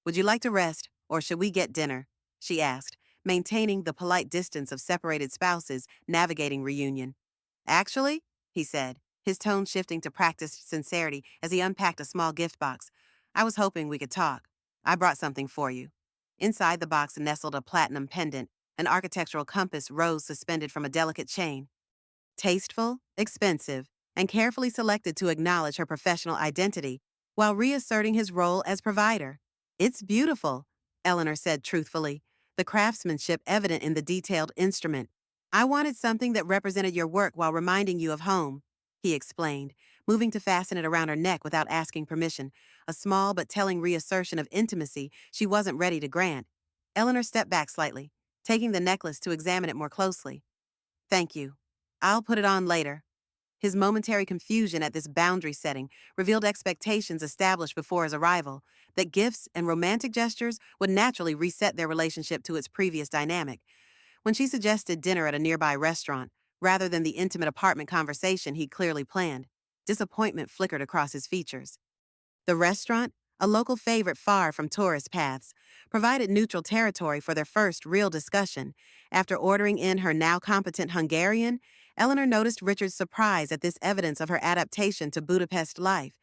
"Would you like to rest, or should we get dinner?" she asked, maintaining the polite distance of separated spouses navigating reunion. "Actually," he said, his tone shifting to practiced sincerity as he unpacked a small gift box, "I was hoping we could talk. I brought something for you." Inside the box nestled a platinum pendant, an architectural compass rose suspended from a delicate chain. Tasteful, expensive, and carefully selected to acknowledge her professional identity while reasserting his role as provider. "It's beautiful," Eleanor said truthfully, the craftsmanship evident in the detailed instrument. "I wanted something that represented your work while reminding you of home," he explained, moving to fasten it around her neck without asking permission, a small but telling reassertion of intimacy she wasn't ready to grant. Eleanor stepped back slightly, taking the necklace to examine it more closely. "Thank you. I'll put it on later." His momentary confusion at this boundary setting revealed expectations established before his arrival, that gifts and romantic gestures would naturally reset their relationship to its previous dynamic. When she suggested dinner at a nearby restaurant, rather than the intimate apartment conversation he'd clearly planned, disappointment flickered across his features. The restaurant, a local favorite far from tourist paths, provided neutral territory for their first real discussion. After ordering in her now competent Hungarian, Eleanor noticed Richard's surprise at this evidence of her adaptation to Budapest life.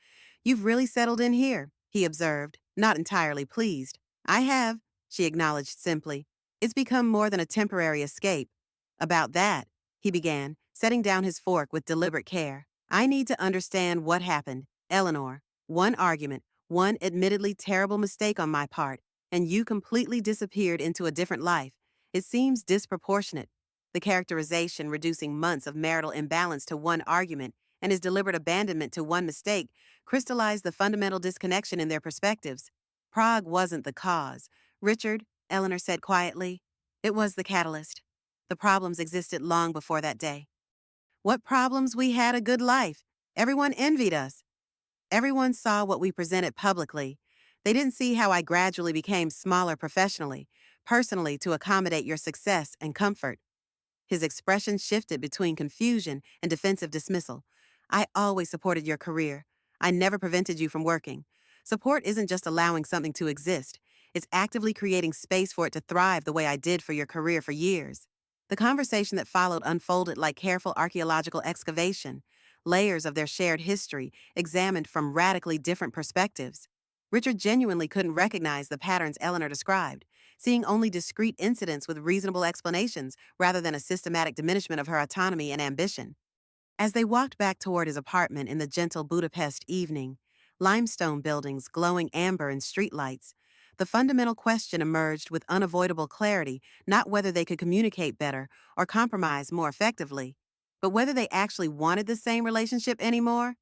"You've really settled in here," he observed, not entirely pleased. "I have," she acknowledged simply. "It's become more than a temporary escape." "About that," he began, setting down his fork with deliberate care. "I need to understand what happened. Eleanor, one argument, one admittedly terrible mistake on my part, and you completely disappeared into a different life. It seems disproportionate." The characterization reducing months of marital imbalance to one argument and his deliberate abandonment to one mistake crystallized the fundamental disconnection in their perspectives. "Prague wasn't the cause, Richard," Eleanor said quietly. "It was the catalyst. The problems existed long before that day." "What problems? We had a good life. Everyone envied us. Everyone saw what we presented publicly. They didn't see how I gradually became smaller professionally, personally, to accommodate your success and comfort." His expression shifted between confusion and defensive dismissal. "I always supported your career. I never prevented you from working. Support isn't just allowing something to exist. It's actively creating space for it to thrive the way I did for your career for years." The conversation that followed unfolded like careful archaeological excavation, layers of their shared history examined from radically different perspectives. Richard genuinely couldn't recognize the patterns Eleanor described, seeing only discrete incidents with reasonable explanations rather than a systematic diminishment of her autonomy and ambition. As they walked back toward his apartment in the gentle Budapest evening, limestone buildings glowing amber in streetlights, the fundamental question emerged with unavoidable clarity, not whether they could communicate better or compromise more effectively, but whether they actually wanted the same relationship anymore.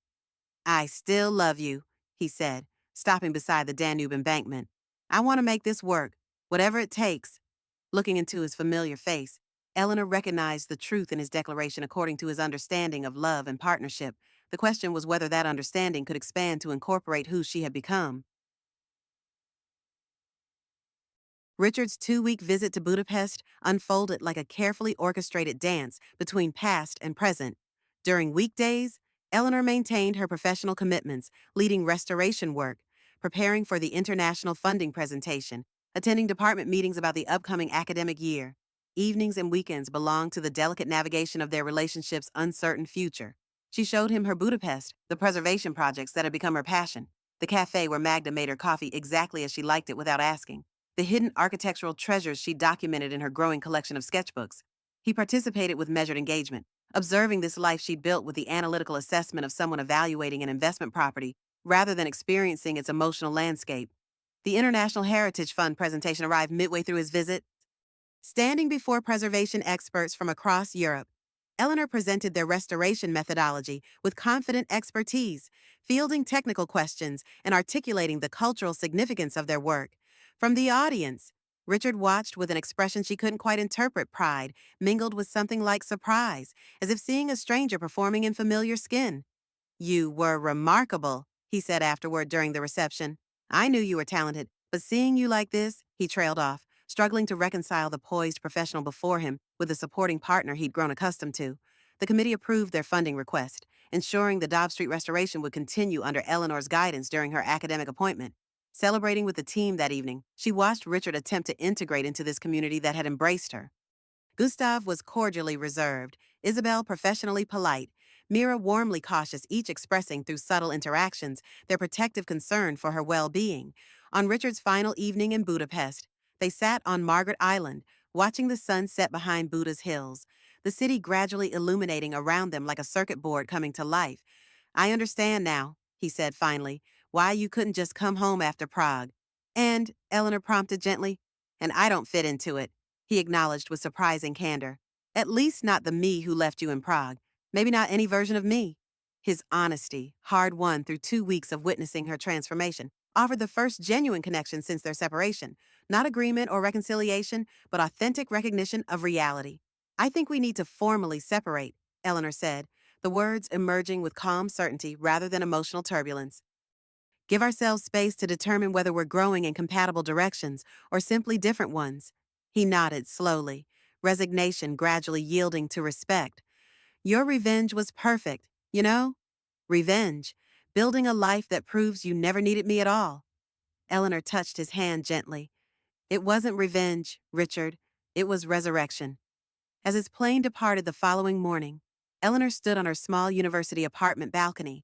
"I still love you," he said, stopping beside the Danube embankment. "I want to make this work, whatever it takes." Looking into his familiar face, Eleanor recognized the truth in his declaration according to his understanding of love and partnership. The question was whether that understanding could expand to incorporate who she had become. Richard's 2-week visit to Budapest unfolded like a carefully orchestrated dance between past and present. During weekdays, Eleanor maintained her professional commitments, leading restoration work, preparing for the international funding presentation, attending department meetings about the upcoming academic year. Evenings and weekends belonged to the delicate navigation of their relationship's uncertain future. She showed him her Budapest, the preservation projects that had become her passion, the cafe where Magda made her coffee exactly as she liked it without asking, the hidden architectural treasures she documented in her growing collection of sketchbooks. He participated with measured engagement, observing this life she'd built with the analytical assessment of someone evaluating an investment property rather than experiencing its emotional landscape. The International Heritage Fund presentation arrived midway through his visit. Standing before preservation experts from across Europe, Eleanor presented their restoration methodology with confident expertise, fielding technical questions and articulating the cultural significance of their work. From the audience, Richard watched with an expression she couldn't quite interpret, pride, mingled with something like surprise, as if seeing a stranger performing in familiar skin. You were remarkable, he said afterward during the reception. I knew you were talented, but seeing you like this, he trailed off, struggling to reconcile the poised professional before him with the supporting partner he'd grown accustomed to. The committee approved their funding request, ensuring the Dobb Street restoration would continue under Eleanor's guidance during her academic appointment. Celebrating with the team that evening, she watched Richard attempt to integrate into this community that had embraced her. Gustav was cordially reserved, Isabel professionally polite, Mira warmly cautious, each expressing through subtle interactions their protective concern for her well-being. On Richard's final evening in Budapest, they sat on Margaret Island, watching the sun set behind Buda's hills, the city gradually illuminating around them like a circuit board coming to life. I understand now, he said finally, why you couldn't just come home after Prague. And, Eleanor prompted gently, and I don't fit into it, he acknowledged with surprising candor. At least not the me who left you in Prague. Maybe not any version of me. His honesty, hard won through 2 weeks of witnessing her transformation, offered the first genuine connection since their separation. Not agreement or reconciliation, but authentic recognition of reality. I think we need to formally separate, Eleanor said, the words emerging with calm certainty rather than emotional turbulence. Give ourselves space to determine whether we're growing in compatible directions or simply different ones. He nodded slowly, resignation gradually yielding to respect. Your revenge was perfect, you know? Revenge, building a life that proves you never needed me at all. Eleanor touched his hand gently. It wasn't revenge, Richard. It was resurrection. As his plane departed the following morning, Eleanor stood on her small university apartment balcony,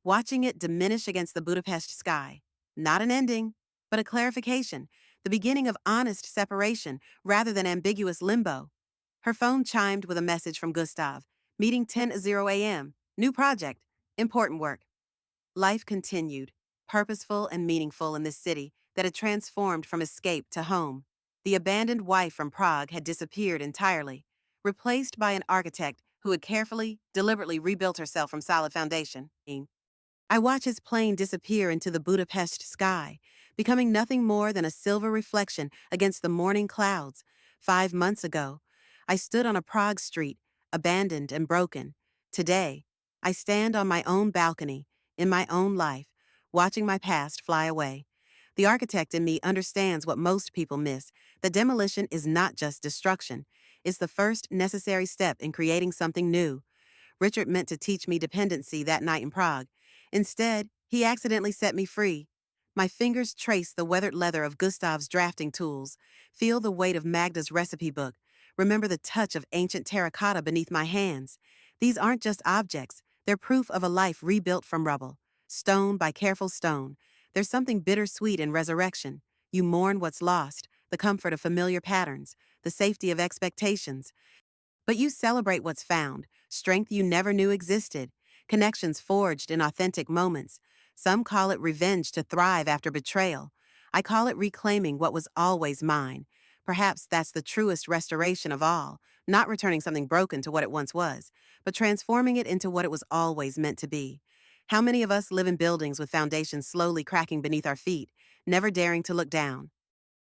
watching it diminish against the Budapest sky. Not an ending, but a clarification, the beginning of honest separation rather than ambiguous limbo. Her phone chimed with a message from Gustav. Meeting 10:00 a.m. New project. Important work. Life continued, purposeful and meaningful in this city that had transformed from escape to home. The abandoned wife from Prague had disappeared entirely, replaced by an architect who had carefully, deliberately rebuilt herself from solid foundation. I watch his plane disappear into the Budapest sky, becoming nothing more than a silver reflection against the morning clouds. 5 months ago, I stood on a Prague street, abandoned and broken. Today, I stand on my own balcony, in my own life, watching my past fly away. The architect in me understands what most people miss, that demolition is not just destruction. It's the first necessary step in creating something new. Richard meant to teach me dependency that night in Prague. Instead, he accidentally set me free. My fingers trace the weathered leather of Gustav's drafting tools, feel the weight of Magda's recipe book, remember the touch of ancient terracotta beneath my hands. These aren't just objects, they're proof of a life rebuilt from rubble, stone by careful stone. There's something bittersweet in resurrection. You mourn what's lost, the comfort of familiar patterns, the safety of expectations. But you celebrate what's found, strength you never knew existed, connections forged in authentic moments. Some call it revenge to thrive after betrayal. I call it reclaiming what was always mine. Perhaps that's the truest restoration of all, not returning something broken to what it once was, but transforming it into what it was always meant to be. How many of us live in buildings with foundations slowly cracking beneath our feet, never daring to look down?